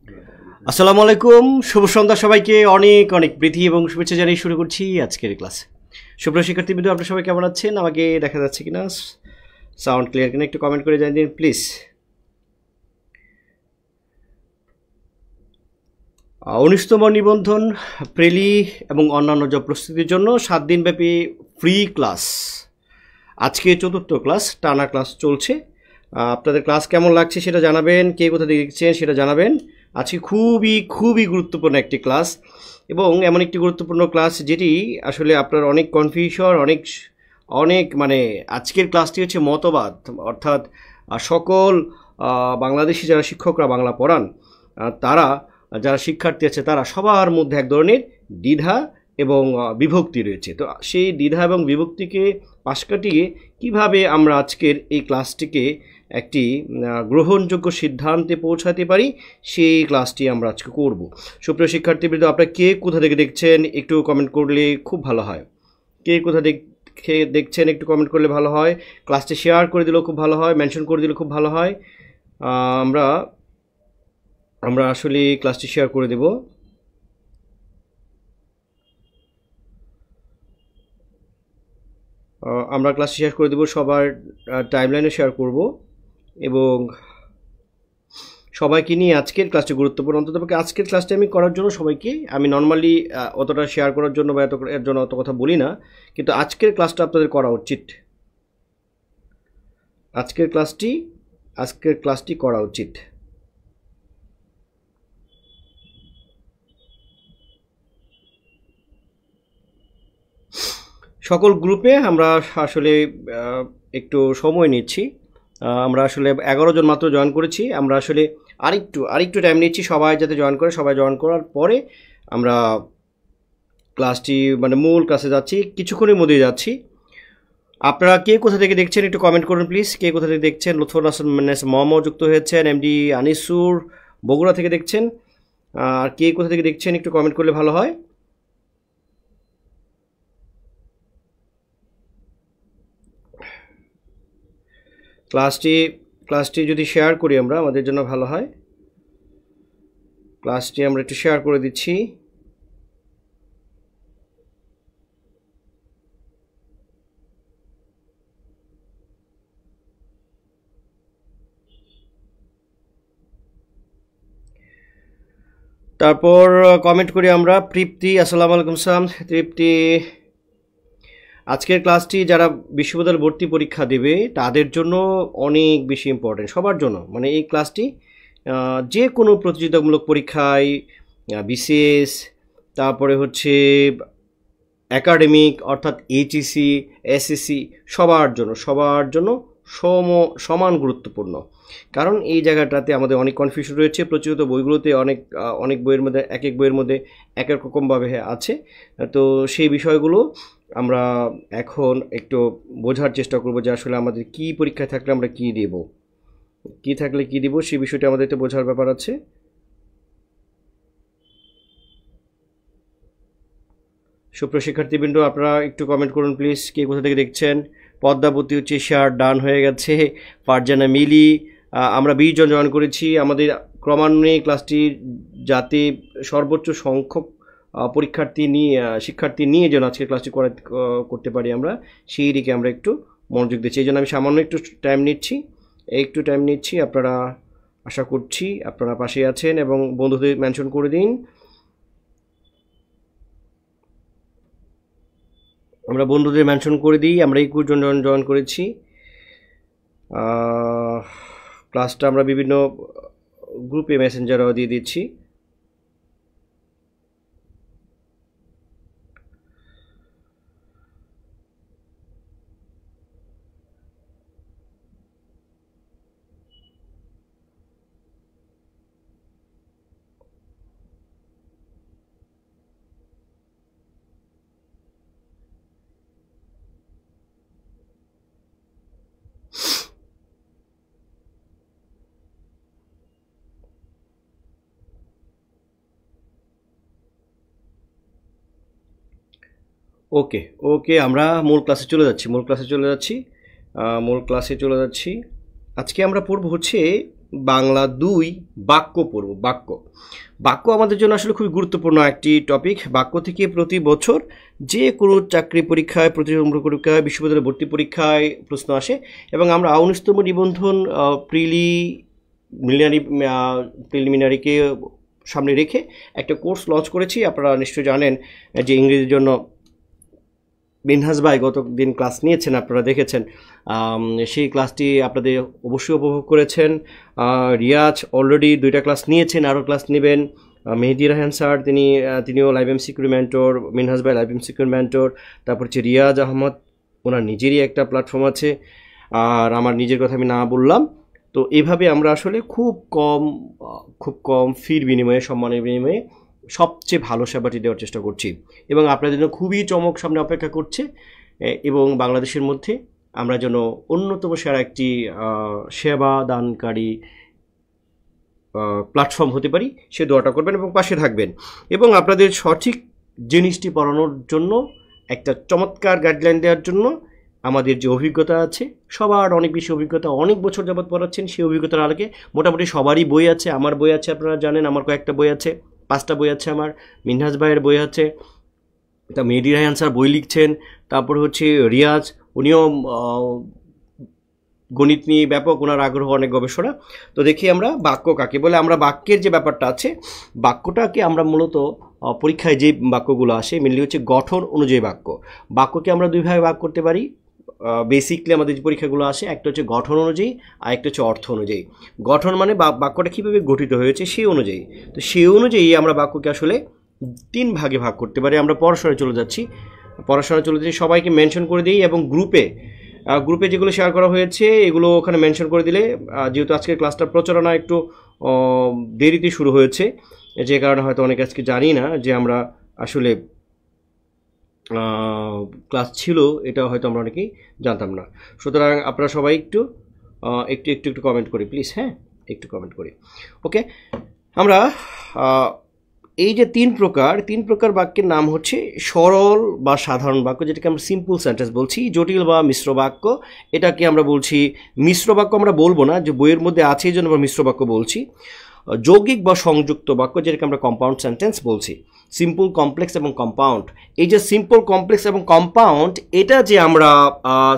আসসালামু আলাইকুম, শুভ সন্ধ্যা সবাইকে। অনেক অনেক প্রীতি এবং শুভেচ্ছা জানিয়ে শুরু করছি আজকের ক্লাস। সুপ্রিয় শিক্ষার্থীবৃন্দ, আপনারা সবাই কেমন আছেন? আমাকে দেখা যাচ্ছে কিনা, সাউন্ড ক্লিয়ার কিনা একটু কমেন্ট করে জানিয়ে দিন প্লিজ। 19তম নিবন্ধন প্রেলি এবং অন্যান্য জব প্রস্তুতির জন্য 7 দিনব্যাপী ফ্রি ক্লাস। আজকে 4র্থ ক্লাস, টানা ক্লাস চলছে। আপনাদের ক্লাস কেমন লাগছে সেটা জানাবেন, কে কোথা থেকে দেখছেন সেটা জানাবেন। আজকে খুবই গুরুত্বপূর্ণ একটি ক্লাস এবং এমন একটি গুরুত্বপূর্ণ ক্লাস যেটি আসলে আপনার অনেক কনফিউশন, অনেক মানে আজকের ক্লাসটি হচ্ছে মতবাদ, অর্থাৎ সকল বাংলাদেশি যারা শিক্ষকরা বাংলা পড়ান তারা, যারা শিক্ষার্থী আছে তারা সবার মধ্যে এক ধরনের দ্বিধা এবং বিভক্তি রয়েছে। তো সেই দ্বিধা এবং বিভক্তিকে পাশ কাটিয়ে কীভাবে আমরা আজকের এই ক্লাসটিকে একটি গ্রহণযোগ্য সিদ্ধান্তে পৌঁছাতে পারি, সেই ক্লাসটি আমরা আজকে করব। সুপ্রিয় শিক্ষার্থীবৃন্দ, আপনারা কে কোথা থেকে দেখছেন একটু কমেন্ট করলে খুব ভালো হয়। কে কোথা থেকে দেখছেন একটু কমেন্ট করলে ভালো হয়। ক্লাসটি শেয়ার করে দিলেও খুব ভালো হয়, মেনশন করে দিলে খুব ভালো হয়। আমরা আসলে ক্লাসটি শেয়ার করে দেব। আমরা ক্লাসটি শেয়ার করে দেব, সবার টাইমলাইনে শেয়ার করব এবং সবাইকে নিয়ে আজকের ক্লাসটি গুরুত্বপূর্ণ। অন্ততপক্ষে আজকের ক্লাসটি আমি করার জন্য সবাইকে, আমি নর্মালি অতটা শেয়ার করার জন্য বা এর জন্য অত কথা বলি না, কিন্তু আজকের ক্লাসটা আপনাদের করা উচিত। আজকের ক্লাসটি করা উচিত। সকল গ্রুপে আমরা আসলে একটু সময় নিচ্ছি। আমরা আসলে 11 জন মাত্র জয়েন করেছি। আমরা আসলে আরেকটু টাইম নিচ্ছি সবাই যাতে জয়েন করে। সবাই জয়েন করার পরে আমরা ক্লাসটি মানে মূল ক্লাসে যাচ্ছি, কিছুক্ষণের মধ্যেই যাচ্ছি। আপনারা কে কোথা থেকে দেখছেন একটু কমেন্ট করুন প্লিজ। কে কোথা থেকে দেখছেন? লুৎফর হাসান মোহাম্মদ যুক্ত হয়েছেন, এমডি আনিসুর বগুড়া থেকে দেখছেন। আর কে কোথা থেকে দেখছেন একটু কমেন্ট করলে ভালো হয়। ক্লাসটি যদি শেয়ার করি আমরা, আমাদের জন্য ভালো হয়। ক্লাসটি আমরা একটু শেয়ার করে দিচ্ছি। তারপর কমেন্ট করি আমরা। তৃপ্তি, আসসালামু আলাইকুম সালাম। তৃপ্তি, আজকের ক্লাসটি যারা বিশ্ববিদ্যালয় ভর্তি পরীক্ষা দেবে তাদের জন্য অনেক বেশি ইম্পর্টেন্ট, সবার জন্য। মানে এই ক্লাসটি যে কোনো প্রতিযোগিতামূলক পরীক্ষায়, বিসিএস, তারপরে হচ্ছে একাডেমিক অর্থাৎ এইচএসসি, এসএসসি, সবার জন্য সমান গুরুত্বপূর্ণ। কারণ এই জায়গাটাতে আমাদের অনেক কনফিউশন রয়েছে। প্রচলিত বইগুলোতে অনেক বইয়ের মধ্যে এক এক বইয়ের মধ্যে এক এক রকমভাবে আছে। তো সেই বিষয়গুলো আমরা এখন একটু বোঝার চেষ্টা করব যে আসলে আমাদের কি পরীক্ষায় থাকলে আমরা কি দেব, কি থাকলে কি দিব, সেই বিষয়টা আমাদের একটু বোঝার ব্যাপার আছে। সুপ্রিয় শিক্ষার্থীবৃন্দ, আপনারা একটু কমেন্ট করুন প্লিজ, কে কোথা থেকে দেখছেন। পদ্মাবতী হচ্ছে শেয়ার ডান হয়ে গেছে। ফারজানা মিলি, আমরা 20 জন জয়েন করেছি। আমাদের ক্রমান্বয়ে ক্লাসটি যাতে সর্বোচ্চ সংখ্যক শিক্ষার্থী নিয়ে যেন আজকে ক্লাসটি করতে পারি আমরা, সেই দিকে আমরা একটু মনোযোগ দিচ্ছি। এই জন্য আমি সামান্য একটু টাইম নিচ্ছি। আপনারা আশা করছি আপনারা পাশে আছেন এবং বন্ধুদের মেনশন করে দিন। আমরা বন্ধুদের মেনশন করে দিই। আমরা 21 জন জয়েন করেছি। ক্লাসটা আমরা বিভিন্ন গ্রুপে মেসেঞ্জারও দিয়ে দিচ্ছি। ওকে, আমরা মূল ক্লাসে চলে যাচ্ছি। আজকে আমরা পড়ব হচ্ছে বাংলা 2 বাক্য পড়ব। বাক্য আমাদের জন্য আসলে খুবই গুরুত্বপূর্ণ একটি টপিক। বাক্য থেকে প্রতি বছর যে কোনো চাকরি পরীক্ষায়, প্রতিযোগিতা পরীক্ষায়, বিশ্ববিদ্যালয় ভর্তি পরীক্ষায় প্রশ্ন আসে এবং আমরা 19তম নিবন্ধন প্রিলিমিনারিকে সামনে রেখে একটা কোর্স লঞ্চ করেছি। আপনারা নিশ্চয়ই জানেন যে ইংরেজির জন্য মিনহাজ ভাই গত দিন ক্লাস নিয়েছেন, আপনারা দেখেছেন। সেই ক্লাসটি আপনাদের অবশ্যই উপভোগ করেছেন। রিয়াজ অলরেডি 2টা ক্লাস নিয়েছেন, আরও ক্লাস নেবেন। মেহেদি রাহান স্যার তিনিও লাইভ এমসিকিউ মেন্টর, মিনহাজ ভাই লাইভ এমসিকিউ মেন্টর। তারপর হচ্ছে রিয়াজ আহমদ, ওনার নিজেরই একটা প্ল্যাটফর্ম আছে, আর আমার নিজের কথা আমি না বললাম। তো এইভাবে আমরা আসলে খুব কম ফির বিনিময়ে, সম্মানের বিনিময়ে সবচেয়ে ভালো সেবাটি দেওয়ার চেষ্টা করছি এবং আপনাদের জন্য খুবই চমক সামনে অপেক্ষা করছে এবং বাংলাদেশের মধ্যে আমরা যেন অন্যতম সেরা একটি সেবা দানকারী প্ল্যাটফর্ম হতে পারি, সে দোয়াটা করবেন এবং পাশে থাকবেন। এবং আপনাদের সঠিক জিনিসটি পড়ানোর জন্য একটা চমৎকার গাইডলাইন দেওয়ার জন্য আমাদের যে অভিজ্ঞতা আছে, সবার অনেক বেশি অভিজ্ঞতা, অনেক বছর যাবৎ পড়াচ্ছেন, সেই অভিজ্ঞতার আলোকে মোটামুটি সবারই বই আছে। আমার বই আছে, আপনারা জানেন, আমার কয়েকটা বই আছে, 5টা বই আছে আমার। মিনহাজ ভাইয়ের বই আছে, তা মেহেদি রাহান স্যার বই লিখছেন। তারপর হচ্ছে রিয়াজ, উনিও গণিত নিয়ে ব্যাপক ওনার আগ্রহ, অনেক গবেষণা। তো দেখি আমরা বাক্য কাকে বলে। আমরা বাক্যের যে ব্যাপারটা আছে, বাক্যটাকে আমরা মূলত পরীক্ষায় যে বাক্যগুলো আসে মেনলি হচ্ছে গঠন অনুযায়ী বাক্যকে আমরা 2 ভাগে ভাগ করতে পারি। বেসিকলি আমাদের যে পরীক্ষাগুলো আসে, একটা হচ্ছে গঠন অনুযায়ী আর একটা হচ্ছে অর্থ অনুযায়ী। গঠন মানে বাক্যটা কীভাবে গঠিত হয়েছে সেই অনুযায়ী। তো সেই অনুযায়ী আমরা বাক্যকে আসলে 3 ভাগে ভাগ করতে পারি। আমরা পড়াশোনায় চলে যাচ্ছি, সবাইকে মেনশন করে দিই এবং গ্রুপে যেগুলো শেয়ার করা হয়েছে এগুলো ওখানে মেনশন করে দিলে, যেহেতু আজকের ক্লাসটা প্রচারণা একটু দেরিতে শুরু হয়েছে, যে কারণে হয়তো অনেকে আজকে জানি না যে আমরা আসলে ক্লাস ছিল, এটা হয়তো আমরা অনেকেই জানতাম না। সুতরাং আপনারা সবাই একটু কমেন্ট করি প্লিজ, হ্যাঁ, একটু কমেন্ট করি। ওকে, আমরা এই যে 3 প্রকার বাক্যের নাম হচ্ছে সরল বা সাধারণ বাক্য, যেটাকে আমরা সিম্পল সেন্টেন্স বলছি। জটিল বা মিশ্র বাক্য, এটাকে আমরা বলছি মিশ্র বাক্য। আমরা বলবো না, যে বইয়ের মধ্যে আছে এই জন্য আমরা মিশ্র বাক্য বলছি। যৌগিক বা সংযুক্ত বাক্য, যেটাকে আমরা কম্পাউন্ড সেন্টেন্স বলছি। সিম্পল, কমপ্লেক্স এবং কম্পাউন্ড। এই যে সিম্পল, কমপ্লেক্স এবং কম্পাউন্ড, এটা যে আমরা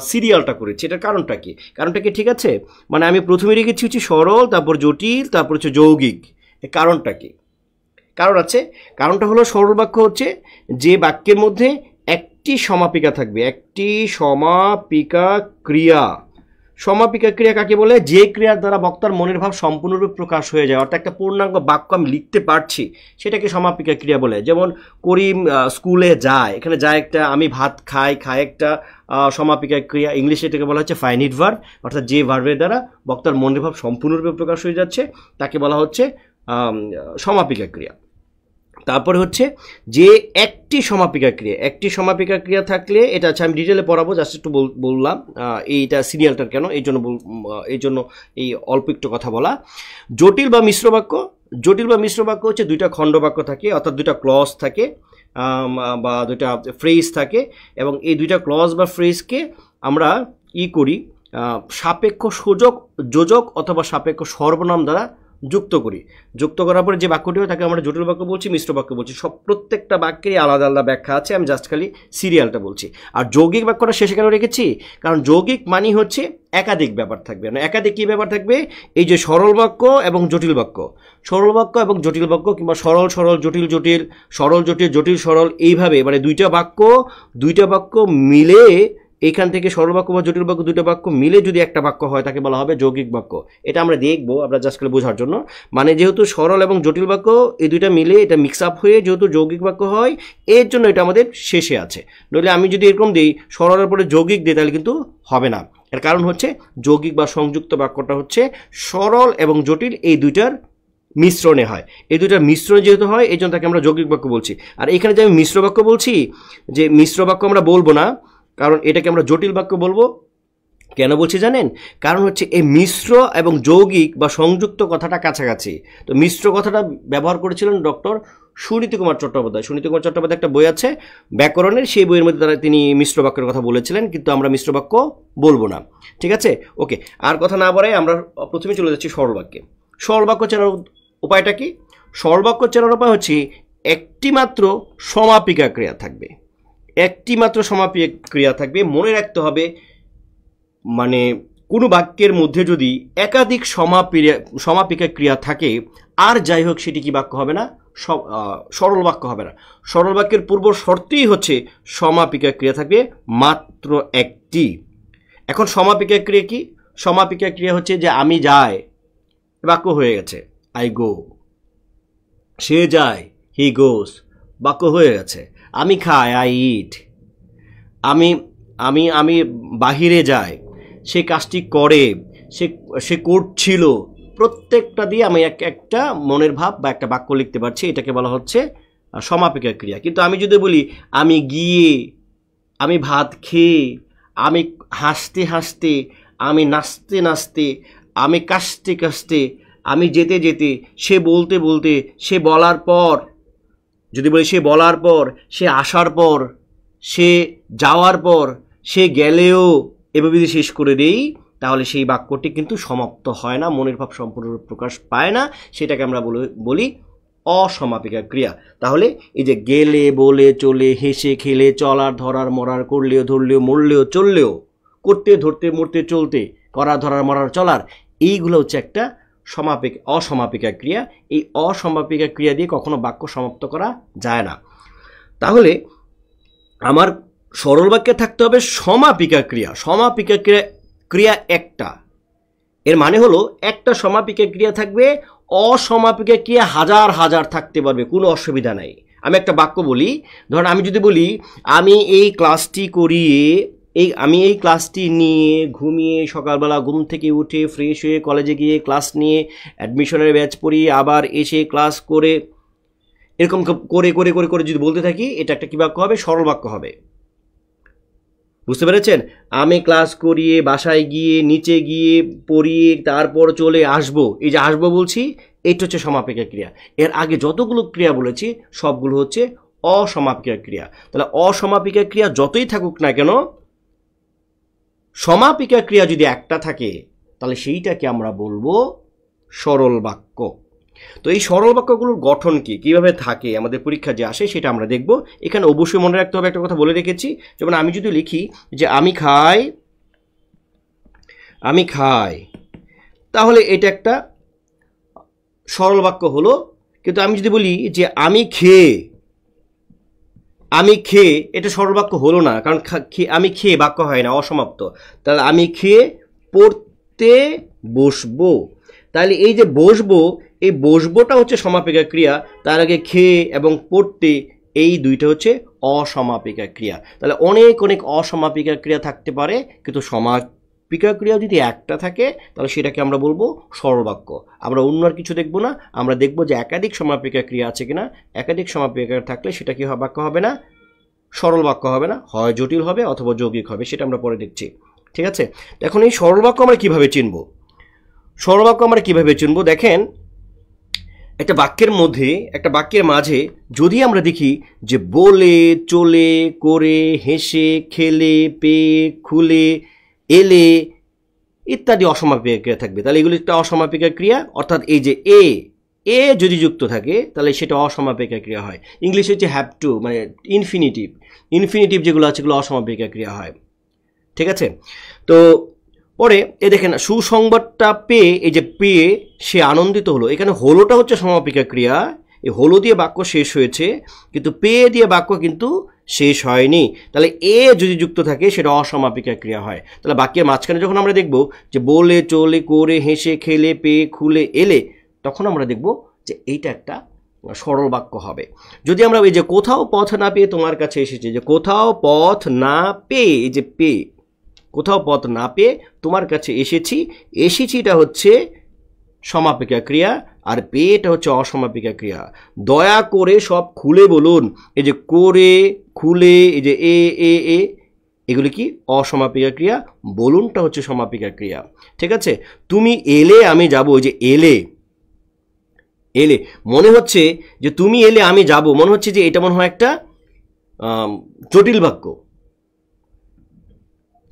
সিরিয়ালটা করেছি, এটার কারণটা কি ঠিক আছে? মানে আমি প্রথমে রেখেছি হচ্ছে সরল, তারপর জটিল, তারপর হচ্ছে যৌগিক। কারণটা কি? কারণটা হলো সরল বাক্য হচ্ছে যে বাক্যের মধ্যে একটি সমাপিকা থাকবে, একটি সমাপিকা ক্রিয়া। সমাপিকা ক্রিয়া কাকে বলে? যে ক্রিয়ার দ্বারা বক্তার মনের ভাব সম্পূর্ণরূপে প্রকাশ হয়ে যায়, অর্থাৎ একটা পূর্ণাঙ্গ বাক্য আমি লিখতে পারছি, সেটাকে সমাপিকা ক্রিয়া বলে। যেমন করিম স্কুলে যায়, এখানে যায় একটা, আমি ভাত খাই একটা সমাপিকা ক্রিয়া। ইংলিশে এটাকে বলা হচ্ছে ফাইনিট ভার্ব, অর্থাৎ যে ভার্বের দ্বারা বক্তার মনের ভাব সম্পূর্ণরূপে প্রকাশ হয়ে যাচ্ছে তাকে বলা হচ্ছে সমাপিকা ক্রিয়া। তারপরে হচ্ছে যে একটি সমাপিকা ক্রিয়া থাকলে, এটা আছে আমি ডিটেলে পড়াবো, জাস্ট একটু বললাম এইটা সিরিয়ালটার কেন, এই জন্য এই অল্প একটু কথা বলা। জটিল বা মিশ্র বাক্য হচ্ছে 2টা খণ্ড বাক্য থাকে, অর্থাৎ 2টা ক্লজ থাকে বা 2টা ফ্রেজ থাকে, এবং এই 2টা ক্লজ বা ফ্রেজকে আমরা করি সাপেক্ষ যোজক অথবা সাপেক্ষ সর্বনাম দ্বারা যুক্ত করার পরে যে বাক্যটি হয় তাকে আমরা জটিল বাক্য বলছি, মিশ্র বাক্য বলছি। প্রত্যেকটা বাক্যেরই আলাদা আলাদা ব্যাখ্যা আছে, আমি জাস্ট খালি সিরিয়ালটা বলছি। আর যৌগিক বাক্যটা শেষে কেন রেখেছি? কারণ যৌগিক মানে হচ্ছে একাধিক ব্যাপার থাকবে। একাধিক কী ব্যাপার থাকবে? এই যে সরল বাক্য এবং জটিল বাক্য, কিংবা সরল জটিল জটিল সরল, এইভাবে মানে 2টা বাক্য মিলে, এইখান থেকে সরল বাক্য বা জটিল বাক্য 2টা বাক্য মিলে যদি একটা বাক্য হয় তাকে বলা হবে যৌগিক বাক্য। এটা আমরা দেখবো, আমরা জাস্ট করে বোঝার জন্য। মানে যেহেতু সরল এবং জটিল বাক্য এই 2টা মিলে এটা মিক্স আপ হয়ে যেহেতু যৌগিক বাক্য হয়, এর জন্য এটা আমাদের শেষে আছে। নইলে আমি যদি এরকম দিই সরলের পরে যৌগিক দিই তাহলে কিন্তু হবে না। এর কারণ হচ্ছে যৌগিক বা সংযুক্ত বাক্যটা হচ্ছে সরল এবং জটিল এই 2টার মিশ্রণে হয়। এই 2টার মিশ্রণ যেহেতু হয় এই জন্য তাকে আমরা যৌগিক বাক্য বলছি। আর এখানে যে আমি মিশ্র বাক্য বলছি, যে মিশ্র বাক্য আমরা বলবো না, কারণ এটাকে আমরা জটিল বাক্য বলবো। কেন বলছি জানেন? কারণ হচ্ছে এই মিশ্র এবং যৌগিক বা সংযুক্ত কথাটা কাছাকাছি। তো মিশ্র কথাটা ব্যবহার করেছিলেন ডক্টর সুনীতি কুমার চট্টোপাধ্যায় একটা বই আছে ব্যাকরণের, সেই বইয়ের মধ্যে তিনি মিশ্র বাক্যের কথা বলেছিলেন, কিন্তু আমরা মিশ্র বাক্য বলবো না। ঠিক আছে, ওকে, আর কথা না বাড়াই আমরা প্রথমে চলে যাচ্ছি সরল বাক্যে। সরল বাক্য চেনার উপায়টা কি? সরল বাক্য চেনার উপায় হচ্ছে একটি মাত্র সমাপিকা ক্রিয়া থাকবে, একটি মাত্র সমাপিকা ক্রিয়া থাকবে। মনে রাখতে হবে, মানে কোনো বাক্যের মধ্যে যদি একাধিক সমাপিকা ক্রিয়া থাকে, আর যাই হোক সেটি কি বাক্য হবে না? সরল বাক্য হবে না। সরল বাক্যের পূর্ব শর্তই হচ্ছে সমাপিকা ক্রিয়া থাকবে মাত্র একটি। এখন সমাপিকা ক্রিয়া কি? সমাপিকা ক্রিয়া হচ্ছে যে আমি যাই, বাক্য হয়ে গেছে, আই গো। সে যায়, হি গোস, বাক্য হয়ে গেছে। আমি খাই, আই ইট। আমি আমি আমি বাহিরে যাই, সে কাজটি করে, সে করছিল। প্রত্যেকটা দিয়ে আমি একটা মনের ভাব বা একটা বাক্য লিখতে পারছি, এটাকে বলা হচ্ছে সমাপিকা ক্রিয়া। কিন্তু আমি যদি বলি আমি গিয়ে, আমি ভাত খেয়ে, আমি হাসতে হাসতে, আমি নাচতে নাচতে, আমি কাশতে কাশতে, আমি যেতে যেতে, সে বলতে বলতে, সে বলার পর, যদি বলি সে বলার পর, সে আসার পর, সে যাওয়ার পর, সে গেলেও, এভাবে যদি শেষ করে দেই, তাহলে সেই বাক্যটি কিন্তু সমাপ্ত হয় না, মনের ভাব সম্পূর্ণরূপে প্রকাশ পায় না। সেটাকে আমরা বলি অসমাপিকা ক্রিয়া। তাহলে এই যে গেলে, বলে, চলে, হেসে, খেলে, চলার, ধরার, মরার, করলেও, ধরলেও, মরলেও, চললেও, করতে, ধরতে, মরতে, চলতে, করা, ধরার, মরার, চলার, এইগুলো হচ্ছে একটা অসমাপিকা ক্রিয়া। এই অসমাপিকা ক্রিয়া দিয়ে কখনো বাক্য সমাপ্ত করা যায় না। তাহলে আমার সরল বাক্যে থাকতে হবে সমাপিকা ক্রিয়া। সমাপিকা ক্রিয়া একটা, এর মানে হলো একটা সমাপিকা ক্রিয়া থাকবে, অসমাপিকা ক্রিয়া হাজার হাজার থাকতে পারবে, কোনো অসুবিধা নাই। আমি একটা বাক্য বলি, ধরুন আমি যদি বলি আমি এই ক্লাসটি করিয়ে, আমি এই ক্লাসটি নিয়ে, ঘুমিয়ে, সকালবেলা ঘুম থেকে উঠে ফ্রেশ হয়ে কলেজে গিয়ে ক্লাস নিয়ে, অ্যাডমিশনের ব্যাচ পড়িয়ে, আবার এসে ক্লাস করে, এরকম করে করে করে করে যদি বলতে থাকি, এটা একটা কী বাক্য হবে? সরল বাক্য হবে। বুঝতে পেরেছেন? আমি ক্লাস করিয়ে, বাসায় গিয়ে, নিচে গিয়ে পড়িয়ে, তারপর চলে আসবো, এই যে আসবো বলছি, এটা হচ্ছে সমাপিকা ক্রিয়া। এর আগে যতগুলো ক্রিয়া বলেছি সবগুলো হচ্ছে অসমাপিকা ক্রিয়া। তাহলে অসমাপিকা ক্রিয়া যতই থাকুক না কেন, সমাপিকা ক্রিয়া যদি একটা থাকে, তাহলে সেইটাকে আমরা বলবো সরল বাক্য। তো এই সরল বাক্যগুলোর গঠন কি, কিভাবে থাকে, আমাদের পরীক্ষা যে আসে সেটা আমরা দেখব। এখানে অবশ্যই মনে রাখতে হবে একটা কথা বলে রেখেছি, যেমন আমি যদি লিখি যে আমি খাই, তাহলে এটা একটা সরল বাক্য হলো। কিন্তু আমি যদি বলি যে আমি খেয়ে, এটা সরল বাক্য হলো না, কারণ আমি খেয়ে বাক্য হয় না, অসমাপ্ত। তাহলে আমি খেয়ে পড়তে বসবো, তাহলে এই যে বসবো, এই বসবোটা হচ্ছে সমাপিকা ক্রিয়া। তার আগে খেয়ে এবং পড়তে, এই দুইটা হচ্ছে অসমাপিকা ক্রিয়া। তাহলে অনেক অনেক অসমাপিকা ক্রিয়া থাকতে পারে, কিন্তু সমাপিকা ক্রিয়া যদি একটা থাকে, তাহলে সেটাকে আমরা বলবো সরল বাক্য। আমরা অন্য আর কিছু দেখবো না, আমরা দেখবো যে একাধিক সমাপিকা ক্রিয়া আছে কিনা। একাধিক সমাপিকা থাকলে সেটা কি বাক্য হবে না, সরল বাক্য হবে না, হয় জটিল হবে অথবা যৌগিক হবে, সেটা আমরা পরে দেখছি। ঠিক আছে, এখন এই সরল বাক্য আমরা কিভাবে চিনব? সরল বাক্য আমরা কিভাবে চিনব? দেখেন, একটা বাক্যের মাঝে যদি আমরা দেখি যে বলে, চলে, করে, হেসে, খেলে, পেয়ে, খুলে, এলে ইত্যাদি অসমাপিকা ক্রিয়া থাকবে, তাহলে এগুলি একটা অসমাপিকা ক্রিয়া। অর্থাৎ এই যে এ যদি যুক্ত থাকে, তাহলে সেটা অসমাপিকা ক্রিয়া হয়। ইংলিশে হচ্ছে হ্যাভ টু, মানে ইনফিনিটিভ যেগুলো আছে সেগুলো অসমাপিকা ক্রিয়া হয়। ঠিক আছে, তো পরে দেখেন সুসংবাদটা পেয়ে, এই যে পেয়ে সে আনন্দিত হলো, এখানে হলোটা হচ্ছে সমাপিকা ক্রিয়া। এই হলো দিয়ে বাক্য শেষ হয়েছে, কিন্তু পেয়ে দিয়ে বাক্য কিন্তু শেষ হয়নি। তাহলে যদি যুক্ত থাকে সেটা অসমাপিকা ক্রিয়া হয়। তাহলে বাক্যের মাঝখানে যখন আমরা দেখব যে বলে, চলে, করে, হেসে, খেলে, পেয়ে, খুলে, এলে, তখন আমরা দেখব যে এইটা একটা সরল বাক্য হবে। যদি আমরা এই যে কোথাও পথ না পেয়ে তোমার কাছে এসেছি, যে কোথাও পথ না পেয়ে, এই যে পেয়ে, কোথাও পথ না পেয়ে তোমার কাছে এসেছিটা হচ্ছে সমাপিকা ক্রিয়া, আর পেয়েটা হচ্ছে অসমাপিকা ক্রিয়া। দয়া করে সব খুলে বলুন, এই যে করে, খুলে, এই যে এ এগুলি কি অসমাপিকা ক্রিয়া, বলুনটা হচ্ছে সমাপিকা ক্রিয়া। ঠিক আছে, তুমি এলে আমি যাব, এই যে এলে মনে হচ্ছে যে তুমি এলে আমি যাব, মনে হচ্ছে যে এটা মনে হয় একটা জটিল বাক্য।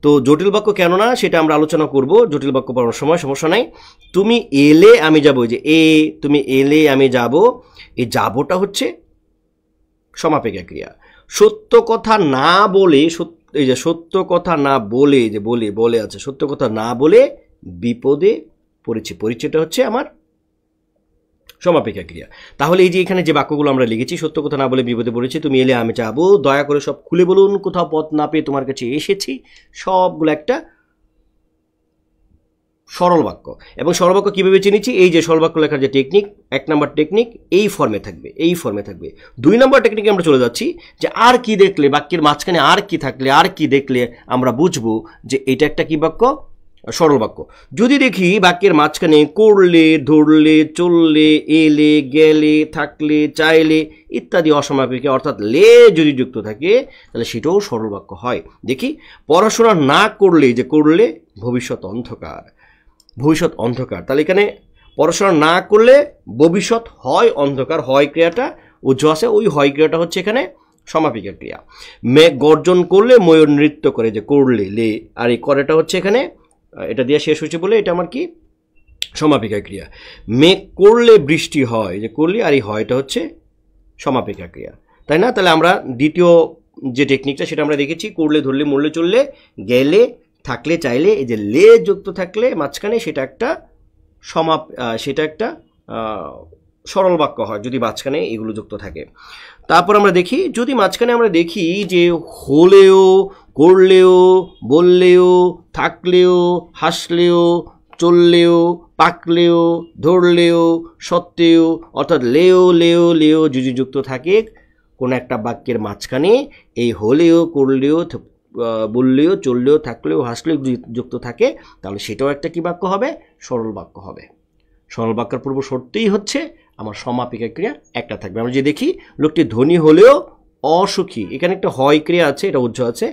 তো জটিল বাক্য কেন না সেটা আমরা আলোচনা করব জটিল বাক্য পড়ার সময়, সমস্যা নাই। তুমি এলে আমি যাব, যে তুমি এলে আমি যাব, এই যাবটা হচ্ছে সমাপিকা ক্রিয়া। সত্য কথা না বলে, এই যে সত্য কথা না বলে, যে বলে আছে, সত্য কথা না বলে বিপদে পড়েছি, পরিচয়টা হচ্ছে আমার সমাপিকা ক্রিয়া। তাহলে এই যে এখানে যে বাক্যগুলো আমরা লিখেছি, সত্য কথা না বলে বিপদে পড়েছি, তুমি এলে আমি যাবো, দয়া করে সব খুলে বলুন, কোথাও পথ না পেয়ে তোমার কাছে এসেছি, সবগুলো একটা সরল বাক্য। এবং সরল বাক্য কীভাবে চিনেছি, এই যে সরল বাক্য লেখার যে টেকনিক, 1 নম্বর টেকনিক এই ফর্মে থাকবে, এই ফর্মে থাকবে। 2 নম্বর টেকনিকে আমরা চলে যাচ্ছি, যে আর কি দেখলে, বাক্যের মাঝখানে আর কি থাকলে, আর কি দেখলে আমরা বুঝবো যে এটা একটা কি বাক্য, সরল বাক্য। যদি দেখি বাক্যের মাঝখানে করলে, ধরলে, চললে, এলে, গেলে, থাকলে, চাইলে ইত্যাদি অসমাপিকা অর্থাৎ লে যদি যুক্ত থাকে, তাহলে সেটাও সরল বাক্য হয়। দেখি, পড়াশোনা না করলে, যে করলে ভবিষ্যৎ অন্ধকার, ভবিষ্যৎ অন্ধকার, তাহলে এখানে পড়াশোনা না করলে ভবিষ্যৎ হয় অন্ধকার, হয় ক্রিয়াটা উজ্জ আছে, ওই হয় ক্রিয়াটা হচ্ছে এখানে সমাপিকা ক্রিয়া। মেঘ গর্জন করলে ময়ূর নৃত্য করে, যে করলে লে, আর এই করেটা হচ্ছে এখানে এটা দিয়ে শেষ হয়েছে বলে এটা আমার কি সমাপিকা ক্রিয়া। মেঘ করলে বৃষ্টি হয়, যে করলে, আর এই হয়টা হচ্ছে সমাপিকা ক্রিয়া, তাই না? তাহলে আমরা দ্বিতীয় যে টেকনিকটা সেটা আমরা দেখেছি, করলে, ধরলে, মরলে, চললে, গেলে, থাকলে, চাইলে, এই যে লে যুক্ত থাকলে মাঝখানে সেটা একটা সেটা একটা সরল বাক্য হয় যদি মাঝখানে এগুলো যুক্ত থাকে। তারপর আমরা দেখি, যদি মাঝখানে আমরা দেখি যে হলেও, করলেও, বললেও, থাকলেও, হাসলেও, চললেও, পাকলেও, ধরলেও, সত্ত্বেও, অর্থাৎ লেও লেও লেও যদি যুক্ত থাকে কোনো একটা বাক্যের মাঝখানে, এই হলেও, করলেও, বললেও, চললেও, থাকলেও, হাসলেও যুক্ত থাকে, তাহলে সেটাও একটা কি বাক্য হবে, সরল বাক্য হবে। সরল বাক্যের পূর্ব শর্তেই হচ্ছে আমার সমাপিকা ক্রিয়া একটা থাকবে। আমরা যে দেখি, লোকটি ধনী হলেও অসুখী, এখানে একটা হয় ক্রিয়া আছে, এটা উজ্জ আছে।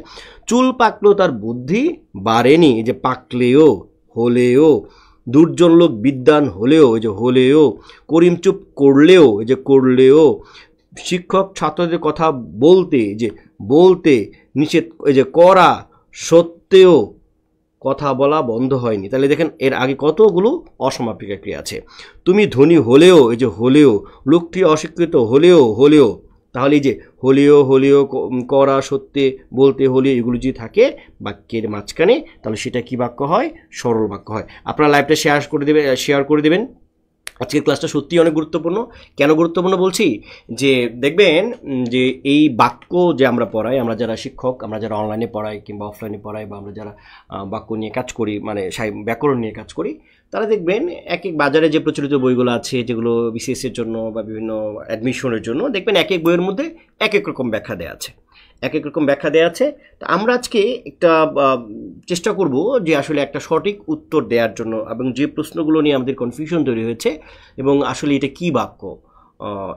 চুল পাকলেও তার বুদ্ধি বাড়েনি, এই যে পাকলেও, হলেও। দুর্জন লোক বিদ্বান হলেও, এই যে হলেও। করিম চুপ করলেও, এই যে করলেও। শিক্ষক ছাত্রদের কথা বলতে, যে বলতে নিষেধ, এই যে করা সত্ত্বেও কথা বলা বন্ধ হয়নি। তাহলে দেখেন এর আগে কতগুলো অসমাপিকা ক্রিয়া আছে। তুমি ধনী হলেও, এই যে হলেও। লোকটি অশিক্ষিত হলেও, তাহলে এই যে হলেও, করা, সত্যে, বলতে, হলেও, এগুলো যদি থাকে বাক্যের মাঝখানে, তাহলে সেটা কি বাক্য হয়, সরল বাক্য হয়। আপনারা লাইভটা শেয়ার করে দেবেন। আজকের ক্লাসটা সত্যিই অনেক গুরুত্বপূর্ণ। কেন গুরুত্বপূর্ণ বলছি, যে দেখবেন যে এই বাক্য যে আমরা পড়াই, আমরা যারা শিক্ষক, আমরা যারা অনলাইনে পড়াই কিংবা অফলাইনে পড়াই, বা আমরা যারা বাক্য নিয়ে কাজ করি, মানে ব্যাকরণ নিয়ে কাজ করি, তারা দেখবেন এক এক বাজারে যে প্রচলিত বইগুলো আছে, যেগুলো বিসিএসের জন্য বা বিভিন্ন অ্যাডমিশনের জন্য, দেখবেন এক এক বইয়ের মধ্যে এক এক রকম ব্যাখ্যা দেওয়া আছে, এক এক রকম ব্যাখ্যা দেওয়া আছে। তো আমরা আজকে একটা চেষ্টা করব যে আসলে একটা সঠিক উত্তর দেওয়ার জন্য, এবং যে প্রশ্নগুলো নিয়ে আমাদের কনফিউশন তৈরি হয়েছে, এবং আসলে এটা কি বাক্য,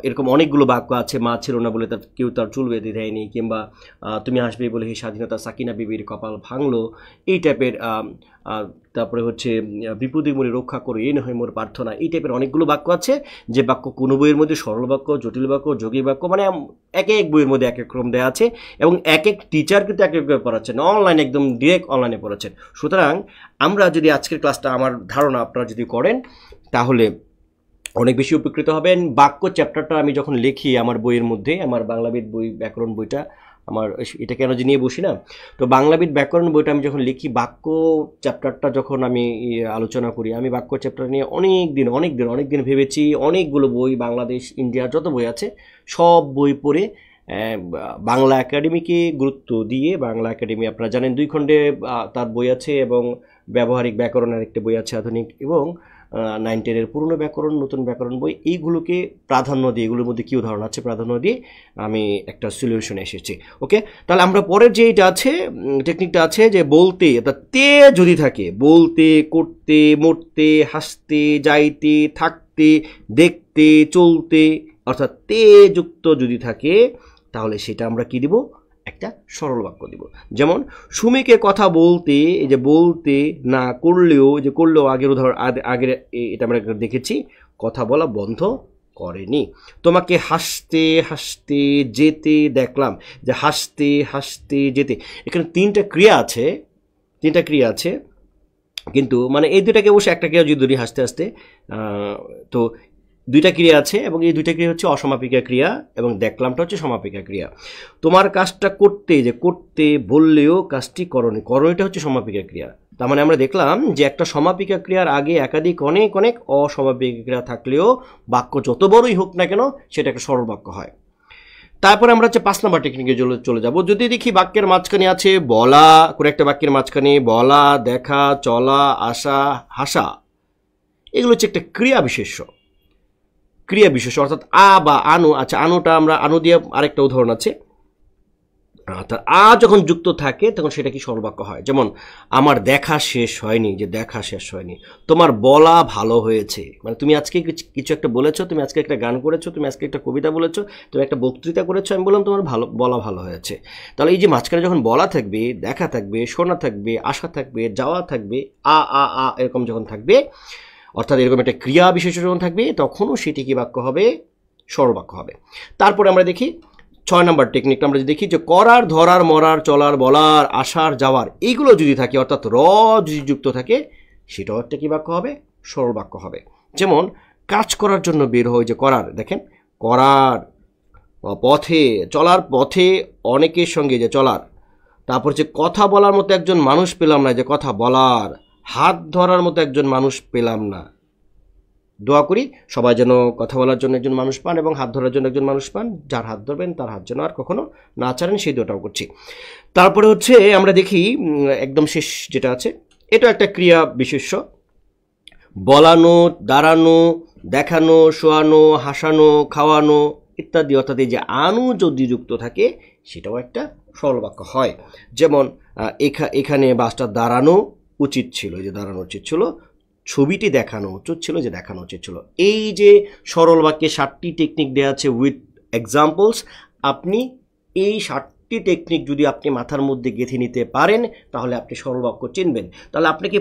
এরকম অনেকগুলো বাক্য আছে। মা ছিল না বলে কেউ তার চুল বেঁধে দেয়নি, কিংবা তুমি আসবে বলে হে স্বাধীনতা সাকিনা বিবির কপাল ভাঙলো, এই টাইপের। তারপরে হচ্ছে বিপদে মনে রক্ষা করো, এই নয় মোর প্রার্থনা, এই টাইপের অনেকগুলো বাক্য আছে, যে বাক্য কোনো বইয়ের মধ্যে সরল বাক্য, জটিল বাক্য, যোগী বাক্য, মানে এক এক বইয়ের মধ্যে এক এক রকম দেওয়া আছে, এবং এক এক টিচার কিন্তু এক একভাবে পড়াচ্ছেন, অনলাইনে একদম ডিরেক্ট অনলাইনে পড়াচ্ছেন। সুতরাং আমরা যদি আজকের ক্লাসটা, আমার ধারণা আপনারা যদি করেন, তাহলে অনেক বেশি উপকৃত হবেন। বাক্য চ্যাপ্টারটা আমি যখন লিখি আমার বইয়ের মধ্যে, আমার বাংলাবিদ বই, ব্যাকরণ বইটা, আমার এটা কেন নিয়ে বসি না, তো বাংলাবিদ ব্যাকরণ বইটা আমি যখন লিখি, বাক্য চ্যাপ্টারটা যখন আমি আলোচনা করি, আমি বাক্য চ্যাপ্টার নিয়ে অনেক দিন ভেবেছি। অনেকগুলো বই, বাংলাদেশ, ইন্ডিয়ার যত বই আছে সব বই পড়ে বাংলা একাডেমিকে গুরুত্ব দিয়ে, বাংলা একাডেমি আপনারা জানেন 2 খণ্ডে তার বই আছে, এবং ব্যবহারিক ব্যাকরণের একটা বই আছে আধুনিক, এবং 9-10 পুরনো ব্যাকরণ, নতুন ব্যাকরণ বই, এইগুলোকে প্রাধান্য দিয়ে, এগুলোর মধ্যে কী উদাহরণ আছে প্রাধান্য দিয়ে আমি একটা সলিউশনে এসেছি। ওকে, তাহলে আমরা পরের যে এটা আছে, টেকনিকটা আছে, যে বলতে, অর্থাৎ তে যদি থাকে, বলতে, করতে, মরতে, হাসতে, যাইতে, থাকতে, দেখতে, চলতে, অর্থাৎ তে যুক্ত যদি থাকে, তাহলে সেটা আমরা কি দিব, একটা সরল বাক্য দিব। যেমন সুমিকে কথা বলতে, এই যে বলতে না করলেও, যে করলেও আগের উদাহরণ, আগের এটা আমরা দেখেছি, কথা বলা বন্ধ করেনি। তোমাকে হাসতে হাসতে যেতে দেখলাম, যে হাসতে হাসতে যেতে, এখানে তিনটা ক্রিয়া আছে, কিন্তু মানে এই দুটাকে অবশ্যই একটা ক্রিয়া যদি ধরি হাসতে হাসতে, তো দুইটা ক্রিয়া আছে এবং এই দুইটা ক্রিয়া হচ্ছে অসমাপিকা ক্রিয়া এবং দেখলামটা হচ্ছে সমাপিকা ক্রিয়া। তোমার কাজটা করতে বললেও কাজটি করনি, এটা হচ্ছে সমাপিকা ক্রিয়া। তার মানে আমরা দেখলাম যে একটা সমাপিকা ক্রিয়ার আগে একাধিক অনেক অসমাপিকা ক্রিয়া থাকলেও বাক্য যত বড়ই হোক না কেন সেটা একটা সরল বাক্য হয়। তারপরে আমরা হচ্ছে 5 নম্বর টেকনিকে চলে যাব। যদি দেখি বাক্যের মাঝখানে আছে বলা, কোনো একটা বাক্যের মাঝখানে বলা, দেখা, চলা, আসা, হাসা, এগুলো হচ্ছে একটা ক্রিয়া বিশেষ্য, অর্থাৎ আ বা আনু। আচ্ছা, আনুটা আমরা আনু দিয়ে আরেকটা উদাহরণ আছে, অর্থাৎ আ যখন যুক্ত থাকে তখন সেটা কি সরল বাক্য হয়। যেমন আমার দেখা শেষ হয়নি, যে দেখা শেষ হয়নি। তোমার বলা ভালো হয়েছে, মানে তুমি আজকে কিছু একটা বলেছো, তুমি আজকে একটা গান করেছো, তুমি আজকে একটা কবিতা বলেছো, তুমি একটা বক্তৃতা করেছো, আমি বললাম তোমার বলা ভালো হয়েছে। তাহলে এই যে মাঝখানে যখন বলা থাকবে, দেখা থাকবে, শোনা থাকবে, আসা থাকবে, যাওয়া থাকবে, আ আ আ এরকম যখন থাকবে, অর্থাৎ এরকম একটা ক্রিয়া বিশেষ্য যখন থাকবে, তখনও সেটি কি বাক্য হবে, সরল বাক্য হবে। তারপরে আমরা দেখি 6 নম্বর টেকনিকটা আমরা যদি দেখি, যে করার, ধরার, মরার, চলার, বলার, আসার, যাওয়ার, এইগুলো যদি থাকে, অর্থাৎ র যদি যুক্ত থাকে, সেটাও একটা কি বাক্য হবে, সরল বাক্য হবে। যেমন কাজ করার জন্য বের হয়, যে করার, দেখেন করার, পথে, চলার পথে অনেকের সঙ্গে, যে চলার। তারপর যে কথা বলার মতো একজন মানুষ পেলাম না, যে কথা বলার। হাত ধরার মতো একজন মানুষ পেলাম না। দোয়া করি সবাই যেন কথা বলার জন্য একজন মানুষ পান এবং হাত ধরার জন্য একজন মানুষ পান, যার হাত ধরবেন তার হাত যেন আর কখনো না ছাড়েন, সেই দোয়াটাও করছি। তারপরে হচ্ছে আমরা দেখি একদম শেষ যেটা আছে, এটা একটা ক্রিয়া বিশেষ্য, বলানো, দাঁড়ানো, দেখানো, শোয়ানো, হাসানো, খাওয়ানো ইত্যাদি। অর্থাৎ এই যে আনু যদি যুক্ত থাকে সেটাও একটা সরল বাক্য হয়। যেমন এখানে বাসটা দাঁড়ানো উচিত ছিল, যে দাঁড়ানো উচিত ছিল। ছবিটি দেখানো উচিত ছিল, যে দেখানো উচিত ছিল। এই যে সরল বাক্যে 7টি টেকনিক দেওয়া আছে উইথ এক্সাম্পলস। আপনি এই 7টি টেকনিক যদি আপনি মাথার মধ্যে গেঁথে নিতে পারেন, তাহলে আপনি সরল বাক্য চিনবেন। তাহলে আপনাকে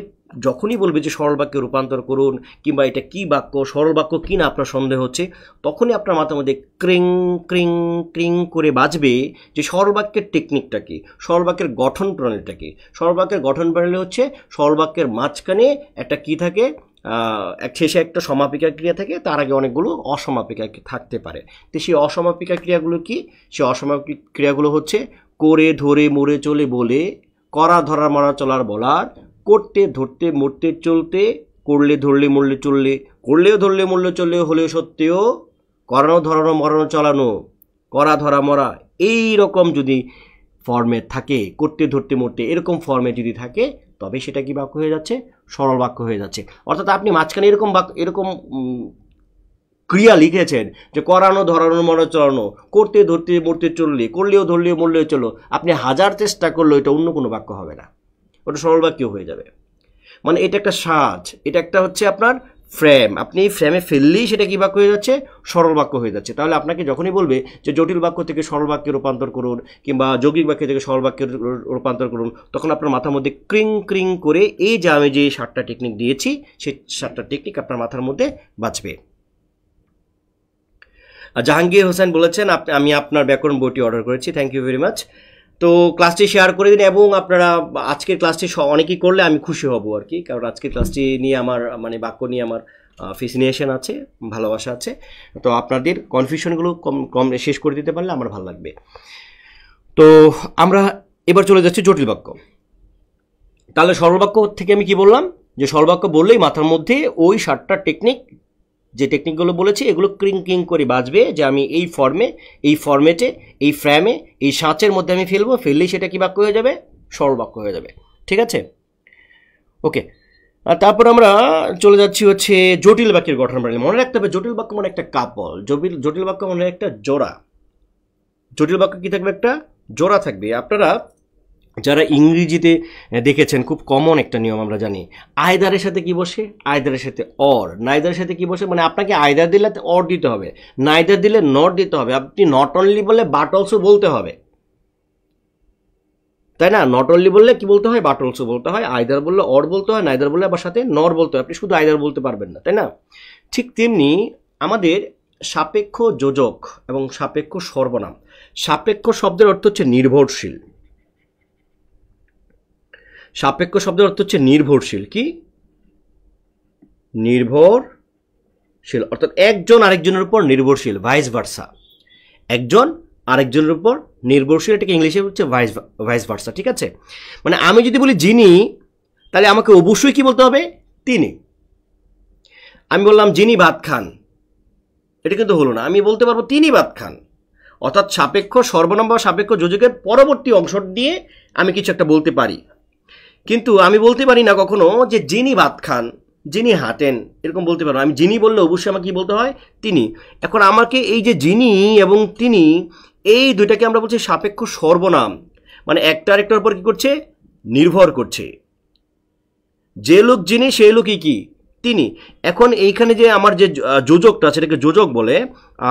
যখনই বলবে যে সরল বাক্যে রূপান্তর করুন, কিংবা এটা কি বাক্য, সরল বাক্য কি না আপনার সন্দেহ হচ্ছে, তখনই আপনার মাথার মধ্যে ক্রিং ক্রিং ক্রিং করে বাজবে যে সরল বাক্যের টেকনিকটা কি, সরল বাক্যের গঠন প্রণালীটা কি। সরল বাক্যের গঠন প্রণালী হচ্ছে সরল বাক্যের মাঝখানে একটা কি থাকে, শেষে একটা সমাপিকা ক্রিয়া থাকে, তার আগে অনেকগুলো অসমাপিকা থাকতে পারে। তো সেই অসমাপিকা ক্রিয়াগুলো কি? সেই অসমাপিক ক্রিয়াগুলো হচ্ছে করে, ধরে, মরে, চলে, বলে, করা, ধরার, মরা, চলার, বলার, করতে, ধরতে, মরতে, চলতে, করলে, ধরলে, মরলে, চললে, করলেও, ধরলে, মরলে, চললে, হলেও, সত্যিও, করানো, ধরানো, মরানো, চলানো, করা, ধরা, মরা, এই রকম যদি ফর্মে থাকে, করতে, ধরতে, মরতে, এরকম ফর্মে যদি থাকে, তবে সেটা কি বাক্য হয়ে যাচ্ছে, সরল বাক্য হয়ে যাচ্ছে। অর্থাৎ আপনি মাঝখানে এরকম ক্রিয়া লিখেছেন যে করানো, ধরানো, মরানো, চলানো, করতে, ধরতে, মরতে, চললে, করলেও, ধরলেও, মরলেও, চলো, আপনি 1000 চেষ্টা করলেও এটা অন্য কোনো বাক্য হবে না, ওটা সরল বাক্য হয়ে যাবে। মানে এটা একটা সাজ, এটা একটা হচ্ছে আপনার ফ্রেম, আপনি এই ফ্রেমে ফেললেই সেটা কি বাক্য হয়ে যাচ্ছে, সরল বাক্য হয়ে যাচ্ছে। তাহলে আপনাকে যখনই বলবে যে জটিল বাক্য থেকে সরল বাক্যে রূপান্তর করুন, কিংবা যৌগিক বাক্য থেকে সরল বাক্যে রূপান্তর করুন, তখন আপনার মাথার মধ্যে ক্রিং ক্রিং করে এই যে আমি যে 7টা টেকনিক দিয়েছি, সেই 7টা টেকনিক আপনার মাথার মধ্যে বাঁচবে। জাহাঙ্গীর হোসেন বলেছেন আমি আপনার ব্যাকরণ বইটি অর্ডার করেছি, থ্যাংক ইউ ভেরি মাচ। তো ক্লাসটি শেয়ার করে দিন, এবং আপনারা আজকের ক্লাসটি অনেকেই করলে আমি খুশি হব আর কি, কারণ আজকের ক্লাসটি নিয়ে আমার মানে বাক্য নিয়ে আমার ফ্যাসিনেশন আছে, ভালোবাসা আছে। তো আপনাদের কনফিউশনগুলো কম শেষ করে দিতে পারলে আমার ভালো লাগবে। তো আমরা এবার চলে যাচ্ছি জটিল বাক্য। তাহলে সরল বাক্য থেকে আমি কি বললাম, যে সরল বাক্য বললেই মাথার মধ্যে ওই 7টা টেকনিক, যে টেকনিকগুলো বলেছি এগুলো ক্রিং ক্রিং করে বাজবে, যে আমি এই ফর্মে, এই ফরম্যাটে, এই ফ্রেমে, এই সাঁচের মধ্যে আমি ফেললেই সেটা কি বাক্য হয়ে যাবে, সরল বাক্য হয়ে যাবে। ঠিক আছে, ওকে। আর তারপর আমরা চলে যাচ্ছি হচ্ছে জটিল বাক্যের গঠন প্রণালী। মনে রাখতে হবে জটিল বাক্য মানে একটা কাপল, জটিল বাক্য মানে একটা জোড়া। জটিল বাক্য কি থাকবে, একটা জোড়া থাকবে। আপনারা যারা ইংরেজিতে দেখেছেন, খুব কমন একটা নিয়ম আমরা জানি, আয়দারের সাথে কি বসে, আয়দারের সাথে অর, নাইদারের সাথে কি বসে, মানে আপনাকে আয়দার দিলে অর দিতে হবে, নাইদার দিলে নট দিতে হবে। আপনি নট অনলি বললে বাট অলসো বলতে হবে, তাই না? নট অনলি বললে কি বলতে হয়, বাট অলসো বলতে হয়। আয়দার বললে অর বলতে হয়, নাইদার বললে আবার সাথে নর বলতে হয়। আপনি শুধু আয়দার বলতে পারবেন না, তাই না? ঠিক তেমনি আমাদের সাপেক্ষ যোজক এবং সাপেক্ষ সর্বনাম। সাপেক্ষ শব্দের অর্থ হচ্ছে নির্ভরশীল। সাপেক্ষ শব্দের অর্থ হচ্ছে নির্ভরশীল। কি? নির্ভরশীল, অর্থাৎ একজন আরেকজনের উপর নির্ভরশীল, ভাইস ভার্সা। একজন আরেকজনের উপর নির্ভরশীল, এটাকে ইংলিশে হচ্ছে ভাইস ভার্সা। ঠিক আছে, মানে আমি যদি বলি যিনি, তাহলে আমাকে অবশ্যই কি বলতে হবে? তিনি। আমি বললাম যিনি ভাত খান, এটা কিন্তু হলো না, আমি বলতে পারবো তিনি ভাত খান। অর্থাৎ সাপেক্ষ সর্বনাম বা সাপেক্ষ যোজকের পরবর্তী অংশ দিয়ে আমি কিছু একটা বলতে পারি, কিন্তু আমি বলতে পারি না কখনো যে যিনি ভাত খান, যিনি হাঁটেন, এরকম বলতে পারবো। আমি যিনি বললে অবশ্যই আমাকে কি বলতে হয়? তিনি। এখন আমাকে এই যে যিনি এবং তিনি, এই দুইটাকে আমরা বলছি সাপেক্ষ সর্বনাম, মানে একটা আরেকটার উপর কি করছে? নির্ভর করছে। যে লোক যিনি, সেই লোকই কি? তিনি। এখন এইখানে যে আমার যে যোজকটা আছে, এটাকে যোজক বলে,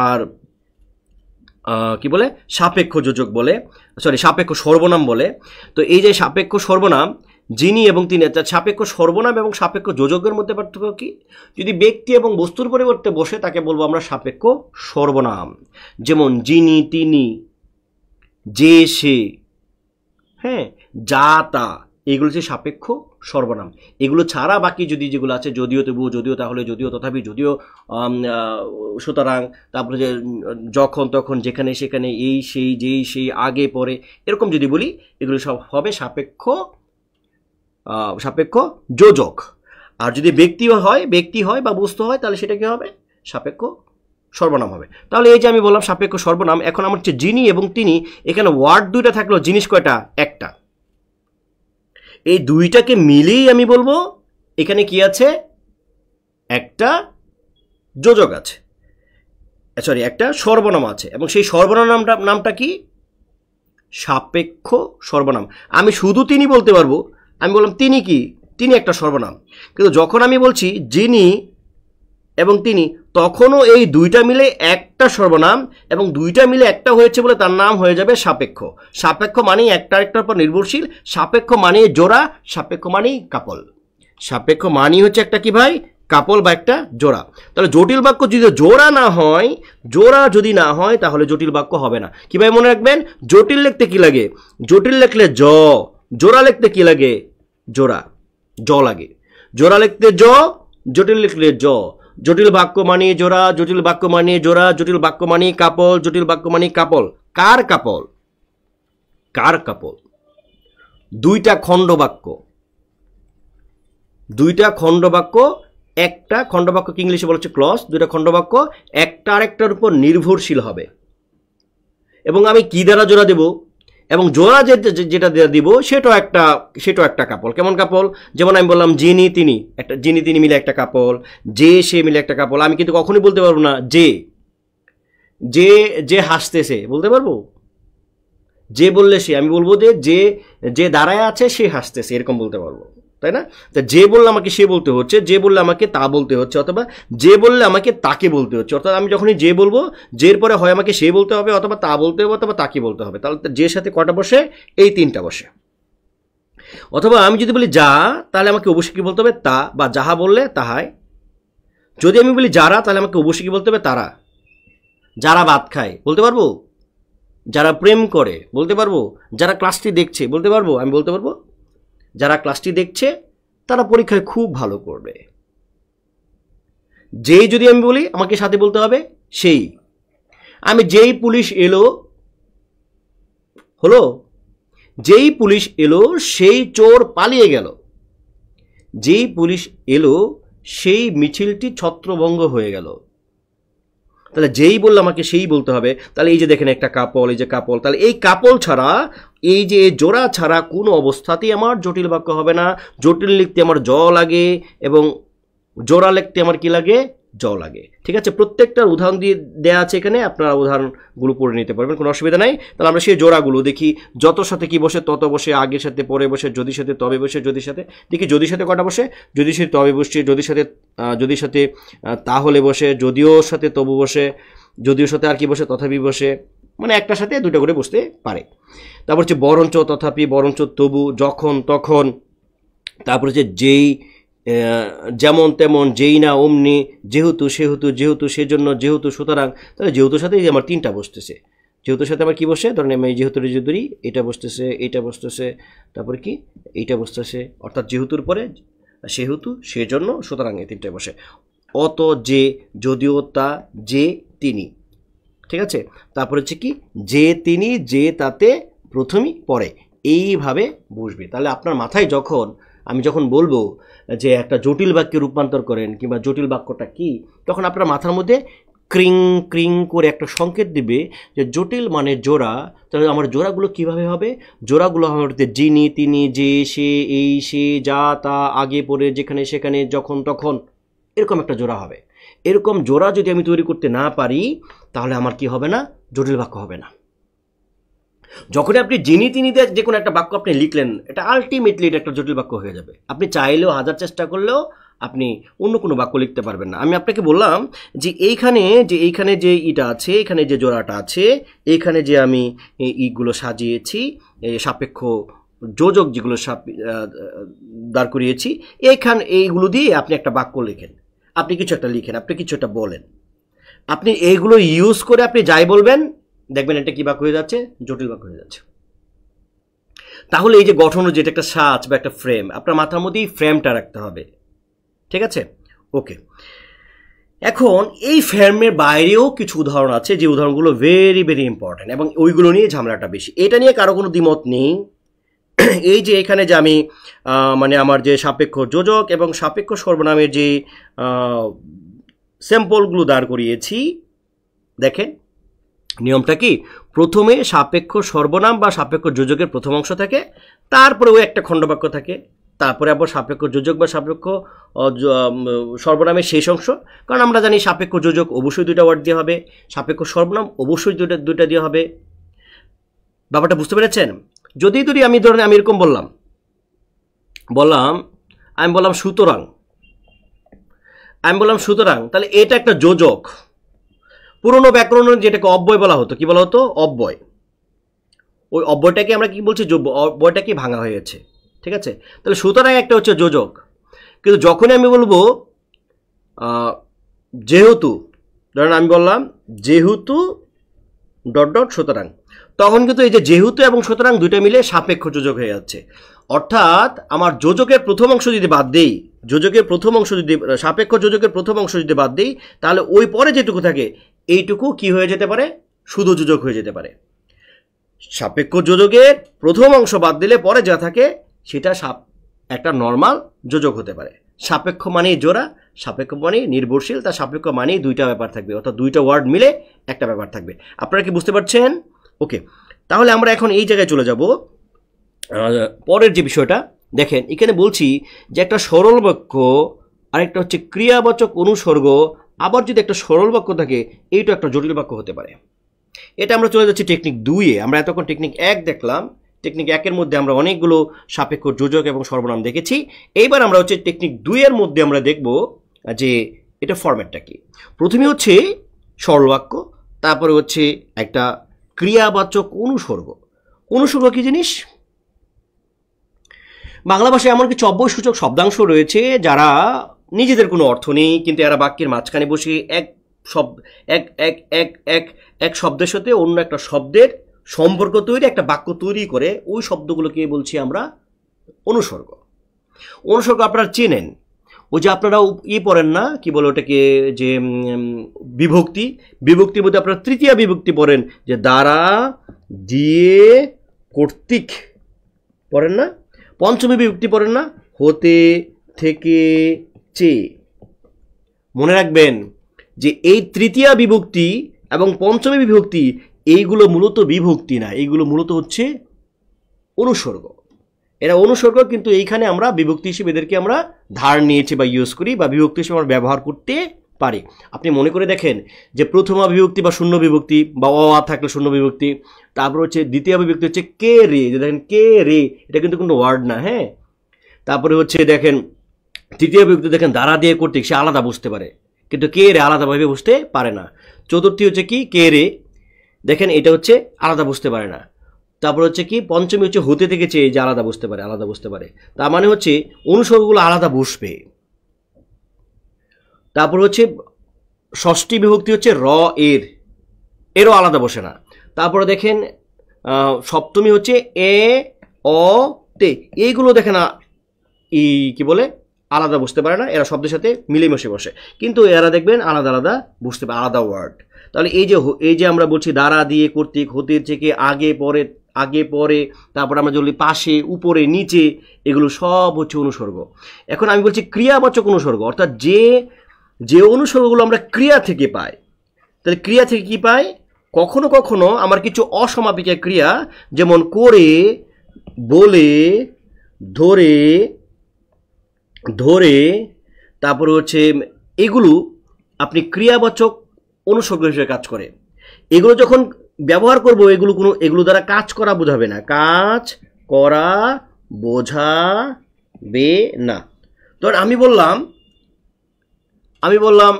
আর কি বলে? সাপেক্ষ যোজক বলে, সরি সাপেক্ষ সর্বনাম বলে। তো এই যে সাপেক্ষ সর্বনাম যিনি এবং তিনি, সাপেক্ষ সর্বনাম এবং সাপেক্ষ যোজকের মধ্যে পার্থক্য কি? যদি ব্যক্তি এবং বস্তুর পরিবর্তে বসে, তাকে বলবো আমরা সাপেক্ষ সর্বনাম। যেমন যিনি, তিনি, যে, সে, হ্যাঁ, যা, তা, এগুলো হচ্ছে সাপেক্ষ সর্বনাম। এগুলো ছাড়া বাকি যদি যেগুলো আছে, যদিও, তবুও, যদিও, তাহলে, যদিও, তথাপি, যদিও, সুতরাং, তারপরে যে যখন, তখন, যেখানে, সেখানে, এই, সেই, যেই, সেই, আগে, পরে, এরকম যদি বলি, এগুলো সব হবে সাপেক্ষ যোজক। আর যদি ব্যক্তি হয় বা বস্তু হয়, তাহলে সেটা কি হবে? সাপেক্ষ সর্বনাম হবে। তাহলে এই যে আমি বললাম সাপেক্ষ সর্বনাম, এখন আমার হচ্ছে যিনি এবং তিনি, এখানে ওয়ার্ড দুইটা থাকলো, জিনিস কয়টা? একটা। এই দুইটাকে মিলেই আমি বলবো এখানে কি আছে? একটা যোজক আছে, সরি একটা সর্বনাম আছে, এবং সেই সর্বনাম নামটা কি? সাপেক্ষ সর্বনাম। আমি শুধু তিনি বলতে পারবো, আমি বললাম তিনি কি? তিনি একটা সর্বনাম। কিন্তু যখন আমি বলছি যিনি এবং তিনি, তখনও এই দুইটা মিলে একটা সর্বনাম, এবং দুইটা মিলে একটা হয়েছে বলে তার নাম হয়ে যাবে সাপেক্ষ। সাপেক্ষ মানেই একটা আরেকটার উপর নির্ভরশীল, সাপেক্ষ মানেই জোড়া, সাপেক্ষ মানেই কাপল। সাপেক্ষ মানেই হচ্ছে একটা কি ভাই? কাপল বা একটা জোড়া। তাহলে জটিল বাক্য যদি জোড়া যদি না হয় তাহলে জটিল বাক্য হবে না। কি ভাই মনে রাখবেন? জটিল লিখতে কি লাগে? জটিল লিখলে জ, জোড়া লিখতে কি লাগে? জোড়া, জ লাগে। জোড়া লিখতে জ, জটিল লিখলে জ। জটিল বাক্য মানে জোড়া, জটিল বাক্য মানে জোড়া, জটিল বাক্য মানে কাপল, জটিল বাক্য মানে কাপল। কার কাপল? কার কাপল? দুইটা খণ্ড বাক্য, দুইটা খণ্ড বাক্য, একটা খণ্ড বাক্যকে ইংলিশে বলা হচ্ছে ক্লজ। দুইটা খণ্ড বাক্য একটা আরেকটার উপর নির্ভরশীল হবে, এবং আমি কি দ্বারা জোড়া দেব, এবং জোড়া যেটা দিব সেটাও একটা কাপল। কেমন কাপল? যেমন আমি বললাম যিনি তিনি, একটা যিনি তিনি মিলে একটা কাপল, যে সে মিলে একটা কাপল। আমি কিন্তু কখনোই বলতে পারবো না যে হাসতেছে, বলতে পারবো? যে বললে সে, আমি বলবো যে দাঁড়ায় আছে সে হাসতেছে, এরকম বলতে পারবো, তাই না? তা যে বললে আমাকে সে বলতে হচ্ছে, যে বললে আমাকে তা বলতে হচ্ছে, অথবা যে বললে আমাকে তাকে বলতে হচ্ছে। অর্থাৎ আমি যখনই যে বলবো, যের পরে হয় আমাকে সে বলতে হবে, অথবা তা বলতে হবে, অথবা তাকে বলতে হবে। তাহলে যে সাথে কটা বসে? এই তিনটা বসে। অথবা আমি যদি বলি যা, তাহলে আমাকে অবশ্যই কি বলতে হবে? তা, বা যাহা বললে তাহাই। যদি আমি বলি যারা, তাহলে আমাকে অবশ্যই কি বলতে হবে? তারা। যারা ভাত খায়, বলতে পারবো? যারা প্রেম করে, বলতে পারবো? যারা ক্লাসটি দেখছে, বলতে পারবো? আমি বলতে পারবো যারা ক্লাসটি দেখছে তারা পরীক্ষায় খুব ভালো করবে। যেই যদি আমি বলি, আমাকে সাথে বলতে হবে সেই। আমি যেই পুলিশ এলো, হলো? যেই পুলিশ এলো সেই চোর পালিয়ে গেল। যেই পুলিশ এলো সেই মিছিলটি ছত্রভঙ্গ হয়ে গেল। তাহলে যেই বললে আমাকে সেই বলতে হবে। তাহলে এই যে দেখেন একটা কাপল, এই যে কাপল, তাহলে এই কাপল ছাড়া, এই যে জোড়া ছাড়া কোনো অবস্থাতেই আমার জটিল বাক্য হবে না। জটিল লিখতে আমার জ লাগে, এবং জোড়া লিখতে আমার কি লাগে? জ লাগে। ঠিক আছে, প্রত্যেকটার উদাহরণ দিয়ে দেওয়া আছে এখানে, আপনারা উদাহরণগুলো পড়ে নিতে পারবেন, কোনো অসুবিধা নাই। তাহলে আমরা সেই জোড়াগুলো দেখি। যতর সাথে কি বসে? তত বসে। আগের সাথে পরে বসে। যদির সাথে তবে বসে। যদির সাথে দেখি, যদির সাথে কটা বসে? যদির সাথে তবে বসছে, যদির সাথে তাহলে বসে, যদিওর সাথে তবু বসে, যদিওর সাথে আর কি বসে? তথাপি বসে। মানে একটার সাথে দুটো করে বসতে পারে। তারপর হচ্ছে বরঞ্চ, তথাপি, বরঞ্চ, তবু, যখন, তখন। তারপর হচ্ছে যেই, যেমন তেমন, যেই না অমনি, যেহেতু সেহেতু, যেহেতু সেজন্য, যেহেতু সুতরাং। তাহলে যেহেতুর সাথে এই যে আমার 3টা বসতেছে। যেহেতুর সাথে আমার কি বসে, ধরেন আমি যেহেতু যে ধরি, এটা বসতেছে, এটা বসতেছে, তারপরে কি এইটা বসতেছে, অর্থাৎ যেহেতুর পরে সেহেতু, সেজন্য, সুতরাং, এই 3টায় বসে। অত, যে, যদিও, তা, যে, তিনি। ঠিক আছে, তারপর হচ্ছে কি যে, তিনি, যে, তাতে, প্রথমেই, পরে, এইভাবে বসবে। তাহলে আপনার মাথায় আমি যখন বলবো যে একটা জটিল বাক্যে রূপান্তর করেন কিংবা জটিল বাক্যটা কি, তখন আপনার মাথার মধ্যে ক্রিং ক্রিং করে একটা সংকেত দিবে যে জটিল মানে জোড়া। তাহলে আমার জোড়াগুলো কিভাবে হবে? জোড়াগুলো হবে যিনি, তিনি, যে, সে, এই, সে, যা, তা, আগে, পরে, যেখানে, সেখানে, যখন, তখন, এরকম একটা জোড়া হবে। এরকম জোড়া যদি আমি তৈরি করতে না পারি, তাহলে আমার কি হবে না? জটিল বাক্য হবে না। যখন আপনি যিনি, তিনি দিয়ে যে কোনো একটা বাক্য আপনি লিখলেন, এটা আলটিমেটলি এটা একটা জটিল বাক্য হয়ে যাবে। আপনি চাইলেও, 1000 চেষ্টা করলেও আপনি অন্য কোনো বাক্য লিখতে পারবেন না। আমি আপনাকে বললাম যে এইখানে যে ইটা আছে, এখানে যে জোড়াটা আছে, এইখানে যে আমি ইগুলো সাজিয়েছি, সাপেক্ষ যোজক যেগুলো দাঁড় করিয়েছি, এইগুলো দিয়ে আপনি একটা বাক্য লেখেন, আপনি কিছু একটা লিখেন, আপনি কিছু একটা বলেন, আপনি এইগুলো ইউজ করে আপনি যাই বলবেন, দেখবেন এটা কি বাক্য হয়ে যাচ্ছে? জটিল বাক্য হয়ে যাচ্ছে। তাহলে এই যে গঠন, যেটা একটা সাজ বা একটা ফ্রেম, আপনার মাথার মধ্যে এই ফ্রেমটা রাখতে হবে। ঠিক আছে, ওকে। এখন এই ফ্রেমের বাইরেও কিছু উদাহরণ আছে, যে উদাহরণগুলো ভেরি ভেরি ইম্পর্টেন্ট, এবং ওইগুলো নিয়ে ঝামেলাটা বেশি। এটা নিয়ে কারো কোনো দ্বিমত নেই। এই যে এখানে যে আমি মানে আমার যে সাপেক্ষ যোজক এবং সাপেক্ষ সর্বনামের যে স্যাম্পলগুলো দাঁড় করিয়েছি, দেখেন নিয়মটা কি? প্রথমে সাপেক্ষ সর্বনাম বা সাপেক্ষ যোজকের প্রথম অংশ থাকে, তারপরে ওই একটা খণ্ডবাক্য থাকে, তারপরে আবার সাপেক্ষ যোজক বা সাপেক্ষ সর্বনামের শেষ অংশ। কারণ আমরা জানি সাপেক্ষ যোজক অবশ্যই 2টা ওয়ার্ড দিয়ে হবে, সাপেক্ষ সর্বনাম অবশ্যই দুইটা দিয়ে হবে। ব্যাপারটা বুঝতে পেরেছেন? যদি আমি এরকম বললাম সুতরাং, তাহলে এটা একটা যোজক। পুরনো ব্যাকরণের যেটাকে অব্যয় বলা হতো, কি বলা হতো? অব্যয়। ওই অব্যয়টাকে আমরা কি বলছি? অব্যয়টাকে ভাঙা হয়েছে। ঠিক আছে, তাহলে সুতরাং একটা হচ্ছে যোজক। কিন্তু যখনই আমি বলবো যেহেতু, ধরেন আমি বললাম যেহেতু ... সুতরাং, তখন কিন্তু এই যে যেহেতু এবং সুতরাং দুইটা মিলে সাপেক্ষ যোজক হয়ে যাচ্ছে। অর্থাৎ আমার যোজকের প্রথম অংশ যদি বাদ দেই, সাপেক্ষ যোজকের প্রথম অংশ যদি বাদ দেই, তাহলে ওই পরে যেটুকু থাকে এইটুকু কি হয়ে যেতে পারে? শুধু যোজক হয়ে যেতে পারে। সাপেক্ষ যোজকের প্রথম অংশ বাদ দিলে পরে যা থাকে সেটা একটা নর্মাল যোজক হতে পারে। সাপেক্ষ মানেই জোড়া, সাপেক্ষ মানেই নির্ভরশীল, তার সাপেক্ষ মানেই 2টা ব্যাপার থাকবে, অর্থাৎ 2টা ওয়ার্ড মিলে একটা ব্যাপার থাকবে। আপনারা কি বুঝতে পারছেন? ওকে, তাহলে আমরা এখন এই জায়গায় চলে যাব পরের যে বিষয়টা। দেখেন এখানে বলছি যে একটা সরল বাক্য, আরেকটা হচ্ছে ক্রিয়াবাচক অনুসর্গ, আবার যদি একটা সরল বাক্য থাকে, এইটা একটা জটিল বাক্য হতে পারে। এটা আমরা চলে যাচ্ছি টেকনিক 2-এ। আমরা এতক্ষণ টেকনিক 1 দেখলাম। টেকনিক 1-এর মধ্যে আমরা অনেকগুলো সাপেক্ষ যোজক এবং সর্বনাম দেখেছি। এইবার আমরা হচ্ছে টেকনিক 2-এর মধ্যে আমরা দেখব যে এটা ফরম্যাটটা কি। প্রথমে হচ্ছে সরল বাক্য, তারপরে হচ্ছে একটা ক্রিয়াবাচক অনুসর্গ। অনুসর্গ কি জিনিস? বাংলা ভাষায় এমন কিছু অব্যয়সূচক শব্দাংশ রয়েছে যারা নিজেদের কোনো অর্থ নেই, কিন্তু এরা বাক্যের মাঝখানে বসে এক শব্দের সাথে অন্য একটা শব্দের সম্পর্ক তৈরি, একটা বাক্য তৈরি করে। ওই শব্দগুলোকে বলছি আমরা অনুসর্গ। অনুসর্গ আপনারা চেনেন, ওই যে আপনারা পড়েন না, কি বলে ওটাকে, যে বিভক্তির মধ্যে আপনারা তৃতীয়া বিভক্তি পড়েন, যে দ্বারা, দিয়ে, কর্তৃক পড়েন না। পঞ্চমী বিভক্তি পড়েন না, হতে, থেকে, চেয়ে। মনে রাখবেন যে এই তৃতীয়া বিভক্তি এবং পঞ্চমী বিভক্তি এইগুলো মূলত বিভক্তি না, এইগুলো মূলত হচ্ছে অনুসর্গ। এরা অনুসর্গ, কিন্তু এইখানে আমরা বিভক্তি হিসেবে এদেরকে আমরা ধার নিয়েছি বা ইউজ করি, বা বিভক্তি হিসেবে আমরা ব্যবহার করতে পারি। আপনি মনে করে দেখেন যে প্রথমা বিভক্তি বা শূন্য বিভক্তি, বা অ থাকলে শূন্য বিভক্তি, তারপর হচ্ছে দ্বিতীয় বিভক্তি হচ্ছে কে রে, যে দেখেন কে রে, এটা কিন্তু কোনো ওয়ার্ড না। হ্যাঁ, তারপরে হচ্ছে দেখেন তৃতীয় বিভক্তি, দেখেন দ্বারা দিয়ে কর্তৃক, সে আলাদা বুঝতে পারে, কিন্তু কে রে আলাদাভাবে বুঝতে পারে না। চতুর্থী হচ্ছে কি কে রে, দেখেন এটা হচ্ছে আলাদা বুঝতে পারে না। তারপর হচ্ছে কি পঞ্চমী হচ্ছে হতে থেকে চেয়ে, যে আলাদা বুঝতে পারে। তার মানে হচ্ছে অনুসর্গগুলো আলাদা বসবে। তারপর হচ্ছে ষষ্ঠী বিভক্তি হচ্ছে র এর, এরও আলাদা বসে না। তারপরে দেখেন সপ্তমী হচ্ছে এ অ তে, এইগুলো দেখেন কি বলে আলাদা বুঝতে পারে না, এরা শব্দের সাথে মিলেমিশে বসে, কিন্তু এরা দেখবেন আলাদা আলাদা বুঝতে পারে, আলাদা ওয়ার্ড। তাহলে এই যে আমরা বলছি দ্বারা দিয়ে কর্তৃক, হতে থেকে, আগে পরে, তারপর আমরা বলি পাশে, উপরে, নিচে, এগুলো সব হচ্ছে অনুসর্গ। এখন আমি বলছি ক্রিয়াবাচক অনুসর্গ, অর্থাৎ যে অনুসর্গগুলো আমরা ক্রিয়া থেকে পাই। তাহলে ক্রিয়া থেকে কি পাই? কখনো কখনো আমার কিছু অসমাপিকা ক্রিয়া, যেমন করে, বলে, ধরে, তারপরে হচ্ছে এগুলো আপনি ক্রিয়াবাচক অনুসর্গ হিসেবে কাজ করে। এগুলো যখন ব্যবহার করব, এগুলো দ্বারা কাজ করা বোঝাবে না, কাজ করা বোঝাবে না। ধর আমি বললাম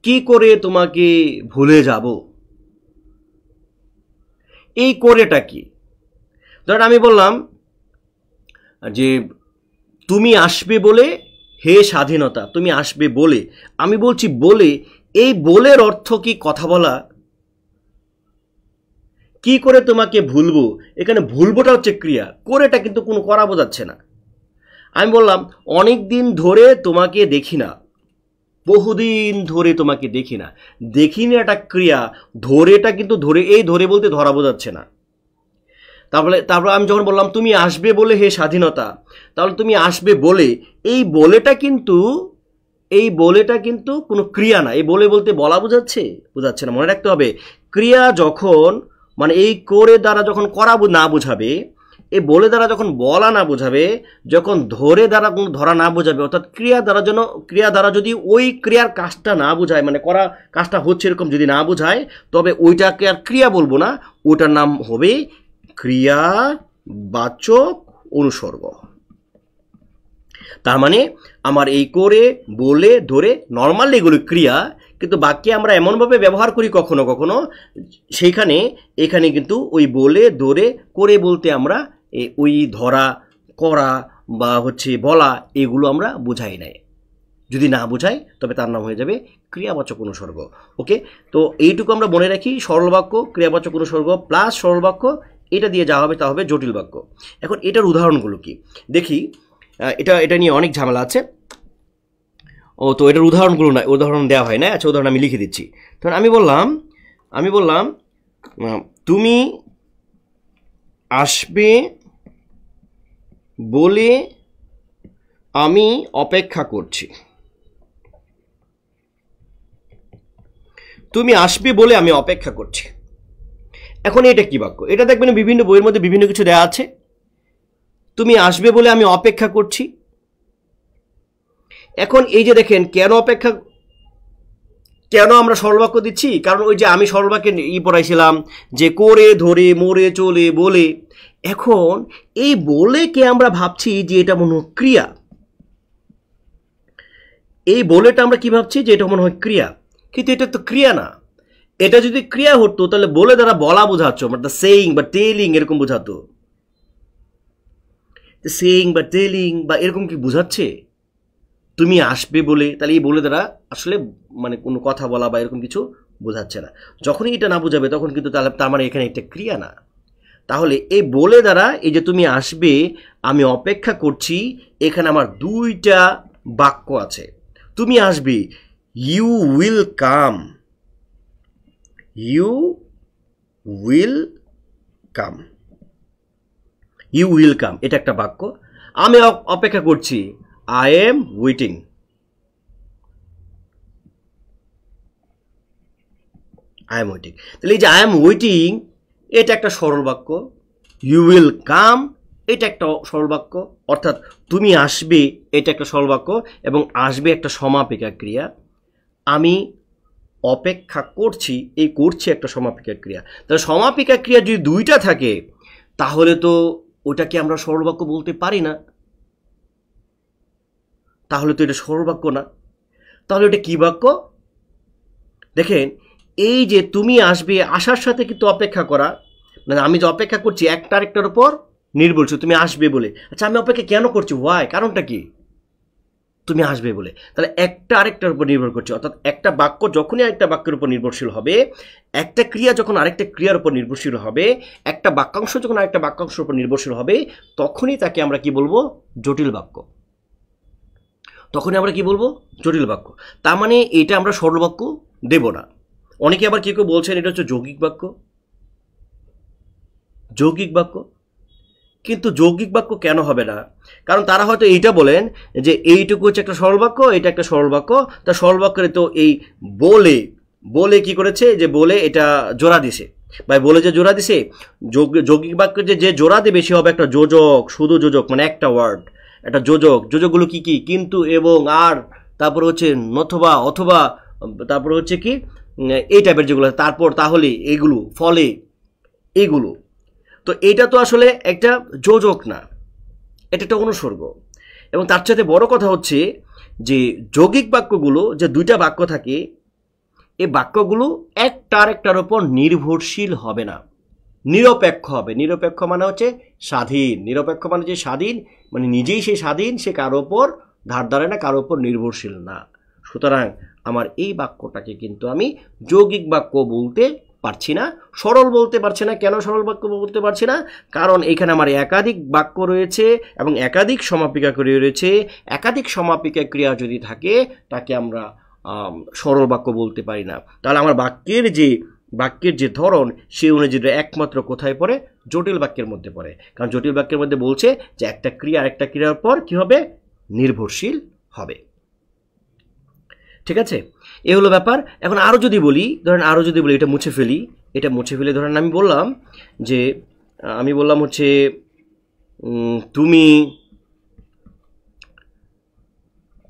কি করে তোমাকে ভুলে যাব, এই করেটা কি? ধরেন আমি বললাম যে তুমি আসবে বলে হে স্বাধীনতা, তুমি আসবে বলে, আমি বলছি বলে, এই বলের অর্থ কি? কথা বলা। কি করে তোমাকে ভুলবো, এখানে ভুলবোটা হচ্ছে ক্রিয়া, করেটা কিন্তু কোনো করা বোঝাচ্ছে না। আমি বললাম অনেক দিন ধরে তোমাকে দেখি না, বহুদিন ধরে তোমাকে দেখি না, দেখি না এটা ক্রিয়া, ধরেটা কিন্তু ধরে বলতে ধরা বোঝাচ্ছে না। তারপরে আমি যখন বললাম তুমি আসবে বলে হে স্বাধীনতা, তাহলে তুমি আসবে বলে, এই বলেটা কিন্তু কোনো ক্রিয়া না। এই বলতে বলা বোঝাচ্ছে না, মনে রাখতে হবে। ক্রিয়া যখন মানে এই করে দ্বারা যখন করা না বোঝাবে, এই বলে দ্বারা যখন বলা না বোঝাবে, যখন ধরে দ্বারা কোনো ধরা না বোঝাবে, অর্থাৎ ক্রিয়া দ্বারা যদি ওই ক্রিয়ার কাজটা না বোঝায়, মানে করা কাজটা হচ্ছে এরকম যদি না বোঝায়, তবে ওইটাকে আর ক্রিয়া বলবো না, ওটার নাম হবে ক্রিয়াবাচক অনুসর্গ। তার মানে আমার এই করে, বলে, ধরে নর্মালি এগুলো ক্রিয়া, কিন্তু বাক্যে আমরা এমনভাবে ব্যবহার করি কখনো কখনো এখানে কিন্তু ওই বলে, ধরে, করে বলতে আমরা ওই ধরা, করা বা হচ্ছে বলা, এগুলো আমরা বুঝাই নাই। যদি না বুঝাই তবে তার নাম হয়ে যাবে ক্রিয়াবাচক অনুসর্গ। ওকে, তো এইটুকু আমরা মনে রাখি, সরল বাক্য, ক্রিয়াবাচক অনুসর্গ প্লাস সরল বাক্য, এটা দিয়ে যা হবে তা হবে জটিল বাক্য। এখন এটার উদাহরণগুলো কি দেখি, এটা নিয়ে অনেক ঝামেলা আছে। তো এটার উদাহরণ দেওয়া হয় না। আচ্ছা, উদাহরণ আমি লিখে দিচ্ছি। তখন আমি বললাম তুমি আসবে বলে আমি অপেক্ষা করছি। তুমি আসবে বলে আমি অপেক্ষা করছি। এখন এটা কি বাক্য? এটা দেখবেন বিভিন্ন বইয়ের মধ্যে বিভিন্ন কিছু দেওয়া আছে। তুমি আসবে বলে আমি অপেক্ষা করছি। এখন এই যে দেখেন কেন আমরা সরল বাক্য দিচ্ছি, কারণ ওই যে আমি সরল বাক্যে পড়াইছিলাম যে করে, ধরে, মরে, চলে, বলে। এখন এই বলে কে আমরা ভাবছি যে এটা মনে হয় ক্রিয়া, এই বলেটা আমরা কি ভাবছি যে এটা মনে হয় ক্রিয়া, কিন্তু এটা তো ক্রিয়া না। এটা যদি ক্রিয়া হতো তাহলে বলে দ্বারা বলা বোঝাচ্ছ, মানে সেইং বা টেলিং এরকম বোঝাতো। সেইং বা টেলিং বা এরকম কি বোঝাচ্ছে? তুমি আসবে বলে, তাহলে এই বলে দ্বারা আসলে মানে কোনো কথা বলা বা এরকম কিছু বোঝাচ্ছে না। যখনই এটা না বোঝাবে তখন কিন্তু তার মানে এখানে একটা ক্রিয়া না। তাহলে এই বলে দ্বারা এই যে তুমি আসবে আমি অপেক্ষা করছি, এখানে আমার দুইটা বাক্য আছে। তুমি আসবে, you will come, you will come, you will come, এটা একটা বাক্য। আমি অপেক্ষা করছি, I am waiting. I am waiting, তাহলে এই যে আই এম ওয়েটিং এটা একটা সরল বাক্য। ইউ উইল কাম এটা একটা সরল বাক্য, অর্থাৎ তুমি আসবে এটা একটা সরল বাক্য, এবং আসবে একটা সমাপিকা ক্রিয়া। আমি অপেক্ষা করছি, এই করছি একটা সমাপিকা ক্রিয়া। তাহলে সমাপিকা ক্রিয়া যদি দুইটা থাকে তাহলে তো ওটাকে আমরা সরল বাক্য বলতে পারি না, তাহলে তো এটা সরল বাক্য না। তাহলে এটা কি বাক্য? দেখেন এই যে তুমি আসবে, আসার সাথে কিন্তু অপেক্ষা করা, মানে আমি যে অপেক্ষা করছি একটা আরেকটার উপর নির্ভরশীল। তুমি আসবে বলে, আচ্ছা আমি অপেক্ষা কেন করছি, ওয়াই, কারণটা কি? তুমি আসবে বলে, তাহলে একটা আরেকটার উপর নির্ভর করছে। অর্থাৎ একটা বাক্য যখনই আরেকটা বাক্যের উপর নির্ভরশীল হবে, একটা ক্রিয়া যখন আরেকটা ক্রিয়ার উপর নির্ভরশীল হবে, একটা বাক্যাংশ যখন আরেকটা বাক্যাংশের উপর নির্ভরশীল হবে, তখনই তাকে আমরা কি বলবো? জটিল বাক্য। তখনই আমরা কি বলবো? জটিল বাক্য। তার মানে এটা আমরা সরল বাক্য দেব না। অনেকে আবার কেউ কেউ বলছেন এটা হচ্ছে যৌগিক বাক্য। যৌগিক বাক্য, কিন্তু যৌগিক বাক্য কেন হবে না? কারণ তারা হয়তো এইটা বলেন যে এইটুকু হচ্ছে একটা সরল বাক্য, এটা একটা সরল বাক্য, তা সরল বাক্যে তো এই বলে বলে কি করেছে, যে বলে এটা জোড়া দিছে, ভাই বলে যে জোড়া দিছে, যৌগিক বাক্যে যে জোড়া দেবে সে হবে একটা যোজক, শুধু যোজক, মানে একটা ওয়ার্ড, একটা যোজক। যোজকগুলো কি কি? কিন্তু, এবং, আর, তারপর হচ্ছে নথবা, অথবা, তারপর হচ্ছে কি এই টাইপের যেগুলো, তারপর, তাহলে, এগুলো, ফলে, এগুলো। তো এটা তো আসলে একটা যোজক না, এটা একটা অনুসর্গ। এবং তার সাথে বড় কথা হচ্ছে যে যৌগিক বাক্যগুলো, যে দুইটা বাক্য থাকে, এই বাক্যগুলো একটা আরেকটার উপর নির্ভরশীল হবে না, নিরপেক্ষ হবে। নিরপেক্ষ মানে হচ্ছে স্বাধীন। নিরপেক্ষ মানে যে স্বাধীন, মানে নিজেই সে স্বাধীন, সে কারো ওপর ধার ধারে না, কারো ওপর নির্ভরশীল না। সুতরাং আমার এই বাক্যটাকে কিন্তু আমি যৌগিক বাক্য বলতে পারছি না, সরল বলতে পারছি না। কেন সরল বাক্য বলতে পারছি না? কারণ এখানে আমার একাধিক বাক্য রয়েছে এবং একাধিক সমাপিকা ক্রিয়া রয়েছে। একাধিক সমাপিকা ক্রিয়া যদি থাকে, তাকে আমরা সরল বাক্য বলতে পারি না। তাহলে আমার বাক্যের যে ধরন, সেই অনুযায়ী একমাত্র কোথায় পড়ে? জটিল বাক্যের মধ্যে পড়ে। কারণ জটিল বাক্যের মধ্যে বলছে যে একটা ক্রিয়া আরেকটা ক্রিয়ার পর কি হবে? নির্ভরশীল হবে। ঠিক আছে, এ হলো ব্যাপার। এখন আরও যদি বলি, ধরেন আরও যদি বলি, এটা মুছে ফেলি, এটা মুছে ফেলে ধরেন আমি বললাম হচ্ছে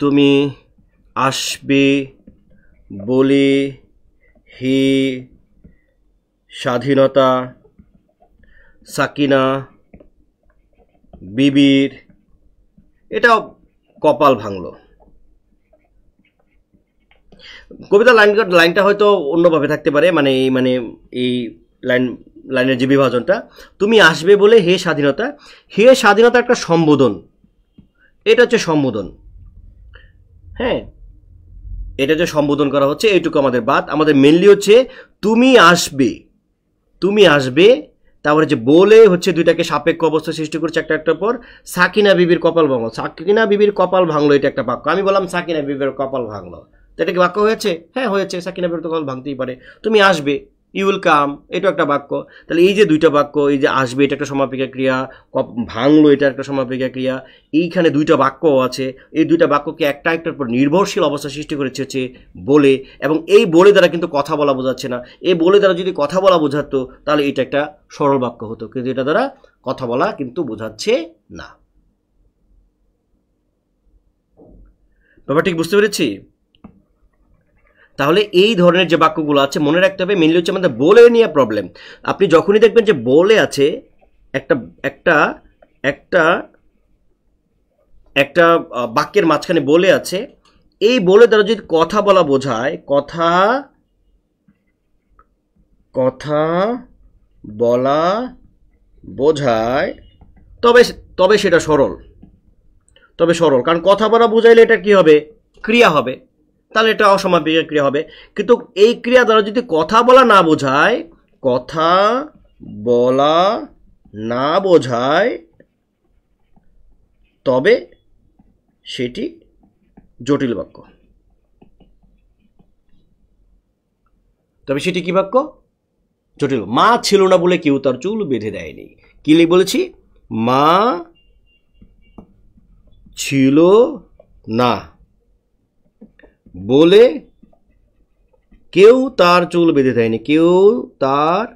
তুমি আসবে বলে হে স্বাধীনতা সাকিনা বিবির, এটাও কপাল ভাঙলো। কবিতার লাইনটা হয়তো অন্যভাবে থাকতে পারে, মানে এই লাইনের যে বিভাজনটা, তুমি আসবে বলে হে স্বাধীনতা, হে স্বাধীনতা একটা সম্বোধন, এটা হচ্ছে সম্বোধন। হ্যাঁ, এটা যে সম্বোধন করা হচ্ছে, এইটুকু আমাদের বাদ। আমাদের মেনলি হচ্ছে তুমি আসবে, তারপরে যে বলে হচ্ছে দুইটাকে সাপেক্ষ অবস্থা সৃষ্টি করছে একটার পর। সাকিনা বিবির কপাল ভাঙলো, সাকিনা বিবির কপাল ভাঙলো, এটা একটা বাক্য। আমি বললাম সাকিনা বিবির কপাল ভাঙলো, এটা কি বাক্য হয়েছে? হ্যাঁ হয়েছে, সাকিনা বিবির কপাল ভাঙতেই পারে। তুমি আসবে, ইউ উইল কাম, এটা একটা বাক্য। তাহলে এই যে দুইটা বাক্য, এই যে আসবে এটা একটা সমাপিকা ক্রিয়া, ভাঙলো এটা একটা সমাপিকা ক্রিয়া, এইখানে দুইটা বাক্য আছে। এই দুইটা বাক্যকে একটা একটার উপর নির্ভরশীল অবস্থা সৃষ্টি করেছে হচ্ছে বলে, এবং এই বলে দ্বারা কিন্তু কথা বলা বোঝাচ্ছে না। এই বলে দ্বারা যদি কথা বলা বোঝাতো, তাহলে এটা একটা সরল বাক্য হতো, কিন্তু এটা দ্বারা কথা বলা কিন্তু বোঝাচ্ছে না। ব্যাপার ঠিক বুঝতে পেরেছি? তাহলে এই ধরনের যে বাক্যগুলো আছে মনে রাখতে হবে, মেনলি হচ্ছে আমাদের বলে নিয়ে প্রবলেম। আপনি যখনই দেখবেন যে বলে আছে, একটা বাক্যের মাঝখানে বলে আছে, এই বলে দ্বারা যদি কথা বলা বোঝায়, কথা বলা বোঝায়, তবে সেটা সরল, কারণ কথা বলা বোঝাইলে এটা কি হবে? ক্রিয়া হবে, তাহলে এটা অসমাপিকা ক্রিয়া হবে। কিন্তু এই ক্রিয়া দ্বারা যদি কথা বলা না বোঝায়, তবে সেটি জটিল বাক্য। তবে সেটি কি বাক্য? জটিল। মা ছিল না বলে কেউ তার চুল বেঁধে দেয়নি। কি বলেছি? মা ছিল না বলে কেউ তার চুল বেঁধে দেয়নি, কেউ তার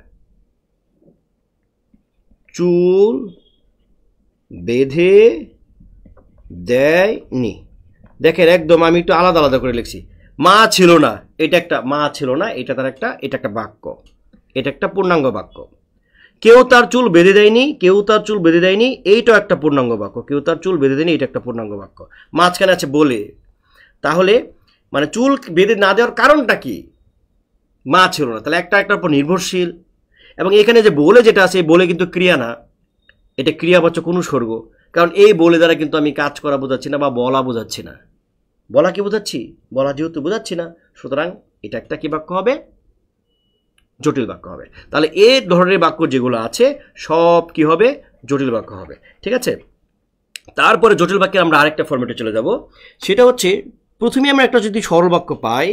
চুল বেঁধে দেয়নি। দেখেন একদম আমি একটু আলাদা আলাদা করে লিখছি। মা ছিল না, এটা একটা মা ছিল না, এটা একটা বাক্য, এটা একটা পূর্ণাঙ্গ বাক্য। কেউ তার চুল বেঁধে দেয়নি, এইটাও একটা পূর্ণাঙ্গ বাক্য। কেউ তার চুল বেঁধে দেয়নি, এটা একটা পূর্ণাঙ্গ বাক্য। মাঝখানে আছে বলে, তাহলে মানে চুল বেঁধে না দেওয়ার কারণটা কি? মা ছিল না, তাহলে একটার উপর নির্ভরশীল। এবং এখানে যে বলে যেটা আছে, বলে কিন্তু ক্রিয়া না, এটা ক্রিয়াবাচক অনুসর্গ। কারণ এই বলে দ্বারা কিন্তু আমি কাজ করা বোঝাচ্ছি না বা বলা বোঝাচ্ছি না, বলা কি বোঝাচ্ছি? বলা যেহেতু বোঝাচ্ছি না, সুতরাং এটা একটা কি বাক্য হবে? জটিল বাক্য হবে। তাহলে এই ধরনের বাক্য যেগুলো আছে সব কি হবে? জটিল বাক্য হবে। ঠিক আছে, তারপরে জটিল বাক্যের আমরা আরেকটা ফরম্যাটে চলে যাব। সেটা হচ্ছে প্রথমে আমরা একটা যদি সরল বাক্য পাই,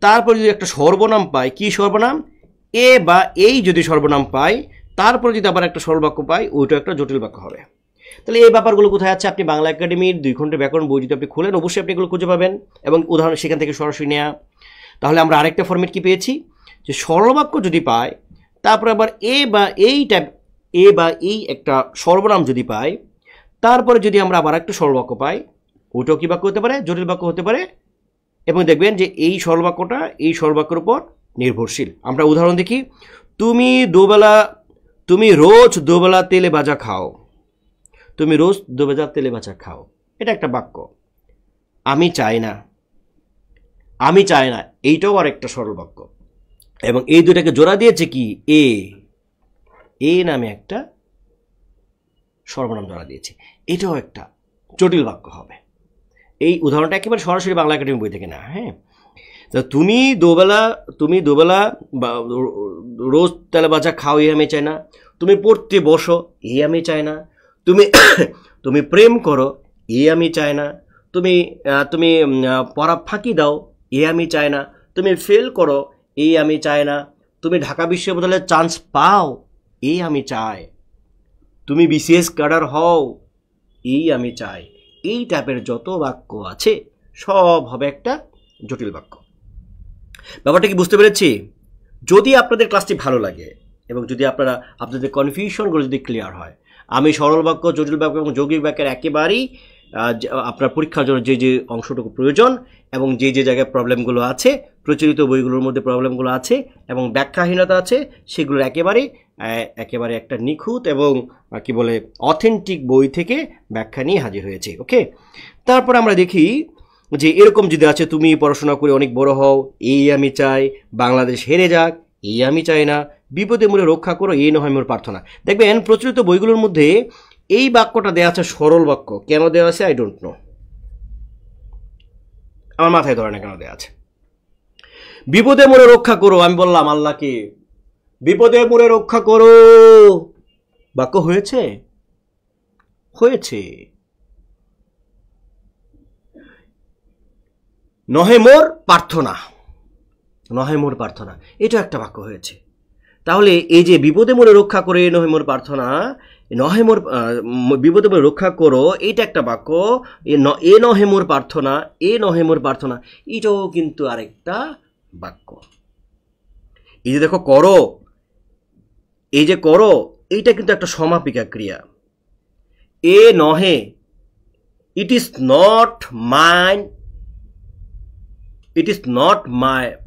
তারপরে যদি একটা সর্বনাম পাই, কি সর্বনাম? এ বা এই যদি সর্বনাম পাই, তারপরে যদি আবার একটা সরল বাক্য পাই, ওইটা একটা জটিল বাক্য হবে। তাহলে এই ব্যাপারগুলো কোথায় আছে? আপনি বাংলা একাডেমির 2 ঘন্টা ব্যাকরণ বই যদি আপনি খুলেন, অবশ্যই আপনি এগুলো খুঁজে পাবেন এবং উদাহরণ সেখান থেকে সরাসরি নেওয়া। তাহলে আমরা আরেকটা ফরম্যাট কি পেয়েছি? যে সরল বাক্য যদি পাই, তারপরে আবার এ বা এই একটা সর্বনাম যদি পাই, তারপরে যদি আমরা আবার একটা সরল বাক্য পাই, ওটাও কি বাক্য হতে পারে? জটিল বাক্য হতে পারে। এবং দেখবেন যে এই সরল বাক্যটা এই সরল বাক্যের উপর নির্ভরশীল। আমরা উদাহরণ দেখি। তুমি রোজ দুবেলা তেলে ভাজা খাও। তুমি রোজ দুবেলা তেলে ভাজা খাও, এটা একটা বাক্য। আমি চাই না, এইটাও আর একটা সরল বাক্য। এবং এই দুটাকে জোড়া দিয়েছে কি? এ নামে একটা সর্বনাম জোড়া দিয়েছে, এটাও একটা জটিল বাক্য হবে। এই উদাহরণটা একেবারে সরাসরি বাংলা একাডেমি বই থেকে না। হ্যাঁ, তুমি দুবেলা রোজ তেলে ভাজা খাও, এই আমি চাই না। তুমি পড়তে বসো, এই আমি চাই না। তুমি প্রেম করো, এই আমি চাই না। তুমি পড়া ফাঁকি দাও, এই আমি চাই না। তুমি ফেল করো, এই আমি চাই না। তুমি ঢাকা বিশ্ববিদ্যালয়ে চান্স পাও, এই আমি চাই। তুমি বিসিএস ক্যাডার হও, এই আমি চাই। এই টাইপের যত বাক্য আছে সব হবে একটা জটিল বাক্য। ব্যাপারটা কি বুঝতে পেরেছি? যদি আপনাদের ক্লাসটি ভালো লাগে এবং যদি আপনাদের কনফিউশনগুলো যদি ক্লিয়ার হয়, আমি সরল বাক্য, জটিল বাক্য এবং যৌগিক বাক্যের একেবারেই আপনার পরীক্ষার জন্য যে অংশটুকু প্রয়োজন এবং যে জায়গায় প্রবলেমগুলো আছে, প্রচলিত বইগুলোর মধ্যে প্রবলেমগুলো আছে এবং ব্যাখ্যাহীনতা আছে, সেগুলোর একেবারে একটা নিখুঁত এবং কি বলে অথেন্টিক বই থেকে ব্যাখ্যা নিয়ে হাজির হয়েছে। ওকে, তারপর আমরা দেখি যে এরকম যদি আছে, তুমি পড়াশোনা করে অনেক বড় হও, এই আমি চাই। বাংলাদেশ হেরে যাক, এই আমি চাই না। বিপদে মূলে রক্ষা করো, এই নয় মোর প্রার্থনা। দেখবেন প্রচলিত বইগুলোর মধ্যে এই বাক্যটা দেওয়া আছে সরল বাক্য। কেন দেওয়া আছে আই ডোন্ট নো, আমার মাথায় ধরে না কেন দেওয়া আছে। বিপদে মূলে রক্ষা করো, আমি বললাম আল্লাহকে বিপদে মূলে রক্ষা করো, বাক্য হয়েছে? নহে মোর প্রার্থনা, এটা একটা বাক্য হয়েছে। তাহলে এই যে বিপদে মোরে রক্ষা করে নহে মোর প্রার্থনা, বিপদে মোরে রক্ষা করো, এটা একটা বাক্য। এ নহে মোর প্রার্থনা, এটাও কিন্তু আরেকটা বাক্য। এই যে দেখো করো, এইটা কিন্তু একটা সমাপিকা ক্রিয়া। এ নহে, ইট ইজ নট মাই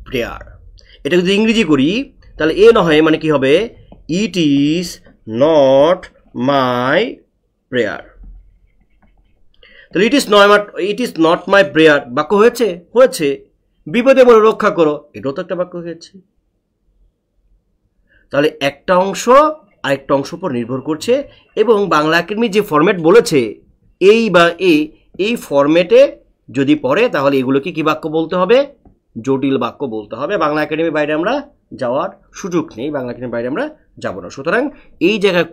প্রেয়ার। এটা যদি ইংরেজি করি তাহলে এ নহে মানে কি হবে? It is not my prayer. তাহলে it is not my prayer বাক্য হয়েছে। বিপদে মোরে রক্ষা করো, এটাও তো একটা বাক্য হয়েছে। তাহলে একটা অংশ আরেকটা অংশ উপর নির্ভর করছে এবং বাংলা একাডেমি যে ফরম্যাট বলেছে এই বা এই ফরম্যাটে যদি পড়ে তাহলে এগুলোকে কি বাক্য বলতে হবে? জটিল বাক্য বলতে হবে। বাংলা একাডেমির বাইরে আমরা যাওয়ার সুযোগ নেই, বাংলা একাডেমির বাইরে আমরা যাব না। সুতরাং এই জায়গায়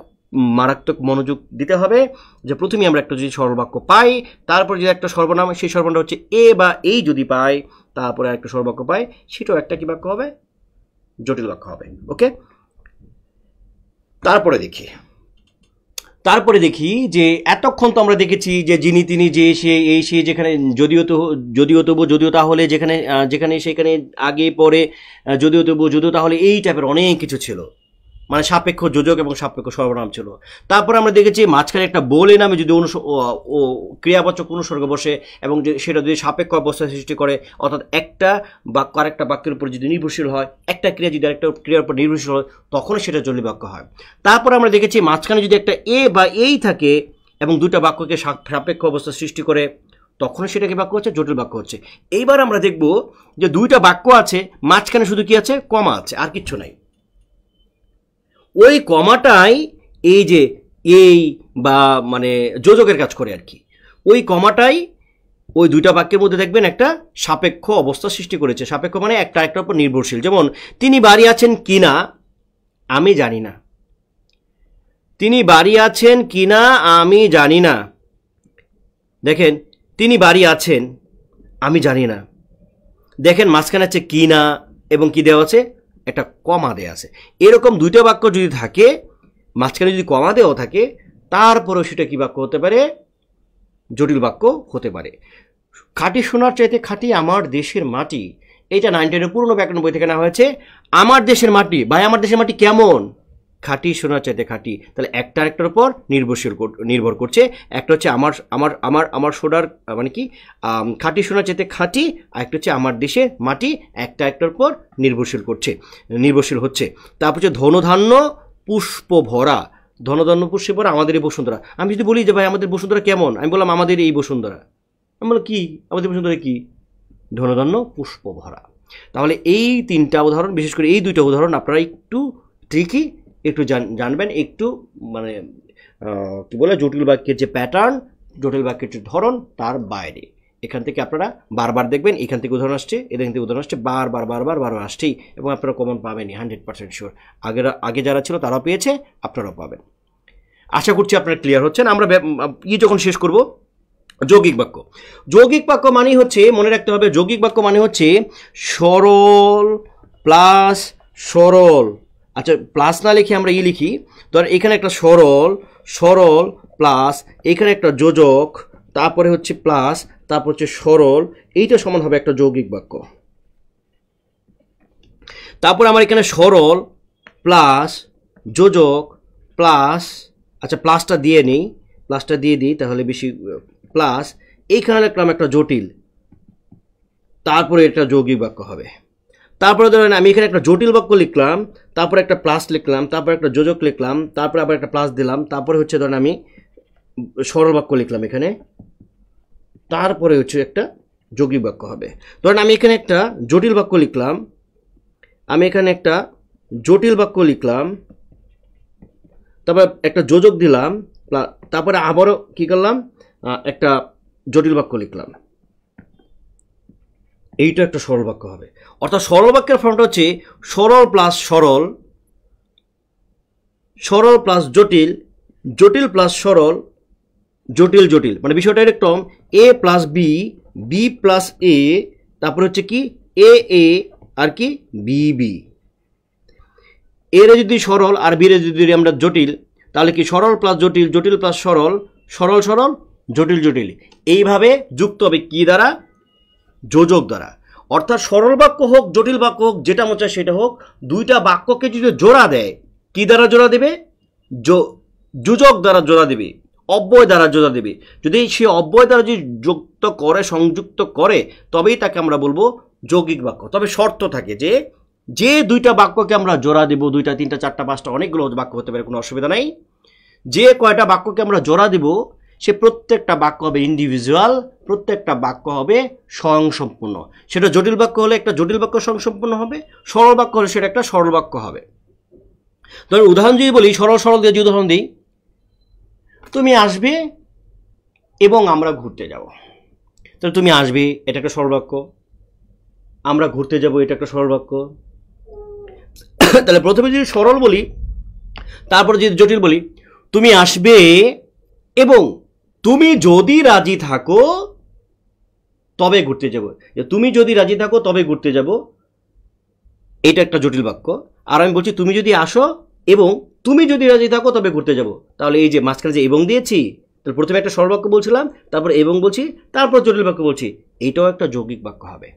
মারাত্মক মনোযোগ দিতে হবে যে প্রথমে আমরা একটা যদি সরল বাক্য পাই, তারপর যদি একটা সর্বনাম, সেই সর্বনামটা হচ্ছে এ বা এই যদি পাই, তারপরে একটা সরল বাক্য পাই, সেটাও একটা কি বাক্য হবে? জটিল বাক্য হবে। ওকে, তারপরে দেখি যে এতক্ষণ তো আমরা দেখেছি যে যিনি তিনি যে সে যেখানে যদিও তাহলে যেখানে সেখানে আগে পরে যদিও তাহলে এই টাইপের অনেক কিছু ছিল, মানে সাপেক্ষ যোজক এবং সাপেক্ষ সর্বনাম ছিল। তারপর আমরা দেখেছি মাঝখানে একটা বলে নামে যদি ক্রিয়াবাচক অনুসর্গ বসে এবং সেটা যদি সাপেক্ষ অবস্থা সৃষ্টি করে, অর্থাৎ একটা বাক্য আরেকটা বাক্যের উপর যদি নির্ভরশীল হয়, একটা ক্রিয়া যদি আরেকটা ক্রিয়ার উপর নির্ভরশীল হয়, তখন সেটা জটিল বাক্য হয়। তারপর আমরা দেখেছি মাঝখানে যদি একটা এ বা এই থাকে এবং দুটা বাক্যকে সাপেক্ষ অবস্থা সৃষ্টি করে, তখন সেটা কি বাক্য হচ্ছে? জটিল বাক্য হচ্ছে। এইবার আমরা দেখব যে দুইটা বাক্য আছে, মাঝখানে শুধু কি আছে? কমা আছে, আর কিচ্ছু নাই। ওই কমাটাই এই যে এই বা মানে যোজকের কাজ করে আর কি। ওই কমাটাই ওই দুইটা বাক্যের মধ্যে দেখবেন একটা সাপেক্ষ অবস্থা সৃষ্টি করেছে। সাপেক্ষ মানে একটা একটার উপর নির্ভরশীল। যেমন তিনি বাড়ি আছেন কিনা আমি জানি না, তিনি বাড়ি আছেন কিনা আমি জানি না। দেখেন তিনি বাড়ি আছেন আমি জানি না, দেখেন মাঝখানে আছে কিনা এবং কি দেওয়া আছে, একটা কমা দেওয়া আছে। এরকম দুইটা বাক্য যদি থাকে, মাঝখানে যদি কমা দেওয়া থাকে, তারপরেও সেটা কি বাক্য হতে পারে, জটিল বাক্য হতে পারে। খাঁটি সোনার চাইতে খাঁটি আমার দেশের মাটি, এটা 9 10 পুরনো ব্যাকরণ বই থেকে নেওয়া হয়েছে। আমার দেশের মাটি, ভাই আমার দেশের মাটি কেমন, খাঁটি সোনার চাইতে খাঁটি। তাহলে একটা আরেকটার উপর নির্ভর করছে। একটা হচ্ছে আমার আমার আমার আমার সোনার মানে কি খাঁটি সোনার চাইতে খাঁটি, আর একটা হচ্ছে আমার দেশের মাটি, একটা একটার উপর নির্ভরশীল হচ্ছে। তারপর হচ্ছে ধনধান্য পুষ্প ভরা, ধনধান্য পুষ্পে ভরা আমাদের এই বসুন্ধরা। আমি যদি বলি যে ভাই আমাদের বসুন্ধরা কেমন, আমি বললাম আমাদের এই বসুন্ধরা, আমি বললাম কি আমাদের বসুন্ধরা কি, ধনধান্য পুষ্প ভরা। তাহলে এই তিনটা উদাহরণ, বিশেষ করে এই দুইটা উদাহরণ আপনারা একটু ট্রিকি, একটু জানবেন, একটু মানে কি বলে জটিল বাক্যের যে প্যাটার্ন, জটিল বাক্যের যে ধরন, তার বাইরে। এখান থেকে আপনারা বারবার দেখবেন, এখান থেকে উদাহরণ আসছে, এখান থেকে উদাহরণ আসছে, বারবার আসছেই, এবং আপনারা কমন পাবেনই 100% শিওর। আগে যারা ছিল তারাও পেয়েছে, আপনারাও পাবেন। আশা করছি আপনারা ক্লিয়ার হচ্ছেন। আমরা যখন শেষ করব, যৌগিক বাক্য। যৌগিক বাক্য মানে হচ্ছে, মনে রাখতে হবে, যৌগিক বাক্য মানে হচ্ছে সরল প্লাস সরল। আচ্ছা, প্লাস না লিখে আমরা লিখি, ধর এখানে একটা সরল প্লাস এখানে একটা যোজক, তারপরে হচ্ছে প্লাস, তারপর হচ্ছে সরল, এইটা সমান হবে একটা যৌগিক বাক্য। তারপরে আমার এখানে সরল প্লাস যোজক প্লাস, আচ্ছা প্লাসটা দিয়ে দিই তাহলে বেশি, প্লাস এইখানে লিখলাম একটা জটিল, তারপরে এটা যৌগিক বাক্য হবে। তারপরে ধরেন আমি এখানে একটা জটিল বাক্য লিখলাম, তারপরে একটা প্লাস লিখলাম, তারপরে একটা যোজক লিখলাম, তারপরে আবার একটা প্লাস দিলাম, তারপরে হচ্ছে ধরেন আমি সরল বাক্য লিখলাম এখানে, তারপরে হচ্ছে একটা যৌগিক বাক্য হবে। ধরেন আমি এখানে একটা জটিল বাক্য লিখলাম, তারপর একটা যোজক দিলাম, তারপরে আবারও কি করলাম, একটা জটিল বাক্য লিখলাম, এইটা একটা সরল বাক্য হবে। অর্থাৎ সরল বাক্যের ফর্মটা হচ্ছে সরল প্লাস সরল, সরল প্লাস জটিল, জটিল প্লাস সরল, জটিল জটিল। মানে বিষয়টা এরকম, এ প্লাস বি, বি প্লাস এ, তারপর হচ্ছে কি এ এ, আর কি বি বি। এর যদি সরল আর বি যদি আমরা জটিল, তাহলে কি সরল প্লাস জটিল, জটিল প্লাস সরল, সরল সরল, জটিল জটিল। এইভাবে যুক্ত হবে কি দ্বারা, যোজক দ্বারা। অর্থাৎ সরল বাক্য হোক জটিল বাক্য হোক, যেটা মনে চায় সেটা হোক, দুইটা বাক্যকে যদি জোড়া দেয়, কি দ্বারা জোড়া দেবে, যোজক দ্বারা জোড়া দেবে, অব্যয় দ্বারা জোড়া দেবে। যদি সে অব্যয় দ্বারা যদি যুক্ত করে, সংযুক্ত করে, তবেই তাকে আমরা বলবো যৌগিক বাক্য। তবে শর্ত থাকে যে দুইটা বাক্যকে আমরা জোড়া দেব, 2টা 3টা 4টা 5টা অনেকগুলো বাক্য হতে পারে, কোনো অসুবিধা নাই, যে কয়টা বাক্যকে আমরা জোড়া দেব সে প্রত্যেকটা বাক্য হবে ইন্ডিভিজুয়াল, প্রত্যেকটা বাক্য হবে স্বয়ংসম্পূর্ণ। সেটা জটিল বাক্য হলে একটা জটিল বাক্য স্বয়ংসম্পূর্ণ হবে, সরল বাক্য হলে সেটা একটা সরল বাক্য হবে। ধরুন উদাহরণ যদি বলি, সরল সরল দিয়ে যদি উদাহরণ দিই, তুমি আসবে এবং আমরা ঘুরতে যাব। তাহলে তুমি আসবে, এটা একটা সরল বাক্য, আমরা ঘুরতে যাব, এটা একটা সরল বাক্য। তাহলে প্রথমে যদি সরল বলি, তারপরে যদি জটিল বলি, তুমি আসবে এবং তুমি যদি রাজি থাকো তবে ঘুরতে যাব, তুমি যদি রাজি থাকো তবে ঘুরতে যাব, এটা একটা জটিল বাক্য। আর আমি বলছি তুমি যদি আসো এবং তুমি যদি রাজি থাকো তবে ঘুরতে যাব, তাহলে এই যে মাঝখানে যে এবং দিয়েছি, তাহলে প্রথমে একটা সরল বাক্য বলছিলাম, তারপর এবং বলছি, তারপর জটিল বাক্য বলছি, এইটাও একটা যৌগিক বাক্য হবে।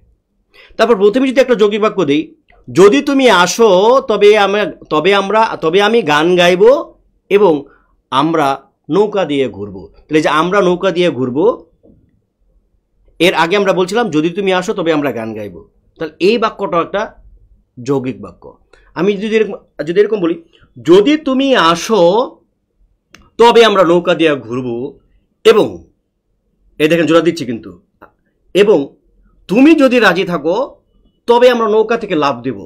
তারপর প্রথমে যদি একটা যৌগিক বাক্য দিই, যদি তুমি আসো তবে আমি গান গাইব এবং আমরা নৌকা দিয়ে ঘুরবো। তাহলে যে আমরা নৌকা দিয়ে ঘুরবো, এর আগে আমরা বলছিলাম যদি তুমি আসো তবে আমরা গান গাইব, তাহলে এই বাক্যটা একটা যৌগিক বাক্য। আমি যদি এরকম বলি, যদি তুমি আসো তবে আমরা নৌকা দিয়ে ঘুরবো এবং, এই দেখেন জোড়া দিচ্ছি কিন্তু, এবং তুমি যদি রাজি থাকো তবে আমরা নৌকা থেকে লাফ দেব।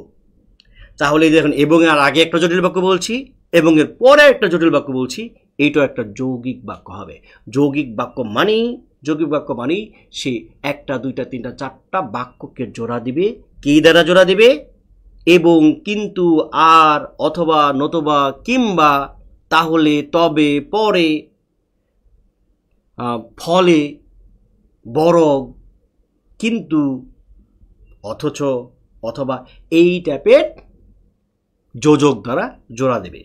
তাহলে দেখুন, এবং এর আগে একটা জটিল বাক্য বলছি এবং এর পরে একটা জটিল বাক্য বলছি, এইটাও একটা যৌগিক বাক্য হবে। যৌগিক বাক্য মানেই যৌগিক বাক্য মানে সে একটা দুইটা তিনটা চারটা বাক্যকে জোড়া দিবে। কি দ্বারা জোড়া দিবে? এবং, কিন্তু, আর, অথবা, নতুবা, কিংবা, তাহলে, তবে, পরে, ফলে, বরং, কিন্তু, অথচ, অথবা এই টাইপের যোজক দ্বারা জোড়া দেবে।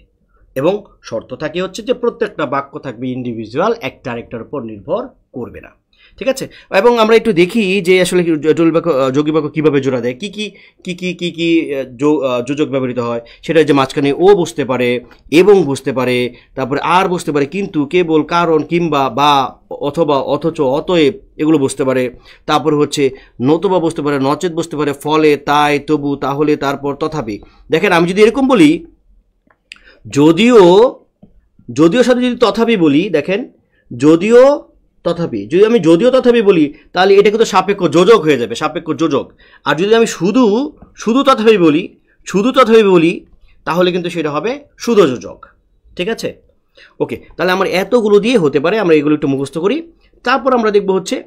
এবং শর্ত থাকে হচ্ছে যে প্রত্যেকটা বাক্য থাকবে ইন্ডিভিজুয়াল, একটা আরেকটার উপর নির্ভর করবে না। ঠিক আছে? এবং আমরা একটু দেখি যে আসলে জটিল বাক্য যৌগিক বাক্য কীভাবে জোড়া দেয়, কি কি কি কি কি কি যোজক ব্যবহৃত হয়। সেটা যে মাঝখানে ও বসতে পারে, এবং বসতে পারে, তারপরে আর বসতে পারে, কিন্তু, কেবল, কারণ, কিংবা, বা, অথবা, অথচ, অতএব এগুলো বসতে পারে। তারপরে হচ্ছে নতুবা বসতে পারে, নচেত বসতে পারে, ফলে, তাই, তবু, তাহলে, তারপর, তথাপি। দেখেন আমি যদি এরকম বলি, যদিও সাথে যদি তথাপি বলি, দেখেন যদিও তথাপি, যদি আমি যদিও তথাপি বলি তাহলে এটা কিন্তু সাপেক্ষ যোজক হয়ে যাবে, সাপেক্ষ যোজক। আর যদি আমি শুধু তথাপি বলি তাহলে কিন্তু সেটা হবে শুধযোজক। ঠিক আছে? ওকে, তাহলে আমার এতগুলো দিয়ে হতে পারে, আমরা এগুলো একটু মুখস্থ করি। তারপর আমরা দেখব হচ্ছে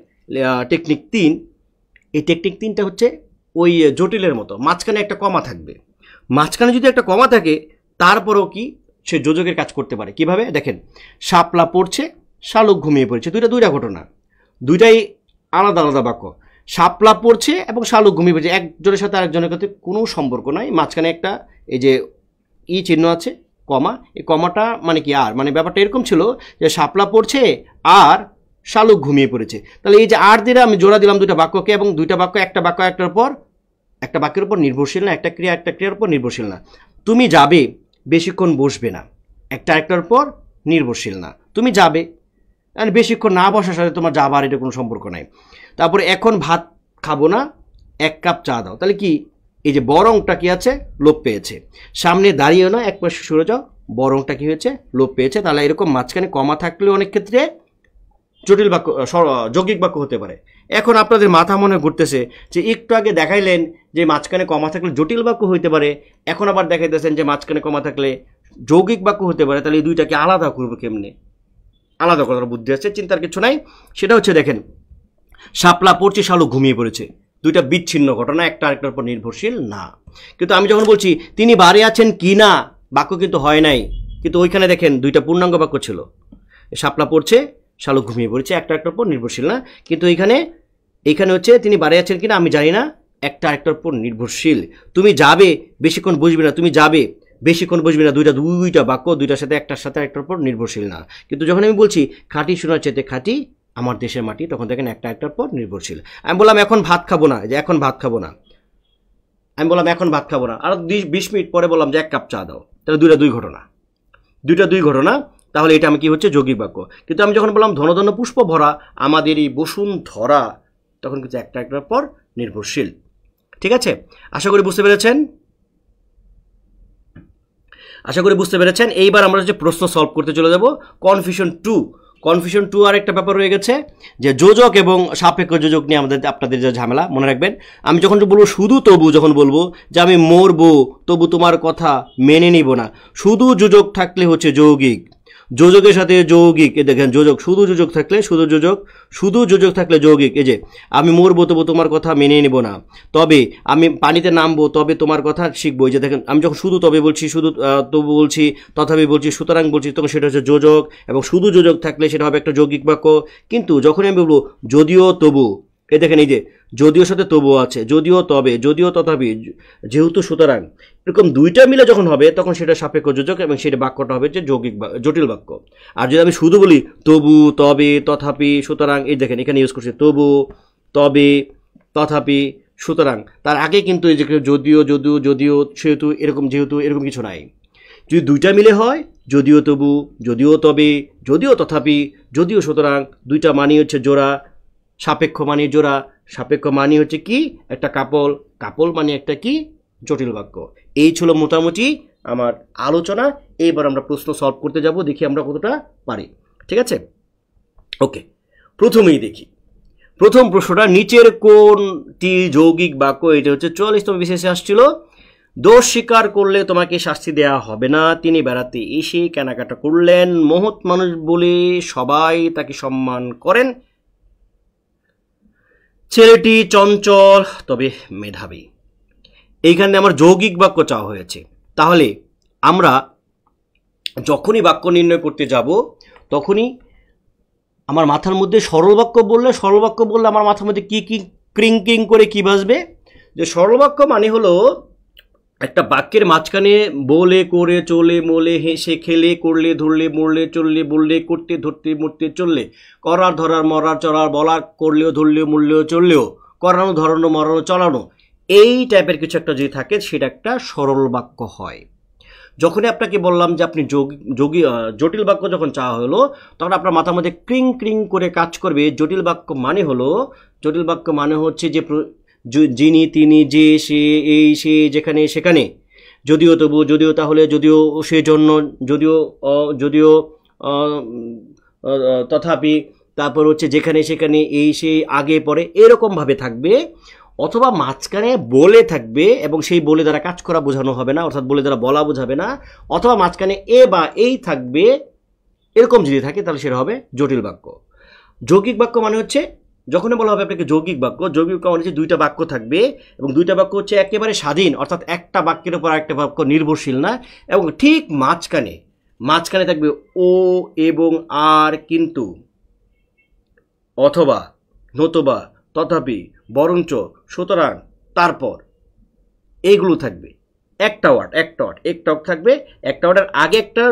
টেকনিক 3। এই টেকনিক 3টা হচ্ছে ওই জটিলের মতো, মাঝখানে একটা কমা থাকবে। মাঝখানে যদি একটা কমা থাকে তারপরেও কি সে যোজকের কাজ করতে পারে। কিভাবে? দেখেন, শাপলা পড়ছে, শালুক ঘুমিয়ে পড়েছে, দুইটা ঘটনা, দুইটাই আলাদা আলাদা বাক্য। শাপলা পড়ছে এবং শালুক ঘুমিয়ে পড়েছে, একজনের সাথে আরেকজনের সাথে কোনো সম্পর্ক নাই। মাঝখানে একটা এই যে চিহ্ন আছে, কমা। এই কমাটা মানে কি? আর, মানে ব্যাপারটা এরকম ছিল যে শাপলা পড়ছে আর শালুক ঘুমিয়ে পড়েছে। তাহলে এই যে আর দিয়ে আমি জোড়া দিলাম দুইটা বাক্যকে, এবং দুইটা বাক্য একটা বাক্যের উপর নির্ভরশীল না, একটা ক্রিয়ার উপর নির্ভরশীল না। তুমি যাবে, বেশিক্ষণ বসবে না, একটা আরেকটার উপর নির্ভরশীল না। তুমি যাবে, আর বেশিক্ষণ না বসার সাথে তোমার যাবার এটা কোনো সম্পর্ক নাই। তারপরে এখন ভাত খাবো না, 1 কাপ চা দাও। তাহলে কি? এই যে বরংটা কি আছে? লোপ পেয়েছে। সামনে দাঁড়িয়েও না, এক পাশে সরে যাও, বরংটা কি হয়েছে? লোপ পেয়েছে। তাহলে এরকম মাঝখানে কমা থাকলেও অনেক ক্ষেত্রে জটিল বাক্য, যৌগিক বাক্য হতে পারে। এখন আপনাদের মাথা মনে ঘুরতেছে যে একটু আগে দেখাইলেন যে মাঝখানে কমা থাকলে জটিল বাক্য হইতে পারে, এখন আবার দেখাইতেছেন যে মাঝখানে কমা থাকলে যৌগিক বাক্য হতে পারে। তাহলে এই দুইটাকে আলাদা করবো কেমনে? আলাদা করার বুদ্ধি আছে, চিন্তার কিছু নাই। সেটা হচ্ছে দেখেন, শাপলা পড়ছে, শালুক ঘুমিয়ে পড়েছে, দুইটা বিচ্ছিন্ন ঘটনা, একটা আরেকটার উপর নির্ভরশীল না। কিন্তু আমি যখন বলছি তিনি বাড়ি আছেন কি না, বাক্য কিন্তু হয় নাই, কিন্তু ওইখানে দেখেন দুইটা পূর্ণাঙ্গ বাক্য ছিল। শাপলা পড়ছে, শালুক ঘুমিয়ে পড়েছে, একটা আরেকটার উপর নির্ভরশীল না। কিন্তু এইখানে হচ্ছে তিনি বাড়ি আছেন কিনা আমি জানি না, একটা আরেকটার উপর নির্ভরশীল। তুমি যাবে, বেশিক্ষণ বসবে না, তুমি যাবে, বেশিক্ষণ বসবে না, দুইটা বাক্য, দুইটার সাথে একটার উপর নির্ভরশীল না। কিন্তু যখন আমি বলছি খাঁটি সোনার চেতে খাঁটি আমার দেশের মাটি, তখন দেখেন একটা একটার উপর নির্ভরশীল। আমি বললাম এখন ভাত খাবো না, যে এখন ভাত খাবো না, আমি বললাম এখন ভাত খাবো না, আর 20 মিনিট পরে বললাম যে 1 কাপ চা দাও। তাহলে দুইটা দুই ঘটনা। তাহলে এটা আমি কি হচ্ছে? যৌগিক বাক্য। কিন্তু আমি যখন বললাম ধন ধন পুষ্প ভরা আমাদের এই বসুন্ধরা, তখন কিন্তু একটা একটার পর নির্ভরশীল। ঠিক আছে? আশা করি বুঝতে পেরেছেন। এইবার আমরা যে প্রশ্ন সলভ করতে চলে যাব। কনফিউশন 2 আর একটা ব্যাপার রয়ে গেছে, যে যোজক এবং সাপেক্ষ যোজক নিয়ে আপনাদের যে ঝামেলা। মনে রাখবেন, আমি যখন বলবো শুধু তবু, যখন বলবো যে আমি মরবো তবু তোমার কথা মেনে নিব না, শুধু যোজক থাকলে হচ্ছে যৌগিক, যোজকের সাথে যৌগিক। এ দেখেন যোজক, শুধু যোজক থাকলে যৌগিক। এই যে আমি মরবো তবু তোমার কথা মেনে নিব না, তবে আমি পানিতে নামবো তবে তোমার কথা শিখবো। এই যে দেখেন, আমি যখন শুধু তবে বলছি, শুধু তবু বলছি, তথাপি বলছি, সুতরাং বলছি, তখন সেটা হচ্ছে যোজক, এবং শুধু যোজক থাকলে সেটা হবে একটা যৌগিক বাক্য। কিন্তু যখন আমি বলবো যদিও তবু, এই দেখেন এই যে যদিও সাথে তবু আছে, যদিও তবে, যদিও তথাপি, যেহেতু সুতরাং, এরকম দুইটা মিলে যখন হবে তখন সেটা সাপেক্ষ যোজক, এবং সেটা বাক্যটা হবে যে জটিল বাক্য। আর যদি আমি শুধু বলি তবু, তবে, তথাপি, সুতরাং, এই দেখেন এখানে ইউজ করছি তবু, তবে, তথাপি, সুতরাং, তার আগে কিন্তু এই যে যদিও সেহেতু, এরকম কিছু নাই। যদি দুইটা মিলে হয়, যদিও তবু, যদিও তবে, যদিও তথাপি, যদিও সুতরাং, দুইটা মানি হচ্ছে জোড়া, সাপেক্ষ মানি জোড়া, সাপেক্ষ মানি হচ্ছে কি? একটা কাপল মানে একটা কি? জটিল বাক্য। এই ছিল মোটামুটি আমার আলোচনা। এইবার আমরা প্রশ্ন সলভ করতে যাব, দেখি আমরা কতটা পারি। ঠিক আছে? ওকে, প্রথমেই দেখি প্রথম প্রশ্নটা, নিচের কোনটি যৌগিক বাক্য? এটা হচ্ছে 44তম বিশেষে আসছিল। দোষ স্বীকার করলে তোমাকে শাস্তি দেয়া হবে না, তিনি বেড়াতে এসে কেনাকাটা করলেন, মহৎ মানুষ বলে সবাই তাকে সম্মান করেন, ছেলেটি চঞ্চল তবে মেধাবী। এইখানে আমার যৌগিক বাক্য চাওয়া হয়েছে। তাহলে আমরা যখনই বাক্য নির্ণয় করতে যাব তখনই আমার মাথার মধ্যে সরল বাক্য বললে আমার মাথার মধ্যে কি কি ক্রিং ক্রিং করে কি বাজবে, যে সরল বাক্য মানে হলো একটা বাক্যের মাঝখানে বলে করে চলে মলে হেসে খেলে করলে ধরলে মরলে চললে বললে করতে ধরতে মরতে চললে করার ধরার মরার চড়ার বলার করলেও ধরলেও মরলেও চললেও করানো ধরানো মরানো চলানো, এই টাইপের কিছু একটা যদি থাকে সেটা একটা সরল বাক্য হয়। যখনই আপনাকে বললাম যে আপনি জটিল বাক্য যখন চাওয়া হলো তখন আপনার মাথার মধ্যে ক্রিং ক্রিং করে কাজ করবে। জটিল বাক্য মানে হচ্ছে যে যিনি তিনি যে সে এই সে যেখানে সেখানে, যদিও তবু যদিও তাহলে যদিও সেজন্য যদিও তথাপি, তারপর হচ্ছে যেখানে সেখানে এই সে আগে পরে এরকমভাবে থাকবে, অথবা মাঝখানে বলে থাকবে এবং সেই বলে দ্বারা কাজ করা বোঝানো হবে না, অর্থাৎ বলে দ্বারা বলা বোঝাবে না, অথবা মাঝখানে এ বা এই থাকবে। এরকম যদি থাকে তাহলে সেটা হবে জটিল বাক্য। যৌগিক বাক্য মানে হচ্ছে যখনই বলা হবে আপনাকে যৌগিক বাক্য মানে হচ্ছে দুইটা বাক্য থাকবে এবং দুইটা বাক্য হচ্ছে একেবারে স্বাধীন, অর্থাৎ একটা বাক্যের উপর আরেকটা বাক্য নির্ভরশীল না, এবং ঠিক মাঝখানে থাকবে ও এবং আর, কিন্তু, অথবা, নতুবা, তথাপি, বরঞ্চ, সুতরাং, তারপর, এইগুলো থাকবে। একটা ওয়ার্ড থাকবে, একটা ওয়ার্ডের আগে একটা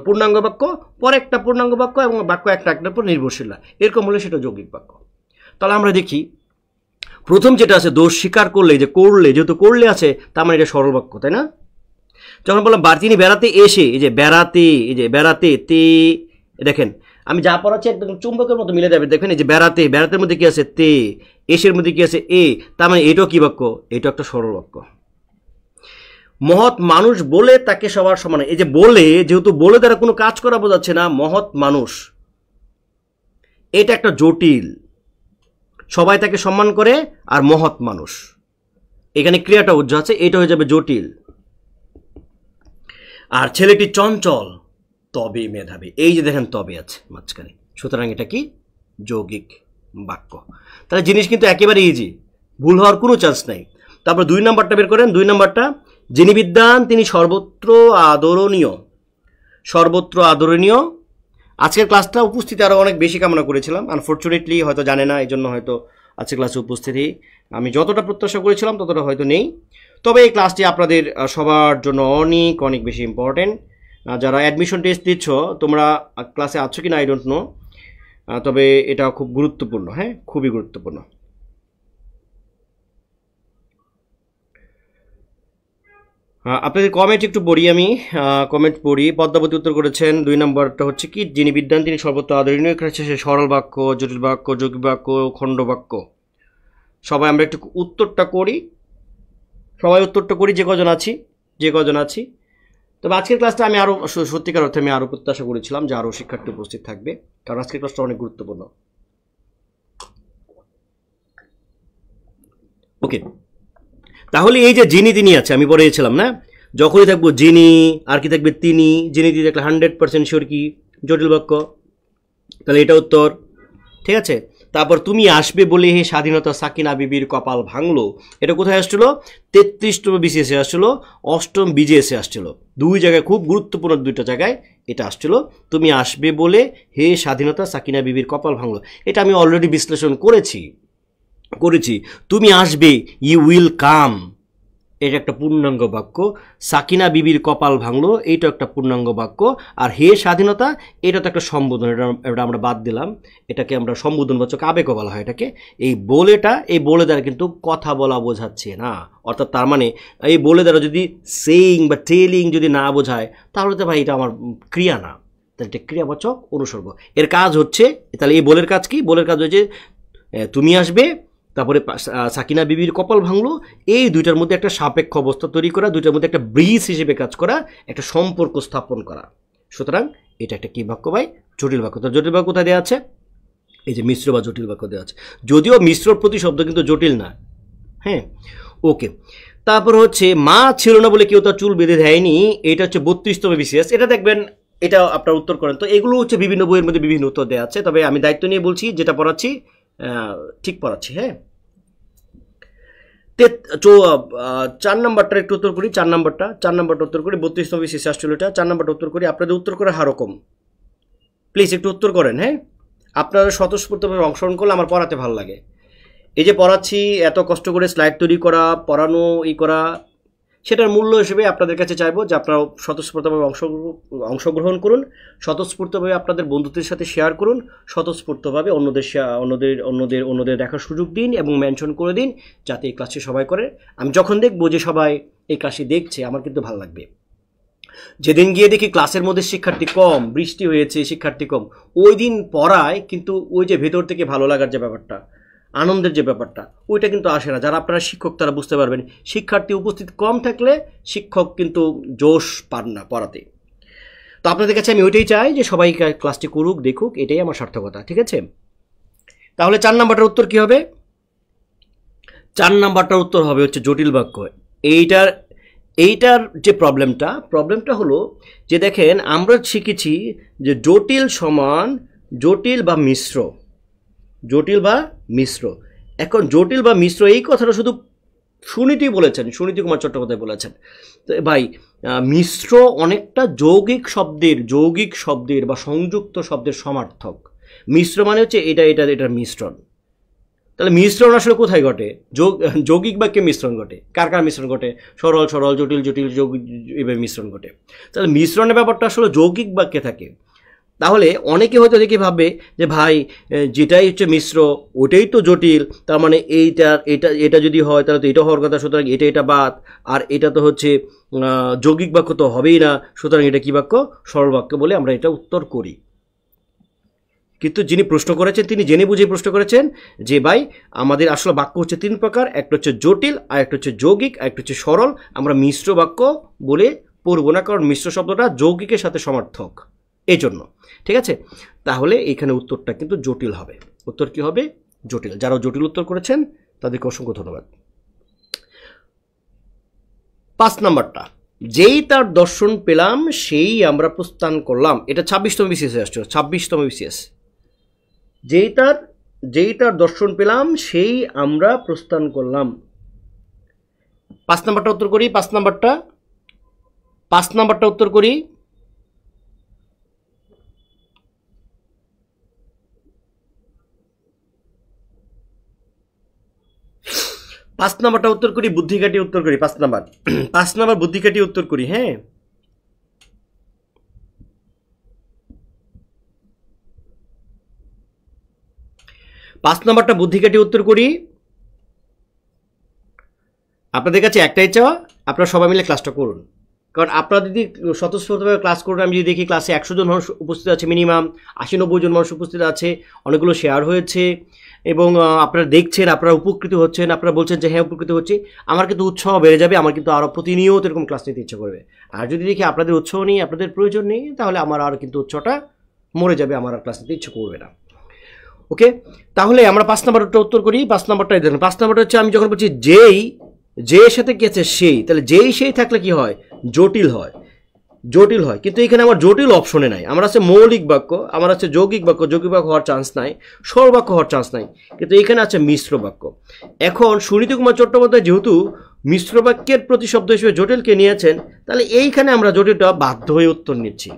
পূর্ণাঙ্গ বাক্য, পরে একটা পূর্ণাঙ্গ বাক্য, এবং বাক্য একটার উপর নির্ভরশীল না, এরকম হলে সেটা যৌগিক বাক্য। তাহলে আমরা দেখি প্রথম যেটা আছে দোষ স্বীকার করলে, যে করলে, যেহেতু করলে আছে তার মানে এটা সরল বাক্য, তাই না? যখন বললাম তিনি বেড়াতে এসে, এই যে বেড়াতে তে, দেখেন আমি যা পড়াচ্ছি একদম চুম্বকের মতো মিলে যাবে। দেখেন এই যে বেড়াতের মধ্যে কি আছে তে, এসের মধ্যে কি আছে এ, তার মানে এটাও কি বাক্য? এটা একটা সরল বাক্য। মহৎ মানুষ বলে তাকে সবার সমানে, এই যে বলে, যেহেতু বলে দ্বারা কোনো কাজ করা বোঝাচ্ছে না, মহৎ মানুষ এটা একটা জটিল, সবাই তাকে সম্মান করে, আর মহৎ মানুষ এখানে ক্রিয়াটা উজ্জ্ব আছে, এটা হয়ে যাবে জটিল। আর ছেলেটি চঞ্চল তবে মেধাবী, এই যে দেখেন তবে আছে মাঝখানে, সুতরাং এটা কি? যৌগিক বাক্য। তাহলে জিনিস কিন্তু একেবারে ইজি, ভুল হওয়ার কোনো চান্স নাই। তারপর 2 নম্বরটা বের করেন। 2 নম্বরটা, যিনি বিদ্বান তিনি সর্বত্র আদরণীয়। আজকের ক্লাসটা উপস্থিতি আরও অনেক বেশি কামনা করেছিলাম, আনফর্চুনেটলি হয়তো জানে না, এই জন্য হয়তো আজকের ক্লাসে উপস্থিতি আমি যতটা প্রত্যাশা করেছিলাম ততটা হয়তো নেই। তবে এই ক্লাসটি আপনাদের সবার জন্য অনেক অনেক বেশি ইম্পর্টেন্ট। যারা অ্যাডমিশন টেস্ট দিচ্ছ তোমরা ক্লাসে আছো কি না আই ডোন্ট নো, তবে এটা খুব গুরুত্বপূর্ণ, হ্যাঁ খুবই গুরুত্বপূর্ণ। আপনাদের কমেন্ট একটু পড়ি, আমি কমেন্ট পড়ি। পদ্মাবতী উত্তর করেছেন 2 নম্বরটা হচ্ছে কি? যিনি বিদ্বান তিনি সর্বত্র আদরণীয়, সে সরল বাক্য, জটিল বাক্য, যৌগিক বাক্য, খণ্ড বাক্য। সবাই আমরা একটু উত্তরটা করি, যে কজন আছি। তবে আজকের ক্লাসটা আমি আরও সত্যিকার অর্থে আমি আরও প্রত্যাশা করেছিলাম যে আরও শিক্ষার্থী উপস্থিত থাকবে, কারণ আজকের ক্লাসটা অনেক গুরুত্বপূর্ণ। ওকে, তাহলে এই যে যিনি তিনি আছে আমি বলেছিলাম না, যখনই থাকবো যিনি আর কি থাকবে তিনি, যিনি তিনি থাকলে 100% শিওর কি জটিল বাক্য, তাহলে এটা উত্তর, ঠিক আছে। তারপর তুমি আসবে বলে হে স্বাধীনতা সাকিনা বিবির কপাল ভাঙলো, এটা কোথায় আসছিল? 33তম বিসিএসে আসছিল, 8ম বিজিএসে আসছিল, 2 জায়গায় খুব গুরুত্বপূর্ণ 2টা জায়গায় এটা আসছিল। তুমি আসবে বলে হে স্বাধীনতা সাকিনা বিবির কপাল ভাঙলো, এটা আমি অলরেডি বিশ্লেষণ করেছি। তুমি আসবে, ইউ উইল কাম, এটা একটা পূর্ণাঙ্গ বাক্য। সাকিনা বিবির কপাল ভাঙলো, এইটা একটা পূর্ণাঙ্গ বাক্য। আর হে স্বাধীনতা, এটা তো একটা সম্বোধন, এটা আমরা বাদ দিলাম, এটাকে আমরা সম্বোধনবাচক আবেগও বলা হয় এটাকে। এই বলে দ্বারা কিন্তু কথা বলা বোঝাচ্ছে না, অর্থাৎ তার মানে এই বলে দ্বারা যদি সেইং বা টেলিং যদি না বোঝায় তাহলে তো ভাই এটা আমার ক্রিয়া না, তাহলে এটা ক্রিয়াবাচক অনুসর্গ। এর কাজ হচ্ছে, তাহলে এই বলের কাজ কি? বলের কাজ হচ্ছে তুমি আসবে, তারপরে সাকিনা বিবির কপাল ভাঙলো, এই 2টার মধ্যে একটা সাপেক্ষ অবস্থা তৈরি করা, 2টার মধ্যে একটা ব্রিজ হিসেবে কাজ করা, একটা সম্পর্ক স্থাপন করা। সুতরাং এটা একটা কি বাক্য ভাই? জটিল বাক্য। তো জটিল বাক্য কোথায় দেওয়া আছে? এই যে মিশ্র বা জটিল বাক্য দেওয়া আছে, যদিও মিশ্র প্রতিশব্দ কিন্তু জটিল না, হ্যাঁ ওকে। তারপর হচ্ছে মা ছিল না বলে কেউ তার চুল বেঁধে দেয়নি, এটা হচ্ছে 32তম বিসিএস, এটা দেখবেন, এটা আপনার উত্তর করেন। তো এগুলো হচ্ছে বিভিন্ন বইয়ের মধ্যে বিভিন্ন উত্তর দেওয়া আছে, তবে আমি দায়িত্ব নিয়ে বলছি, যেটা পড়াচ্ছি ঠিক পড়াচ্ছি। হ্যাঁ, 4 নাম্বারটা একটু উত্তর করি। 4 নাম্বারটা উত্তর করি। 32তম বিসিএস আসছিল এটা। 4 নাম্বারটা উত্তর করি। আপনাদের উত্তর করার হারও কম, প্লিজ একটু উত্তর করেন। হ্যাঁ, আপনারা স্বতঃস্ফূর্তভাবে অংশগ্রহণ করলে আমার পড়াতে ভালো লাগে। এই যে পড়াচ্ছি, এত কষ্ট করে স্লাইড তৈরি করা, পড়ানো, করা, সেটার মূল্য হিসেবে আপনাদের কাছে চাইবো যে আপনারা স্বতঃস্ফূর্তভাবে অংশগ্রহণ করুন, স্বতঃস্ফূর্তভাবে আপনাদের বন্ধুদের সাথে শেয়ার করুন, স্বতঃস্ফূর্তভাবে অন্যদের দেখার সুযোগ দিন এবং মেনশন করে দিন যাতে এই ক্লাসটি সবাই করে। আমি যখন দেখবো যে সবাই এই ক্লাসটি দেখছে, আমার কিন্তু ভালো লাগবে। যেদিন গিয়ে দেখি ক্লাসের মধ্যে শিক্ষার্থী কম, বৃষ্টি হয়েছে, শিক্ষার্থী কম, ওই দিন পড়ায় কিন্তু ওই যে ভেতর থেকে ভালো লাগার যে ব্যাপারটা, আনন্দের যে ব্যাপারটা, ওইটা কিন্তু আসে না। যারা আপনারা শিক্ষক তারা বুঝতে পারবেন, শিক্ষার্থী উপস্থিত কম থাকলে শিক্ষক কিন্তু জোশ পান না পড়াতে। তো আপনাদের কাছে আমি ওইটাই চাই যে সবাই ক্লাসটি করুক, দেখুক, এটাই আমার সার্থকতা। ঠিক আছে, তাহলে 4 নাম্বারটার উত্তর কি হবে? 4 নাম্বারটার উত্তর হবে হচ্ছে জটিল বাক্য। এইটার যে প্রবলেমটা হলো যে দেখেন, আমরা শিখেছি যে জটিল সমান জটিল বা মিশ্র, জটিল বা মিশ্র। এখন জটিল বা মিশ্র এই কথাটা শুধু সুনীতি বলেছেন, সুনীতি কুমার চট্টোপাধ্যায় বলেছেন। তো ভাই, মিশ্র অনেকটা যৌগিক শব্দের বা সংযুক্ত শব্দের সমার্থক। মিশ্র মানে হচ্ছে এটার মিশ্রণ। তাহলে মিশ্রণ আসলে কোথায় ঘটে? যৌগিক বাক্যে মিশ্রণ ঘটে। কার মিশ্রণ ঘটে? সরল জটিল এভাবে মিশ্রণ ঘটে। তাহলে মিশ্রণের ব্যাপারটা আসলে যৌগিক বাক্যে থাকে। তাহলে অনেকে হয়তো দেখে ভাববে যে ভাই, যেটাই হচ্ছে মিশ্র ওটাই তো জটিল, তার মানে এটা যদি হয় তাহলে তো এটা হওয়ার কথা, সুতরাং এটা বাদ, আর এটা তো হচ্ছে যৌগিক বাক্য তো হবেই না, সুতরাং এটা কি বাক্য? সরল বাক্য বলে আমরা এটা উত্তর করি। কিন্তু যিনি প্রশ্ন করেছেন তিনি জেনে বুঝে প্রশ্ন করেছেন যে ভাই, আমাদের আসলে বাক্য হচ্ছে 3 প্রকার, একটা হচ্ছে জটিল, আর একটা হচ্ছে যৌগিক, আর একটা হচ্ছে সরল। আমরা মিশ্র বাক্য বলে পড়বো না, কারণ মিশ্র শব্দটা যৌগিকের সাথে সমার্থক, এই জন্য। ঠিক আছে, তাহলে এখানে উত্তরটা কিন্তু জটিল হবে। উত্তর কি হবে? জটিল। যারা জটিল উত্তর করেছেন তাদেরকে অসংখ্য ধন্যবাদ। 5 নাম্বারটা, যেই তার দর্শন পেলাম সেই আমরা প্রস্থান করলাম। এটা 26তম বিসিএস আসছে, 26তম বিসিএস। যেই তার দর্শন পেলাম সেই আমরা প্রস্থান করলাম। 5 নাম্বারটা উত্তর করি। 5 নাম্বারটা উত্তর করি। 5 নাম্বারটা উত্তর করি, বুদ্ধি কাটিয়ে উত্তর করি। 5 নাম্বার বুদ্ধি কাটিয়ে উত্তর করি। হ্যাঁ, 5 নাম্বারটা বুদ্ধি কাটিয়ে উত্তর করি। আপনাদের কাছে একটাই চাওয়া, আপনারা সবাই মিলে ক্লাসটা করুন। কারণ আপনারা যদি স্বতঃস্ফূর্তভাবে ক্লাস করুন, আমি যদি দেখি ক্লাসে 100 জন মানুষ উপস্থিত আছে, মিনিমাম 80-90 জন মানুষ উপস্থিত আছে, অনেকগুলো শেয়ার হয়েছে এবং আপনারা দেখছেন, আপনারা উপকৃত হচ্ছেন, আপনারা বলছেন যে হ্যাঁ উপকৃত হচ্ছে, আমার কিন্তু উৎসাহ বেড়ে যাবে, আমার কিন্তু আরও প্রতিনিয়ত এরকম ক্লাস নিতে ইচ্ছা করবে। আর যদি দেখি আপনাদের উৎসাহ নেই, আপনাদের প্রয়োজন নেই, তাহলে আমার আর কিন্তু উৎসাহটা মরে যাবে, আমার আর ক্লাস নিতে ইচ্ছা করবে না। ওকে, তাহলে আমরা 5 নাম্বারটা উত্তর করি। 5 নাম্বারটাই দেখুন। 5 নাম্বারটা হচ্ছে, আমি যখন বলছি যে সাথে গেছে সেই, তাহলে সেই থাকলে কি হয়? জটিল হয়। কিন্তু এখানে আমার জটিল অপশনে নাই। আমার আছে মৌলিক বাক্য, আমার আছে যৌগিক বাক্য হওয়ার চান্স নাই, সরল বাক্য হওয়ার চান্স নাই, কিন্তু এখানে আছে মিশ্র বাক্য। এখন সুনীতি কুমার চট্টোপাধ্যায় যেহেতু মিশ্র বাক্যের প্রতিশব্দ হিসেবে জটিলকে নিয়েছেন, তাহলে এইখানে আমরা জটিলটা বাধ্য হয়ে উত্তর নিচ্ছি।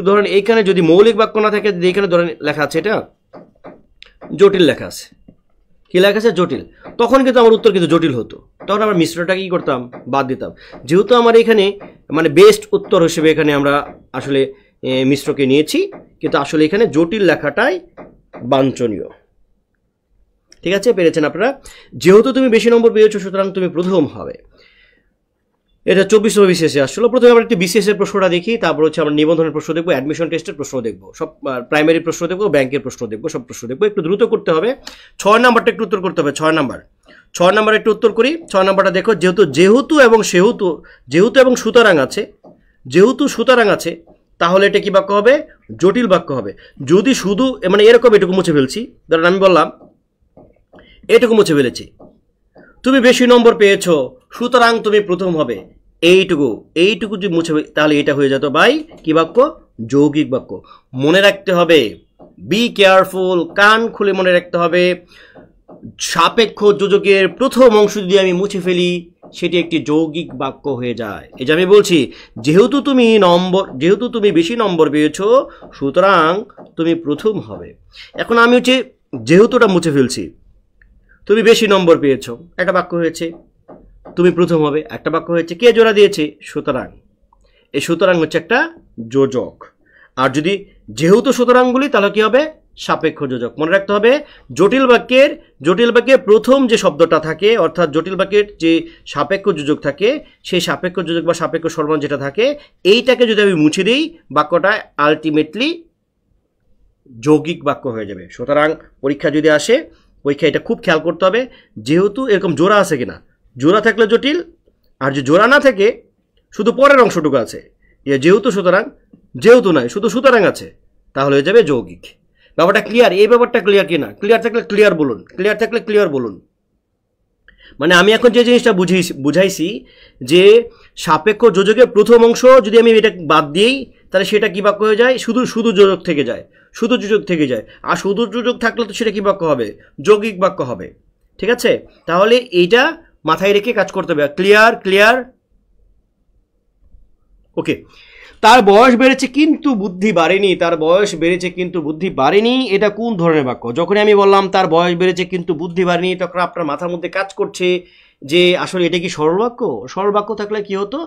ধরেন এইখানে যদি মৌলিক বাক্য না থাকে, যদি এখানে ধরেন লেখা আছে এটা জটিল লেখা আছে, কি লেখা আছে? জটিল, তখন কিন্তু আমার উত্তর কিন্তু জটিল হতো। তখন আমরা মিশ্রটা কি করতাম? বাদ দিতাম। যেহেতু আমার এখানে মানে বেস্ট উত্তর হিসেবে এখানে আমরা আসলে মিশ্রকে নিয়েছি, কিন্তু আসলে এখানে জটিল লেখাটাই বাঞ্ছনীয়। ঠিক আছে, পেরেছেন আপনারা? যেহেতু তুমি বেশি নম্বর পেয়েছো, সুতরাং তুমি প্রথম হবে। এটা 24তম বিসিএসে আসছিল। প্রথমে আমরা একটি বিসিএস এর প্রশ্নটা দেখি, তারপর হচ্ছে আমরা নিবন্ধনের প্রশ্ন দেখবো, অ্যাডমিশন টেস্টের প্রশ্ন দেখবো, সব প্রাইমারি প্রশ্ন দেখবো, ব্যাংকের প্রশ্ন দেখবো, সব প্রশ্ন দেখবো। একটু দ্রুত করতে হবে। 6 নাম্বারটা একটু উত্তর করতে হবে। 6 নাম্বার একটু উত্তর করি। 6 নাম্বারটা দেখো, যেহেতু এবং সুতরাং আছে, তাহলে এটা কি বাক্য হবে? জটিল বাক্য হবে। যদি শুধু মানে এরকম এটুকু মুছে ফেলছি, ধরেন আমি বললাম এটুকু মুছে ফেলেছি, তুমি বেশি নম্বর পেয়েছো সুতরাং তুমি প্রথম হবে, এইটুকু যদি মুছে, তাহলে এটা হয়ে যেত ভাই কি বাক্য? যৌগিক বাক্য। মনে রাখতে হবে বি কেয়ারফুল, কান খুলে মনে রাখতে হবে, সাপেক্ষ যোজকের প্রথম অংশ যদি আমি মুছে ফেলি সেটি একটি যৌগিক বাক্য হয়ে যায়। এই যে আমি বলছি যেহেতু তুমি বেশি নম্বর পেয়েছো সুতরাং তুমি প্রথম হবে। এখন আমি হচ্ছে যেহেতুটা মুছে ফেলছি, তুমি বেশি নম্বর পেয়েছো, একটা বাক্য হয়েছে, তুমি প্রথম হবে, একটা বাক্য হয়েছে, কে জোড়া দিয়েছে? সুতরাং। এই সুতরাং হচ্ছে একটা যোজক। আর যদি যেহেতু সুতরাং বলি তাহলে কি হবে? সাপেক্ষ যোজক। মনে রাখতে হবে জটিল বাক্যে প্রথম যে শব্দটা থাকে, অর্থাৎ জটিল বাক্যের যে সাপেক্ষ যোজক থাকে, সেই সাপেক্ষ যোজক বা সাপেক্ষ সর্বনাম যেটা থাকে, এইটাকে যদি আমি মুছে দিই বাক্যটা আলটিমেটলি যৌগিক বাক্য হয়ে যাবে। সুতরাং পরীক্ষা যদি আসে, পরীক্ষা এটা খুব খেয়াল করতে হবে, যেহেতু এরকম জোড়া আছে কিনা। জোড়া থাকলে জটিল, আর যে জোড়া না থাকে শুধু পরের অংশটুকু আছে, যেহেতু সুতরাং, যেহেতু নয় শুধু সুতরাং আছে, তাহলে হয়ে যাবে যৌগিক। ব্যাপারটা ক্লিয়ার? এই ব্যাপারটা ক্লিয়ার কিনা? ক্লিয়ার থাকলে ক্লিয়ার বলুন, ক্লিয়ার থাকলে ক্লিয়ার বলুন। মানে আমি এখন যে জিনিসটা বুঝাইছি যে সাপেক্ষ যোজকের প্রথম অংশ যদি আমি এটা বাদ দিই তাহলে সেটা কি বাক্য হয়ে যায়? শুধু যোজক থেকে যায়, শুধু যোজক থেকে যায়। আর শুধু যোজক থাকলে তো সেটা কি বাক্য হবে? যৌগিক বাক্য হবে। ঠিক আছে? তাহলে এইটা মাথায় রেখে কাজ করতে হবে। ক্লিয়ার? ওকে। তার বয়স বেড়েছে কিন্তু বুদ্ধি বাড়েনি, এটা কোন ধরনের বাক্য? যখন আমি বললাম তার বয়স বেড়েছে কিন্তু বুদ্ধি বাড়েনি, তখন আপনার মাথার মধ্যে কাজ করছে যে আসলে এটা কি সরল বাক্য? সরল বাক্য থাকলে কি হতো?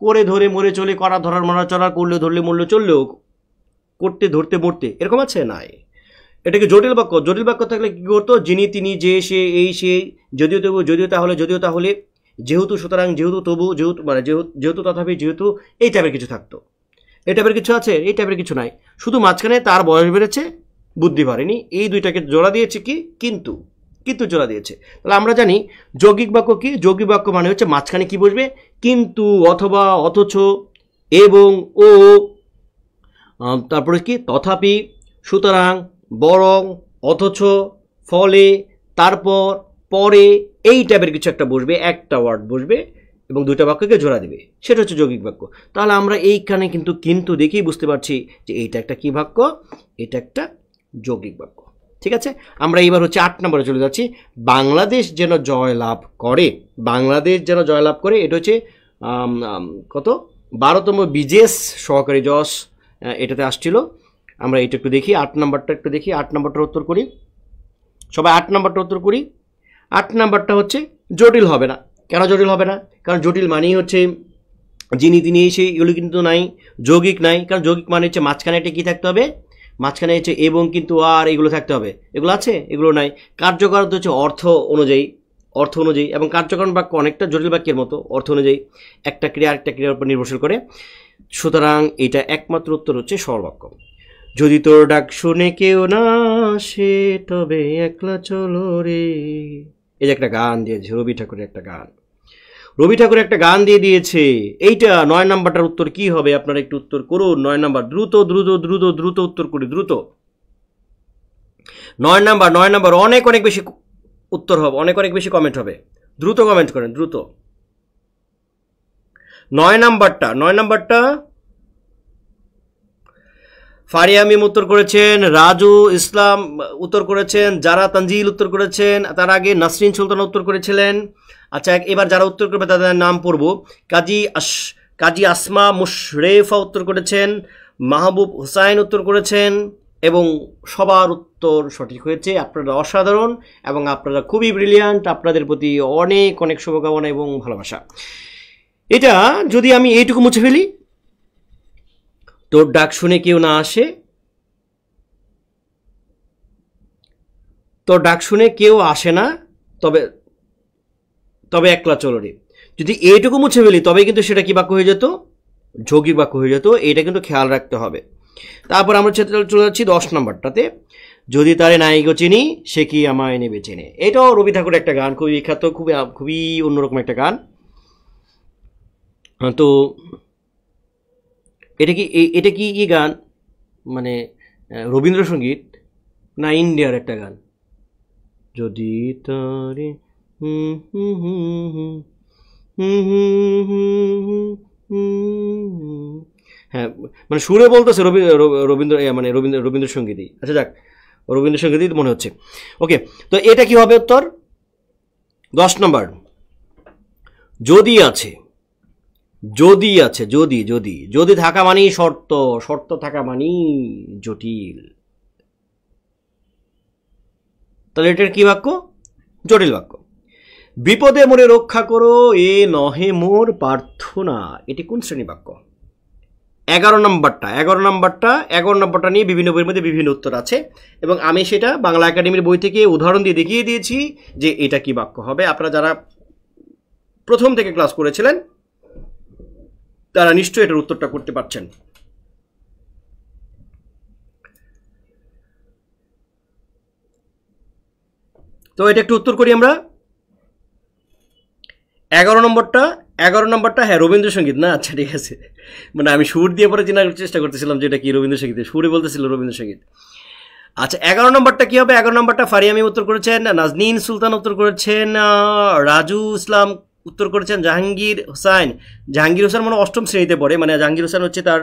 করে ধরে মরে চলে, করা ধরার মরা চলা, করলে ধরলে মরলে চললেও, করতে ধরতে মরতে, এরকম আছে? নাই। এটাকে জটিল বাক্য থাকলে কি করতো? যিনি, তিনি, যে, সে, এই, সে, যদিও তবু, যদিও তাহলে, যেহেতু সুতরাং, যেহেতু তবু, যেহেতু তথাপি, যেহেতু, এই টাইপের কিছু থাকতো। এই টাইপের কিছু আছে? এই টাইপের কিছু নাই। শুধু মাঝখানে তার বয়স বেড়েছে বুদ্ধি বাড়েনি, এই দুইটাকে জোড়া দিয়েছে কি? কিন্তু জোড়া দিয়েছে। তাহলে আমরা জানি যৌগিক বাক্য কি? যৌগিক বাক্য মানে হচ্ছে মাঝখানে কি বসবে? কিন্তু, অথবা, অথচ, এবং, ও, তারপরে কি? তথাপি, সুতরাং, বরং, অথচ, ফলে, তারপর, পরে, এই টাইপের কিছু একটা বসবে, একটা ওয়ার্ড বসবে এবং দুইটা বাক্যকে জোড়া দেবে, সেটা হচ্ছে যৌগিক বাক্য। তাহলে আমরা এইখানে কিন্তু দেখেই বুঝতে পারছি যে এইটা একটা কি বাক্য? এটা একটা যৌগিক বাক্য। ঠিক আছে? আমরা এইবার হচ্ছে 8 নম্বরে চলে যাচ্ছি। বাংলাদেশ যেন জয়লাভ করে, এটা হচ্ছে কত 12তম বিজেএস সহকারী জজ এটাতে আসছিল। আমরা এটা একটু দেখি, 8 নম্বরটা একটু দেখি। 8 নম্বরটার উত্তর করি সবাই, 8 নম্বরটা উত্তর করি। 8 নম্বরটা হচ্ছে জটিল হবে না। কেন জটিল হবে না? কারণ জটিল মানেই হচ্ছে যিনি, তিনি, সেই, এগুলো কিন্তু নাই, যৌগিক নাই। কারণ যৌগিক মানে হচ্ছে মাঝখানে এটা কি থাকতে হবে? মাঝখানে হচ্ছে এবং, কিন্তু, আর, এগুলো থাকতে হবে। এগুলো আছে? এগুলো নাই। কার্যকারণ হচ্ছে অর্থ অনুযায়ী, এবং কার্যকারণ বাক্য অনেকটা জটিল বাক্যের মতো, অর্থ অনুযায়ী একটা ক্রিয়া আরেকটা ক্রিয়ার উপর নির্ভরশীল করে। সুতরাং এটা একমাত্র উত্তর হচ্ছে সরল বাক্য। যদি তোর ডাক শুনে কেউ না আসে তবে একলা চলো রে। এই যে একটা গান দিয়েছে রবি ঠাকুরের একটা গান দিয়ে দিয়েছে। এইটা 9 নাম্বারটার উত্তর কি হবে? আপনারা একটু উত্তর করুন। 9 নাম্বার, দ্রুত উত্তর করি, দ্রুত। 9 নাম্বার অনেক বেশি উত্তর হবে, অনেক বেশি কমেন্ট হবে। দ্রুত কমেন্ট করেন, দ্রুত। 9 নাম্বারটা ফারিয়া মিম উত্তর করেছেন, রাজু ইসলাম উত্তর করেছেন, যারা তানজিল উত্তর করেছেন, তার আগে নাসরিন সুলতান উত্তর করেছিলেন। আচ্ছা, এবার যারা উত্তর করবে তাদের নাম পড়ব। কাজী আসমা মুশরেফা উত্তর করেছেন, মাহবুব হুসাইন উত্তর করেছেন, এবং সবার উত্তর সঠিক হয়েছে। আপনারা অসাধারণ এবং আপনারা খুবই ব্রিলিয়ান্ট। আপনাদের প্রতি অনেক শুভকামনা এবং ভালোবাসা। এটা যদি আমি এইটুকু মুছে ফেলি, তোর ডাক শুনে কেউ না আসে, তোর ডাক শুনে কেউ আসে না তবে একলা চলো রে। যদি এইটুকু মুছে ফেলি তবে কিন্তু সেটা কি বাক্য হয়ে যেত? যৌগিক বাক্য হয়ে যেত। এটা কিন্তু খেয়াল রাখতে হবে। তারপর আমরা চলে যাচ্ছি 10 নম্বরটাতে। যদি তারে নাইগো চিনি সে কি আমায় নেবে চেনে। এটাও রবি ঠাকুরের একটা গান, খুবই বিখ্যাত, খুবই অন্যরকম একটা গান। তো এটা কি গান? মানে রবীন্দ্রসঙ্গীত না ইন্ডিয়ার একটা গান? যদি তারে হ্যাঁ মানে সুরে বলতেছে রবীন্দ্র মানে রবীন্দ্রসঙ্গীতই। আচ্ছা যাক, রবীন্দ্রসঙ্গীতই মনে হচ্ছে। ওকে, তো এটা কি হবে উত্তর? 10 নম্বর, যদি আছে, যদি আছে, যদি যদি যদি থাকা মানেই শর্ত, শর্ত থাকা মানেই জটিল। তাহলে এটার কি বাক্য? জটিল বাক্য। বিপদে মোরে রক্ষা করো এ নহে মোর প্রার্থনা, এটি কোন শ্রেণী বাক্য? 11 নম্বরটা নিয়ে বিভিন্ন বইয়ের মধ্যে বিভিন্ন উত্তর আছে এবং আমি সেটা বাংলা একাডেমির বই থেকে উদাহরণ দিয়ে দেখিয়ে দিয়েছি যে এটা কি বাক্য হবে। আপনারা যারা প্রথম থেকে ক্লাস করেছিলেন তারা নিশ্চয়ই এটার উত্তরটা করতে পারছেন। তো এটা একটু উত্তর করি আমরা। 11 নম্বরটা হ্যাঁ রবীন্দ্রসঙ্গীত না? আচ্ছা ঠিক আছে, মানে আমি সুর দিয়ে পরে চেনার চেষ্টা করতেছিলাম যে এটা কি রবীন্দ্রসঙ্গীত, সুরে বলতেছিল রবীন্দ্রসঙ্গীত। আচ্ছা 11 নম্বরটা কি হবে? 11 নম্বরটা ফারিয়া মিম উত্তর করেছেন, নাজনীন সুলতান উত্তর করেছেন, রাজু ইসলাম উত্তর করেছেন, জাহাঙ্গীর হোসেন মানে অষ্টম শ্রেণীতে পড়ে, মানে জাহাঙ্গীর হোসেন হচ্ছে তার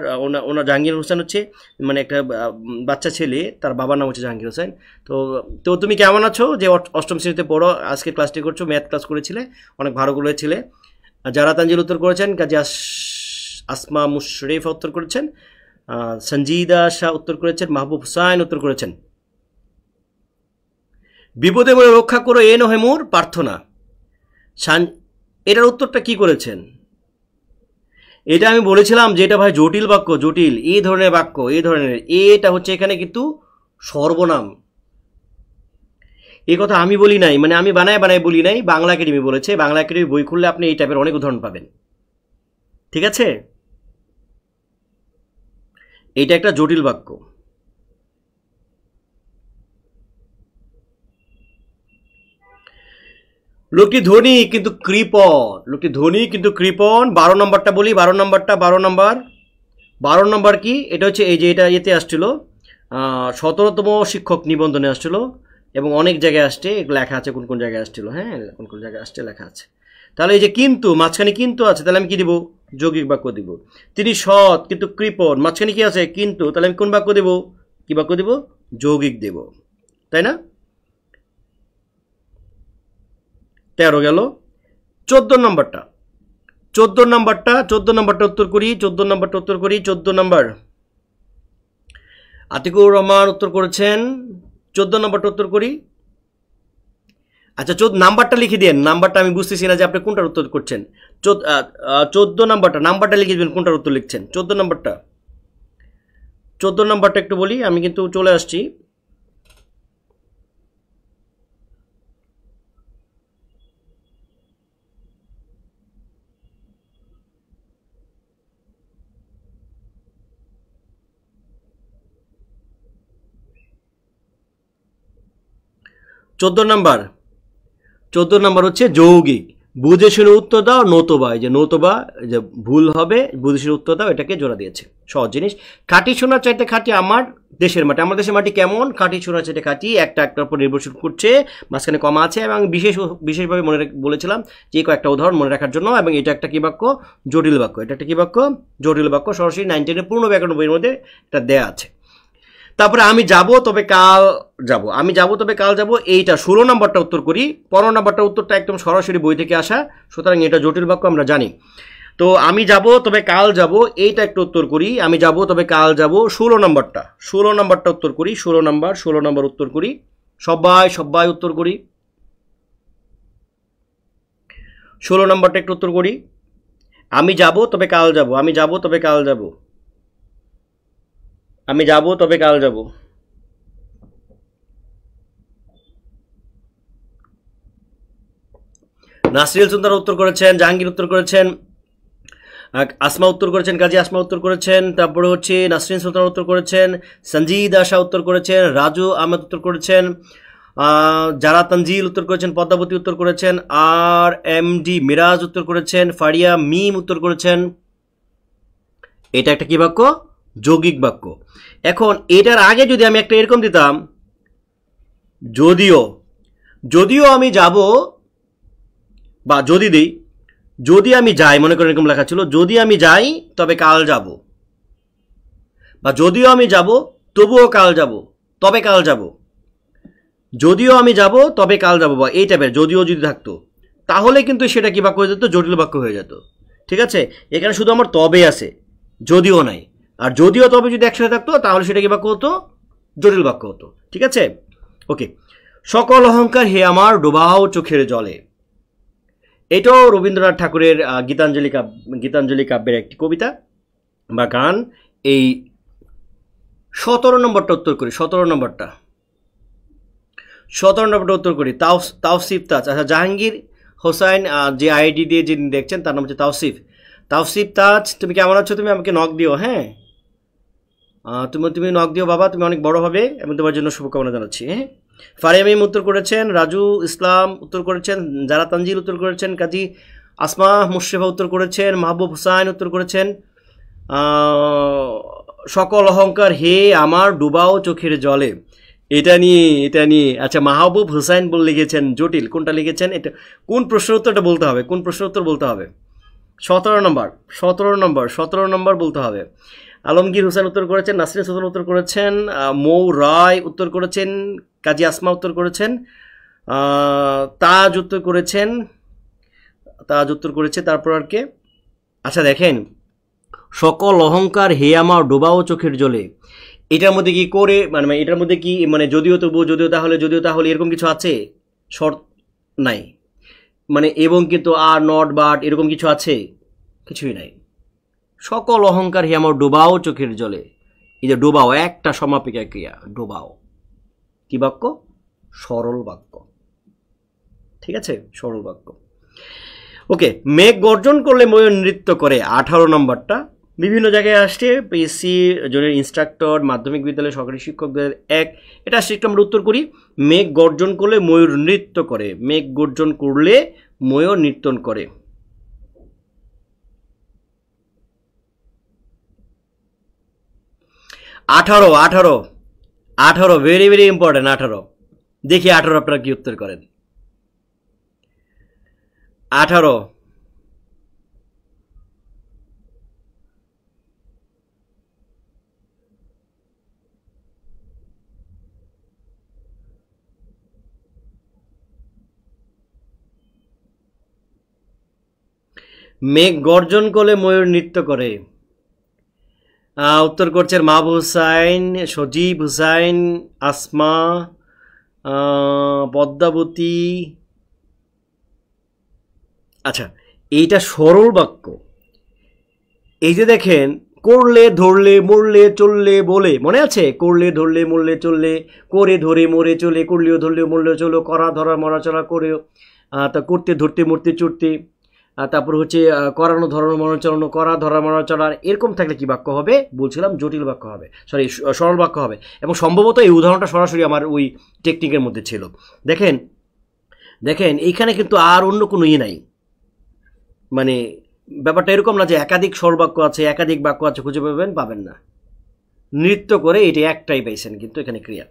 ওনার জাহাঙ্গীর হোসেন হচ্ছে মানে একটা বাচ্চা ছেলে, তার বাবার নাম হচ্ছে জাহাঙ্গীর হোসেন। তো তো তুমি কেমন আছো? যে অষ্টম শ্রেণীতে পড়ো, আজকে ক্লাসটি করছো, ম্যাথ ক্লাস করেছিলে, অনেক ভালো করেছিলে। যারা তানজিল উত্তর করেছেন, কাজী আসমা মুশরিফা উত্তর করেছেন, সঞ্জিদা শাহ উত্তর করেছেন, মাহবুব হুসাইন উত্তর করেছেন। বিপদে মোরে রক্ষা করো এ নহে মোর প্রার্থনা, এটার উত্তরটা কি করেছেন? এটা আমি বলেছিলাম যে এটা ভাই জটিল বাক্য, জটিল এই ধরনের বাক্য, এই ধরনের, এটা হচ্ছে এখানে কিন্তু সর্বনাম। এই কথা আমি বলি নাই, মানে আমি বানায় বলি নাই, বাংলা একাডেমি বলেছে। বাংলা একাডেমি বই খুললে আপনি এই টাইপের অনেক উদাহরণ পাবেন। ঠিক আছে, এটা একটা জটিল বাক্য। লোকটি ধনী কিন্তু কৃপণ, লোকটি ধনী কিন্তু কৃপণ। 12 নম্বরটা বলি, 12 নম্বর কি? এটা হচ্ছে এই যে এটা এতে আসছিল 17তম শিক্ষক নিবন্ধনে আসছিল এবং অনেক জায়গায় আসছে, লেখা আছে কোন কোন জায়গায় আসছিল। হ্যাঁ, কোন কোন জায়গায় আসছে লেখা আছে। তাহলে এই যে কিন্তু, মাঝখানে কিন্তু আছে, তাহলে আমি কি দিব? যৌগিক বাক্য দিব। তিনি সৎ কিন্তু কৃপণ, মাঝখানে কি আছে? কিন্তু, তাহলে আমি কোন বাক্য দেব? কি বাক্য দেব? যৌগিক দেব, তাই না? 13 গেল। 14 নম্বরটা উত্তর করি। 14 নম্বর আতিকুর রহমান উত্তর করেছেন। 14 নম্বরটা উত্তর করি। আচ্ছা নাম্বারটা লিখে দেন, নাম্বারটা আমি বুঝতেছি না যে আপনি কোনটার উত্তর করছেন। 14 নাম্বারটা লিখে দেবেন, কোনটার উত্তর লিখছেন। 14 নম্বরটা একটু বলি, আমি কিন্তু চলে আসছি। চোদ্দ নম্বর হচ্ছে যৌগিক। বুঝে শুনে উত্তর দাও, নতুবা, এই যে নতুবা যে ভুল হবে, বুঝে শুনে উত্তর দাও, এটাকে জোড়া দিয়েছে। সহজ জিনিস। খাঁটি সোনার চাইতে খাঁটি আমার দেশের মাটি। আমার দেশের মাটি কেমন? খাঁটি সোনার চাইতে খাঁটি, একটা একটার উপর নির্ভরশীল করছে, মাঝখানে কমা আছে এবং বিশেষভাবে বলেছিলাম যে কয়েকটা উদাহরণ মনে রাখার জন্য। এবং এটা একটা কি বাক্য? জটিল বাক্য। এটা একটা কি বাক্য? জটিল বাক্য। সরাসরি 9 10 পূর্ণ ব্যাকরণ বইয়ের মধ্যে এটা দেয়া আছে। তারপরে আমি যাব তবে কাল যাব, এইটা 16 নম্বরটা উত্তর করি। 15 নম্বরটা উত্তরটা একদম সরাসরি বই থেকে আসা, সুতরাং এটা জটিল বাক্য আমরা জানি। তো আমি যাব তবে কাল যাব, এইটা একটু উত্তর করি। আমি যাব তবে কাল যাব। 16 নম্বরটা উত্তর করি। 16 নম্বর উত্তর করি। সবাই উত্তর করি। 16 নম্বরটা একটু উত্তর করি। আমি যাব তবে কাল যাব, নাসরিল সুলতান উত্তর করেছেন, জাহাঙ্গীর উত্তর করেছেন, আসমা উত্তর করেছেন, কাজী আসমা উত্তর করেছেন, তারপরে হচ্ছে নাসরিন সুলতান উত্তর করেছেন, সঞ্জিদা শাহ উত্তর করেছেন, রাজু আহমেদ উত্তর করেছেন, যারা তানজিল উত্তর করেছেন, পদ্মাবতী উত্তর করেছেন, আর এম ডি মিরাজ উত্তর করেছেন, ফারিয়া মিম উত্তর করেছেন। এটা একটা কি বাক্য? যৌগিক বাক্য। এখন এটার আগে যদি আমি একটা এরকম দিতাম, যদিও আমি যাব, বা যদি আমি যাই, মনে করেন এরকম লেখা ছিল, যদি আমি যাই তবে কাল যাব, বা যদিও আমি যাব তবুও কাল যাব, তবে কাল যাব, যদিও আমি যাব তবে কাল যাব, বা এই টাইপের যদিও যদি থাকতো তাহলে কিন্তু সেটা কি বাক্য হয়ে যেত, জটিল বাক্য হয়ে যেত। ঠিক আছে, এখানে শুধু আমার তবে আছে, যদিও নাই। আর যদিও তবে যদি একসাথে থাকতো তাহলে সেটা কি বাক্য হতো, জটিল বাক্য হতো। ঠিক আছে, ওকে। সকল অহংকার হে আমার ডোবাও চোখের জলে, এটাও রবীন্দ্রনাথ ঠাকুরের গীতাঞ্জলি কাব্যের একটি কবিতা বা গান। এই 17 নম্বরটা উত্তর করি, 17 নম্বরটা উত্তর করি। তাওসিফ তাজ, আচ্ছা জাহাঙ্গীর হোসাইন যে আইডি দিয়ে যিনি দেখছেন তার নাম হচ্ছে তাওসিফ তাজ। তুমি কেমন আছো? তুমি আমাকে নক দিও, হ্যাঁ তুমি নক দিও বাবা, তুমি অনেক বড় হবে এবং তোমার জন্য শুভকামনা জানাচ্ছি। হ্যাঁ, ফারিয়ামিম উত্তর করেছেন, রাজু ইসলাম উত্তর করেছেন, জারা তানজিল উত্তর করেছেন, কাজী আসমা মুশরিফা উত্তর করেছেন, মাহবুব হুসাইন উত্তর করেছেন সকল অহংকার হে আমার ডুবাও চোখের জলে, এটা নিয়ে আচ্ছা মাহবুব হুসাইন লিখেছেন জটিল। কোনটা লিখেছেন, এটা কোন প্রশ্নের উত্তরটা বলতে হবে, কোন প্রশ্নের উত্তর বলতে হবে? 17 নম্বর বলতে হবে। আলমগীর হোসেন উত্তর করেছেন, নাসরিন সুলতান উত্তর করেছেন, মৌ রায় উত্তর করেছেন, কাজী আসমা উত্তর করেছেন, তাজ উত্তর করেছে। তারপর আর কে? আচ্ছা দেখেন, সকল অহংকার হে আমার ডোবাও চোখের জলে, এটার মধ্যে কি করে মানে এটার মধ্যে কি মানে যদিও তবু, যদিও তাহলে এরকম কিছু আছে? শর্ত নাই মানে, এবং কিন্তু আর নট বাট এরকম কিছু আছে? কিছুই নাই। সকল অহংকার হে আমার ডোবাও চোখের জলে, এই যে ডোবাও একটা সমাপিকা ক্রিয়া, ডোবাও কি বাক্য? সরল বাক্য। ঠিক আছে, সরল বাক্য। ওকে, মেঘ গর্জন করলে ময়ূর নৃত্য করে, 18 নম্বরটা বিভিন্ন জায়গায় আসছে, পিএসসি জনের ইনস্ট্রাক্টর, মাধ্যমিক বিদ্যালয়, সরকারি শিক্ষকদের এক, এটা আসছে। একটু আমরা উত্তর করি, মেঘ গর্জন করলে ময়ূর নৃত্য করে, মেঘ গর্জন করলে ময়ূর নৃত্য করে। 18 ভেরি ভেরি ইম্পর্টেন্ট। 18 দেখি 18 আপনারা কি উত্তর করেন। 18 মেঘ গর্জন করলে ময়ূর নৃত্য করে, উত্তর করছেন মাহবুব হুসাইন, সজীব হুসাইন, আসমা, পদ্মাবতী। আচ্ছা, এইটা সরল বাক্য। এই যে দেখেন, করলে ধরলে মরলে চললে বলে, মনে আছে? করলে ধরলে মরলে চললে, করে ধরে মরে চলে, করলেও ধরলেও মরলেও চলো, করা ধরা মরা চলা করেও, তা করতে ধরতে মরতে চড়তে, তারপর হচ্ছে করানো ধরানো মরা চালানো, করা ধরা মরা চলার, এরকম থাকলে কি বাক্য হবে? বলছিলাম জটিল বাক্য হবে, সরি সরল বাক্য হবে। এবং সম্ভবত এই উদাহরণটা সরাসরি আমার ওই টেকনিকের মধ্যে ছিল। দেখেন এইখানে কিন্তু আর অন্য কোনো নাই, মানে ব্যাপারটা এরকম না যে একাধিক সরল বাক্য আছে, একাধিক বাক্য আছে, খুঁজে পাবেন না। নৃত্য করে এটা একটাই পাইছেন কিন্তু এখানে ক্রিয়া।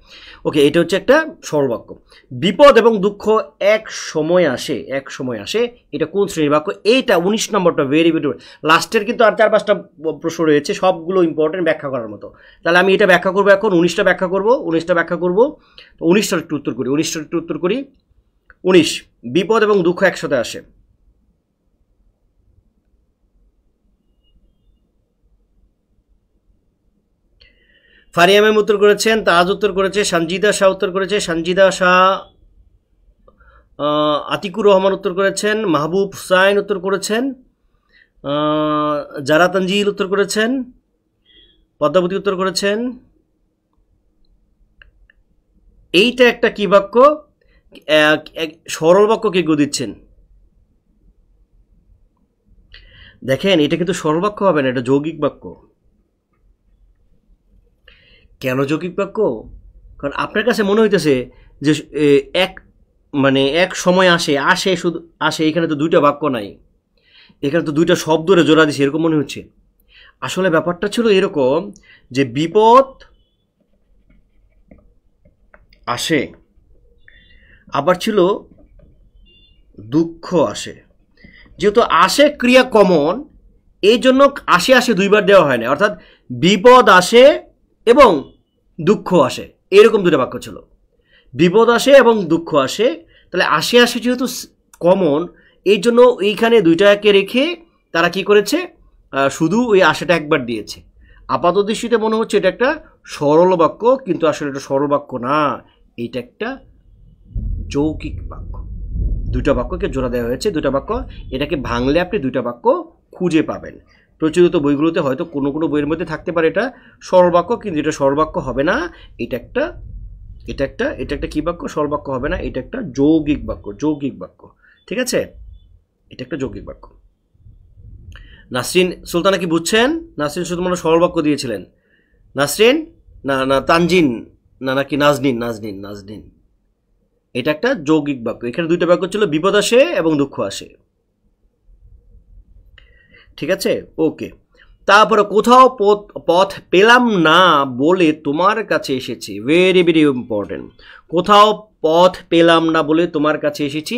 ওকে, এটা হচ্ছে একটা সরল বাক্য। বিপদ এবং দুঃখ এক সময় আসে, এটা কোন শ্রেণীর বাক্য? এইটা 19 নম্বরটা ভেরি ভেরি লাস্টের, কিন্তু আর 4-5টা প্রশ্ন রয়েছে, সবগুলো ইম্পর্টেন্ট ব্যাখ্যা করার মতো। তাহলে আমি এটা ব্যাখ্যা করবো এখন, 19টা ব্যাখ্যা করবো। 19টার একটু উত্তর করি। 19 বিপদ এবং দুঃখ একসাথে আসে। ফারিয়া ম্যাম উত্তর করেছেন, তাজ উত্তর করেছে, সঞ্জিদা শাহ উত্তর করেছে, আতিকুর রহমান উত্তর করেছেন, মাহবুব হুসাইন উত্তর করেছেন, জারা তানজিল উত্তর করেছেন, পদ্মাবতী উত্তর করেছেন। এইটা একটা কি বাক্য? সরল বাক্য কে দিচ্ছেন? দেখেন, এটা কিন্তু সরল বাক্য হবে না, এটা যৌগিক বাক্য। কেন যৌগিক বাক্য? কারণ আপনার কাছে মনে হইতেছে যে এক সময় আসে শুধু আসে, এখানে তো দুইটা বাক্য নাই, এখানে তো দুইটা শব্দরে জোড়া দিছে, এরকম মনে হচ্ছে। আসলে ব্যাপারটা ছিল এরকম যে বিপদ আসে, আবার ছিল দুঃখ আসে। যেহেতু আসে ক্রিয়া কমন, এই জন্য আসে আসে দুইবার দেওয়া হয় না, অর্থাৎ বিপদ আসে এবং দুঃখ আসে, এরকম দুটো বাক্য ছিল। বিপদ আসে এবং দুঃখ আসে, তাহলে আসে আসে যেহেতু কমন, এই জন্য এইখানে দুইটাকে রেখে তারা কি করেছে, শুধু ওই আশাটা একবার দিয়েছে। আপাত দৃষ্টিতে মনে হচ্ছে এটা একটা সরল বাক্য, কিন্তু আসলে এটা সরল বাক্য না, এইটা একটা যৌগিক বাক্য। দুটো বাক্যকে জোড়া দেওয়া হয়েছে, দুটো বাক্য, এটাকে ভাঙলে আপনি দুটো বাক্য খুঁজে পাবেন। প্রচলিত বইগুলোতে হয়তো কোনো কোনো বইয়ের মধ্যে থাকতে পারে এটা সরল বাক্য, কিন্তু এটা সরল বাক্য হবে না, এটা একটা কি বাক্য, সরল বাক্য হবে না, এটা একটা যৌগিক বাক্য, যৌগিক বাক্য, ঠিক আছে, এটা একটা যৌগিক বাক্য। নাসরিন সুলতানা কি বুঝছেন? নাসরিন শুধুমাত্র সরল বাক্য দিয়েছিলেন। নাসরিন না না তানজিন না, নাকি নাজনিন, নাজনিন নাজনিন, এটা একটা যৌগিক বাক্য। এখানে দুইটা বাক্য ছিল, বিপদ আসে এবং দুঃখ আসে, ঠিক আছে, ওকে। তারপরে কোথাও পথ পেলাম না বলে তোমার কাছে এসেছি, ভেরি ভেরি ইম্পর্টেন্ট। কোথাও পথ পেলাম না বলে তোমার কাছে এসেছি,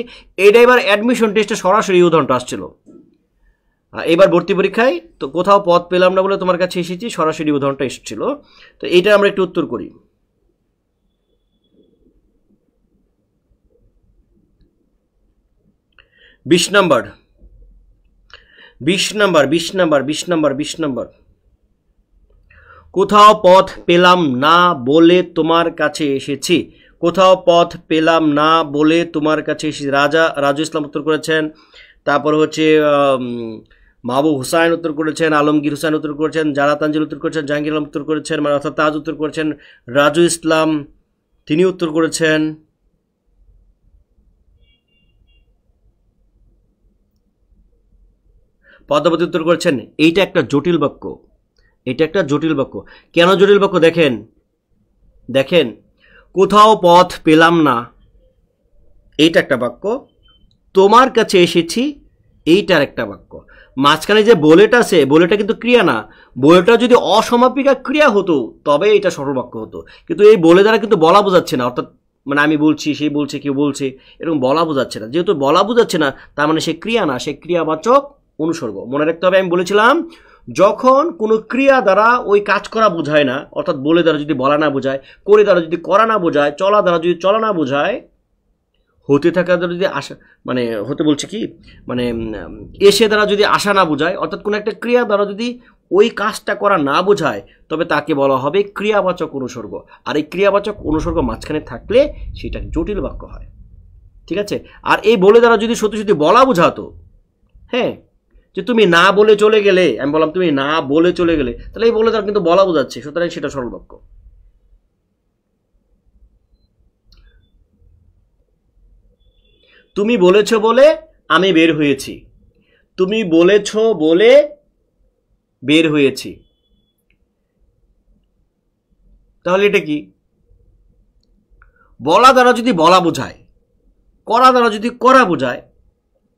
এটা এবার অ্যাডমিশন টেস্টে সরাসরি উদাহরণটা আসছিল। এবার ভর্তি পরীক্ষায় তো কোথাও পথ পেলাম না বলে তোমার কাছে এসেছি, সরাসরি উদাহরণটা এসেছিল। তো এইটা আমরা একটু উত্তর করি। 20 number, 20 number, 20 number, 20 number, 20 number. কোথাও পথ পেলাম না বলে তোমার কাছে এসেছি, কোথাও পথ পেলাম না বলে তোমার কাছে এসেছি। রাজু ইসলাম উত্তর করেছেন। তারপর হচ্ছে মাহবুব হুসাইন উত্তর করেছেন, আলমগীর হুসাইন উত্তর করেছেন, জারা তানজিল উত্তর করেছেন, জাহাঙ্গীর আলম উত্তর করেছেন, মানে অর্থাৎ তাজ উত্তর করেছেন, রাজু ইসলাম তিনি উত্তর করেছেন। পদ্মাবতী উত্তর করেছেন। এইটা একটা জটিল বাক্য, এটা একটা জটিল বাক্য। কেন জটিল বাক্য দেখেন, দেখেন কোথাও পথ পেলাম না, এইটা একটা বাক্য, তোমার কাছে এসেছি এইটার একটা বাক্য, মাঝখানে যে বলেটা আছে, বলেটা কিন্তু ক্রিয়া না, বলেটা যদি অসমাপিকা ক্রিয়া হতো তবে এটা সরল বাক্য হতো, কিন্তু এই বলে দ্বারা কিন্তু বলা বোঝাচ্ছে না, অর্থাৎ মানে আমি বলছি, সে বলছে, কেউ বলছে, এরকম বলা বোঝাচ্ছে না। যেহেতু বলা বোঝাচ্ছে না, তার মানে সে ক্রিয়া না, সে ক্রিয়াবাচক অনুসর্গ। মনে রাখতে হবে, আমি বলেছিলাম যখন কোনো ক্রিয়া দ্বারা ওই কাজ করা বোঝায় না, অর্থাৎ বলে দ্বারা যদি বলা না বোঝায়, করে দ্বারা যদি করা না বোঝায়, চলা দ্বারা যদি চলা না বোঝায়, হতে থাকা দ্বারা যদি আসা, মানে হতে বলছে কি, মানে এসে দ্বারা যদি আসা না বোঝায়, অর্থাৎ কোনো একটা ক্রিয়া দ্বারা যদি ওই কাজটা করা না বোঝায়, তবে তাকে বলা হবে ক্রিয়াবাচক অনুসর্গ। আর এই ক্রিয়াবাচক অনুসর্গ মাঝখানে থাকলে সেটা জটিল বাক্য হয়, ঠিক আছে। আর এই বলে দ্বারা যদি সত্যি সত্যি বলা বোঝাতো, হ্যাঁ, যে তুমি না বলে চলে গেলে, আমি বললাম তুমি না বলে চলে গেলে, তাহলে এই বলে দ্বারা কিন্তু বলা বোঝাচ্ছে, সুতরাং সেটা সরল বাক্য। তুমি বলেছ বলে আমি বের হয়েছি, তুমি বলেছ বলে বের হয়েছি, তাহলে এটা কি? বলা দ্বারা যদি বলা বোঝায়, করা দ্বারা যদি করা বোঝায়,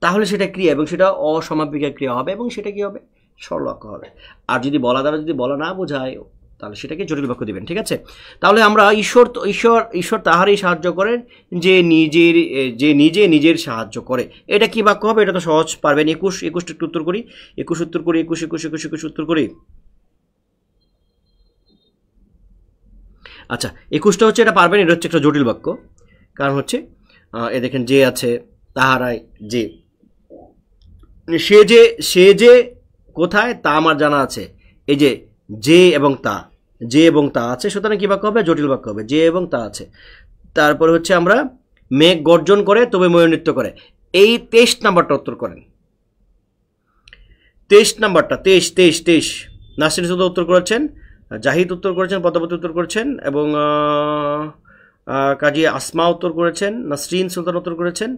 তাহলে সেটা ক্রিয়া এবং সেটা অসমাপিকা ক্রিয়া হবে এবং সেটা কি হবে, সরল বাক্য হবে। আর যদি বলা দ্বারা যদি বলা না বোঝায়, তাহলে সেটাকে জটিল বাক্য দিবেন, ঠিক আছে। তাহলে আমরা ঈশ্বর ঈশ্বর ঈশ্বর তাহারই সাহায্য করেন যে নিজে নিজের সাহায্য করে, এটা কি বাক্য হবে? এটা তো সহজ পারবেন। 21 একটু উত্তর করি, 21 উত্তর করি, 21 উত্তর করি। আচ্ছা, 21টা হচ্ছে, এটা পারবেন, এটা হচ্ছে একটা জটিল বাক্য। কারণ হচ্ছে এ দেখেন, যে আছে তাহারাই, যে সে যে কোথায় তা আমার জানা আছে, এই যে এবং তা, যে এবং তা আছে, সুতরাং কি বাক্য হবে? জটিল বাক্য হবে, যে এবং তা আছে। তারপরে হচ্ছে আমরা মেঘ গর্জন করে তবে ময়ূর নৃত্য করে, এই 23 নাম্বারটা উত্তর করেন। 23 নাম্বারটা, 23 নাসির সুদা উত্তর করেছেন, জাহিদ উত্তর করেছেন, পদ্মাবতী উত্তর করেছেন, এবং কাজী আসমা উত্তর করেছেন, নাসরিন সুলতান উত্তর করেছেন,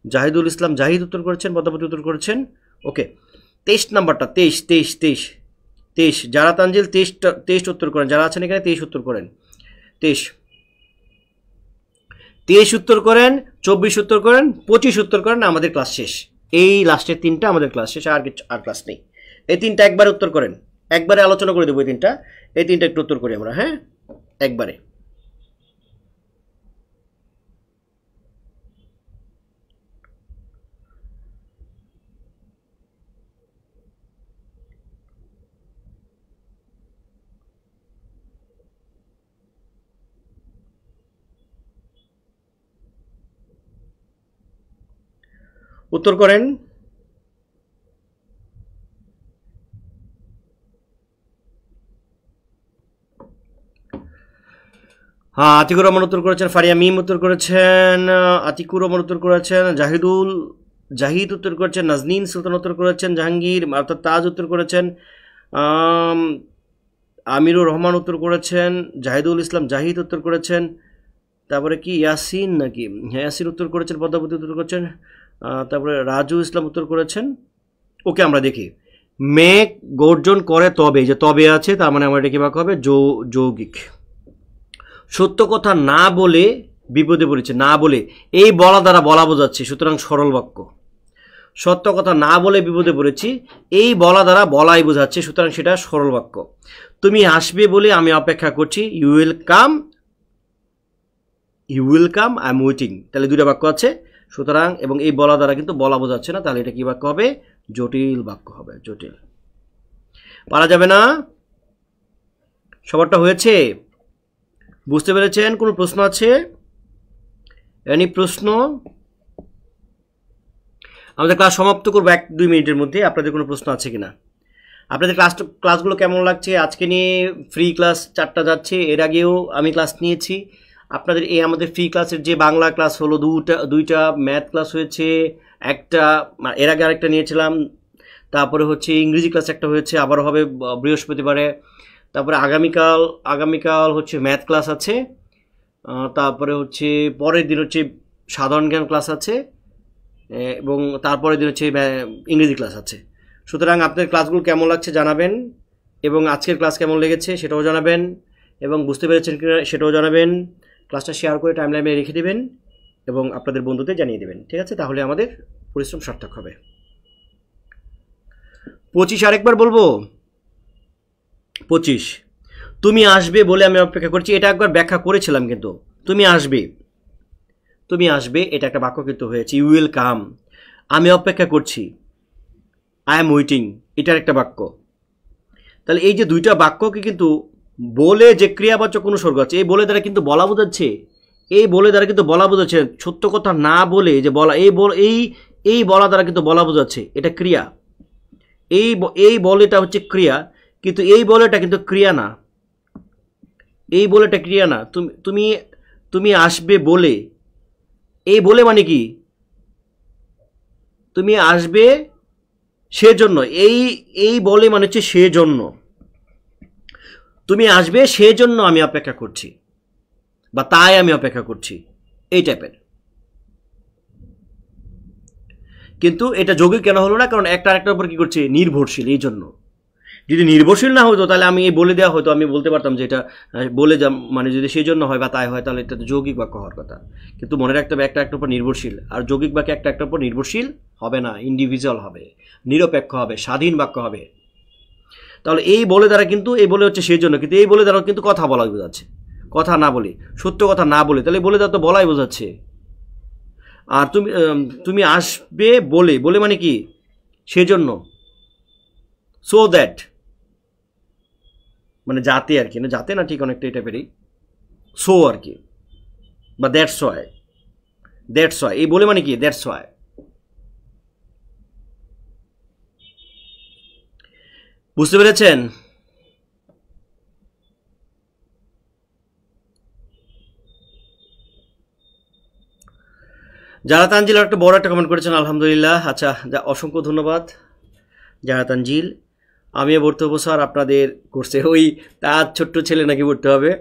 জাহিদুল ইসলাম জাহিদ উত্তর করেছেন, পদ্মাবতী উত্তর করেছেন। ওকে, 23 নাম্বারটা, 23 যারা তানজিল 23 উত্তর করেন, যারা আছেন এখানে 23 উত্তর করেন, 23 উত্তর করেন, 24 উত্তর করেন, 25 উত্তর করেন, আমাদের ক্লাস শেষ। এই লাস্টের 3টা আমাদের ক্লাস শেষ, আর ক্লাস নেই। এই 3টা একবার উত্তর করেন, একবারে আলোচনা করে দেবো এই 3টা একটু উত্তর করি আমরা, হ্যাঁ, একবারে। উত্তর করেন। হ্যাঁ, আতিকুর রহমান উত্তর করেছেন, ফারিয়া মিম উত্তর করেছেন, আতিকুর রহমান উত্তর করেছেন, জাহিদ উত্তর করেছেন, নাজনীন সুলতান উত্তর করেছেন, জাহাঙ্গীর অর্থাৎ তাজ উত্তর করেছেন, আমিরুর রহমান উত্তর করেছেন, জাহিদুল ইসলাম জাহিদ উত্তর করেছেন, তারপরে কি ইয়াসিন নাকি, হ্যাঁ ইয়াসিন উত্তর করেছেন, পদ্মাবতী উত্তর করেছেন, তারপরে রাজু ইসলাম উত্তর করেছেন। ওকে, আমরা দেখি। মেঘ গর্জন করে তবে, যে তবে আছে তার মানে আমার এটা কি বাক্য হবে? যৌগিক। সত্য কথা না বলে বিপদে পড়েছে, না বলে এই বলা দ্বারা বলা বোঝাচ্ছে, সুতরাং সরল বাক্য। সত্য কথা না বলে বিপদে পড়েছি, এই বলা দ্বারা বলাই বোঝাচ্ছে, সুতরাং সেটা সরল বাক্য। তুমি আসবে বলে আমি অপেক্ষা করছি, you will come I am waiting. তাহলে দুইটা বাক্য আছে, সুতরাং এবং এই বলা দ্বারা কিন্তু বলা বোঝাচ্ছে না, তাহলে এটা কি বাক্য হবে? জটিল বাক্য হবে, জটিল। পারা যাবে না? সবারটা হয়েছে? বুঝতে পেরেছেন? কোনো প্রশ্ন আছে? এনি প্রশ্ন? আমাদের ক্লাস সমাপ্ত করবো 1-2 মিনিটের মধ্যে। আপনাদের কোনো প্রশ্ন আছে কিনা? আপনাদের ক্লাসগুলো কেমন লাগছে? আজকে নিয়ে ফ্রি ক্লাস 4টা যাচ্ছে, এর আগেও আমি ক্লাস নিয়েছি। আপনাদের এই আমাদের ফ্রি ক্লাসের যে বাংলা ক্লাস হলো, দুইটা ম্যাথ ক্লাস হয়েছে, একটা এর আগে আরেকটা নিয়েছিলাম, তারপরে হচ্ছে ইংরেজি ক্লাস একটা হয়েছে, আবার হবে বৃহস্পতিবারে, তারপরে আগামীকাল হচ্ছে ম্যাথ ক্লাস আছে, তারপরে হচ্ছে পরের দিন হচ্ছে সাধারণ জ্ঞান ক্লাস আছে, এবং তারপরের দিন হচ্ছে ইংরেজি ক্লাস আছে। সুতরাং আপনাদের ক্লাসগুলো কেমন লাগছে জানাবেন, এবং আজকের ক্লাস কেমন লেগেছে সেটাও জানাবেন, এবং বুঝতে পেরেছেন কিনা সেটাও জানাবেন। ক্লাসটা শেয়ার করে টাইমলাইনে রেখে দেবেন এবং আপনাদের বন্ধুদের জানিয়ে দেবেন, ঠিক আছে? তাহলে আমাদের পরিশ্রম সার্থক হবে। 25 আরেকবার বলবো। 25, তুমি আসবে বলে আমি অপেক্ষা করছি, এটা একবার ব্যাখ্যা করেছিলাম, কিন্তু তুমি আসবে এটা একটা বাক্য কিন্তু হয়েছে। ইউ উইল কাম, আমি অপেক্ষা করছি, আই এম ওয়েটিং, এটার একটা বাক্য। তাহলে এই যে দুইটা বাক্যকে কিন্তু বলে যে ক্রিয়াবাচক অনুসর্গ আছে, এই বলে দ্বারা কিন্তু বলা বোঝাচ্ছে, সত্য কথা না বলে যে বলা, এই বলা দ্বারা কিন্তু বলা বোঝাচ্ছে, এটা ক্রিয়া। এই বলেটা হচ্ছে ক্রিয়া, কিন্তু এই বলেটা কিন্তু ক্রিয়া না, এই বলেটা ক্রিয়া না। তুমি আসবে বলে, এই বলে মানে কি? তুমি আসবে সেজন্য, এই বলে মানে হচ্ছে সেজন্য, তুমি আসবে সেজন্য আমি অপেক্ষা করছি, বা তাই আমি অপেক্ষা করছি, এই টাইপের। কিন্তু এটা যৌগিক কেন হলো না? কারণ একটা আরেকটার উপর কি করছে? নির্ভরশীল। এই জন্য যদি নির্ভরশীল না হতো তাহলে আমি বলে দেওয়া হতো, আমি বলতে পারতাম যে এটা বলে যা মানে যদি সেই জন্য হয় বা তাই হয়, তাহলে এটা তো যৌগিক বাক্য হওয়ার কথা। কিন্তু মনে রাখতে হবে একটা একটার উপর নির্ভরশীল, আর যৌগিক বাক্য একটা একটার উপর নির্ভরশীল হবে না, ইন্ডিভিজুয়াল হবে, নিরপেক্ষ হবে, স্বাধীন বাক্য হবে। তাহলে এই বলে দ্বারা কিন্তু, এই বলে হচ্ছে সেই জন্য, কিন্তু এই বলে দ্বারা কিন্তু কথা বলা বোঝাচ্ছে, কথা না বলে, সত্য কথা না বলে, তাহলে বলে দ্বারা তো বলাই বোঝাচ্ছে। আর তুমি আসবে বলে মানে কি? সেজন্য, সো দ্যাট, মানে যাতে আর কি, না যাতে না, ঠিক অনেকটা এটা পেরেই, সো আর কি, বা দ্যাটস ওয়াই, এই বলে মানে কি? That's why. বুঝতে পেরেছেন? যারা তানজিল একটা বড় একটা কমেন্ট করেছেন, আলহামদুলিল্লাহ। আচ্ছা, অসংখ্য ধন্যবাদ যারা তানজিল। আমিও ভর্তি হবো স্যার আপনাদের কোর্সে। ওই তার ছোট্ট ছেলে নাকি ভর্তি হবে।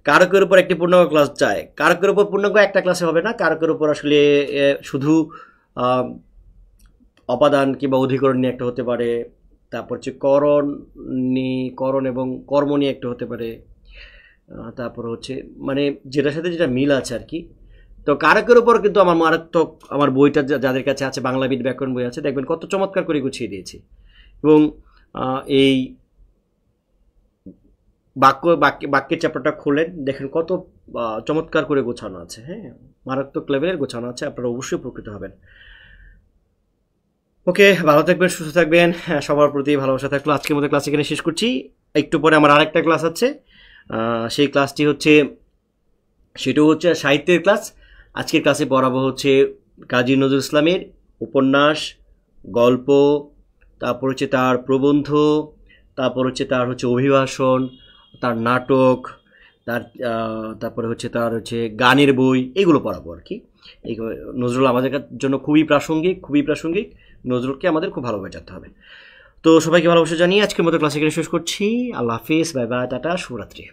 কারকের উপর একটি পূর্ণাঙ্গ ক্লাস চায়। কারকের উপর পূর্ণাঙ্গ একটা ক্লাসে হবে না, কারকের উপর আসলে শুধু অপাদান কিংবা অধিকরণ নিয়ে একটা হতে পারে, তারপর হচ্ছে করণ এবং কর্ম নিয়ে একটা হতে পারে, তারপর হচ্ছে মানে যেটার সাথে যেটা মিল আছে আর কি। তো কারকের উপর কিন্তু আমার মারাত্মক, আমার বইটা যাদের কাছে আছে, বাংলাবিদ ব্যাকরণ বই আছে, দেখবেন কত চমৎকার করে গুছিয়ে দিয়েছি। এবং এই বাক্যের চ্যাপ্টারটা খোলেন, দেখেন কত চমৎকার করে গোছানো আছে। হ্যাঁ, মারাত্মক লেভেলের গোছানো আছে, আপনারা অবশ্যই উপকৃত হবেন। ওকে, ভালো থাকবেন, সুস্থ থাকবেন, সবার প্রতি ভালোবাসা থাকলো। আজকের মতো ক্লাস এখানে শেষ করছি। একটু পরে আমার আরেকটা ক্লাস আছে, সেই ক্লাসটি হচ্ছে, সেটাও হচ্ছে সাহিত্যের ক্লাস। আজকের ক্লাসে পড়াবো হচ্ছে কাজী নজরুল ইসলামের উপন্যাস, গল্প, তারপর হচ্ছে তার প্রবন্ধ, তারপর হচ্ছে তার হচ্ছে অভিভাষণ, তার নাটক, তারপরে হচ্ছে তার হচ্ছে গানের বই, এগুলো পড়াবো আর কি। এই নজরুল আমাদের জন্য খুবই প্রাসঙ্গিক। নজরুলকে আমাদের খুব ভালোভাবে জানতে হবে। তো সবাইকে ভালোবাসা জানিয়ে আজকের মতো ক্লাস এখানে শেষ করছি। আল্লাহ হাফিজ, বাই বাই, টাটা, শুভরাত্রি।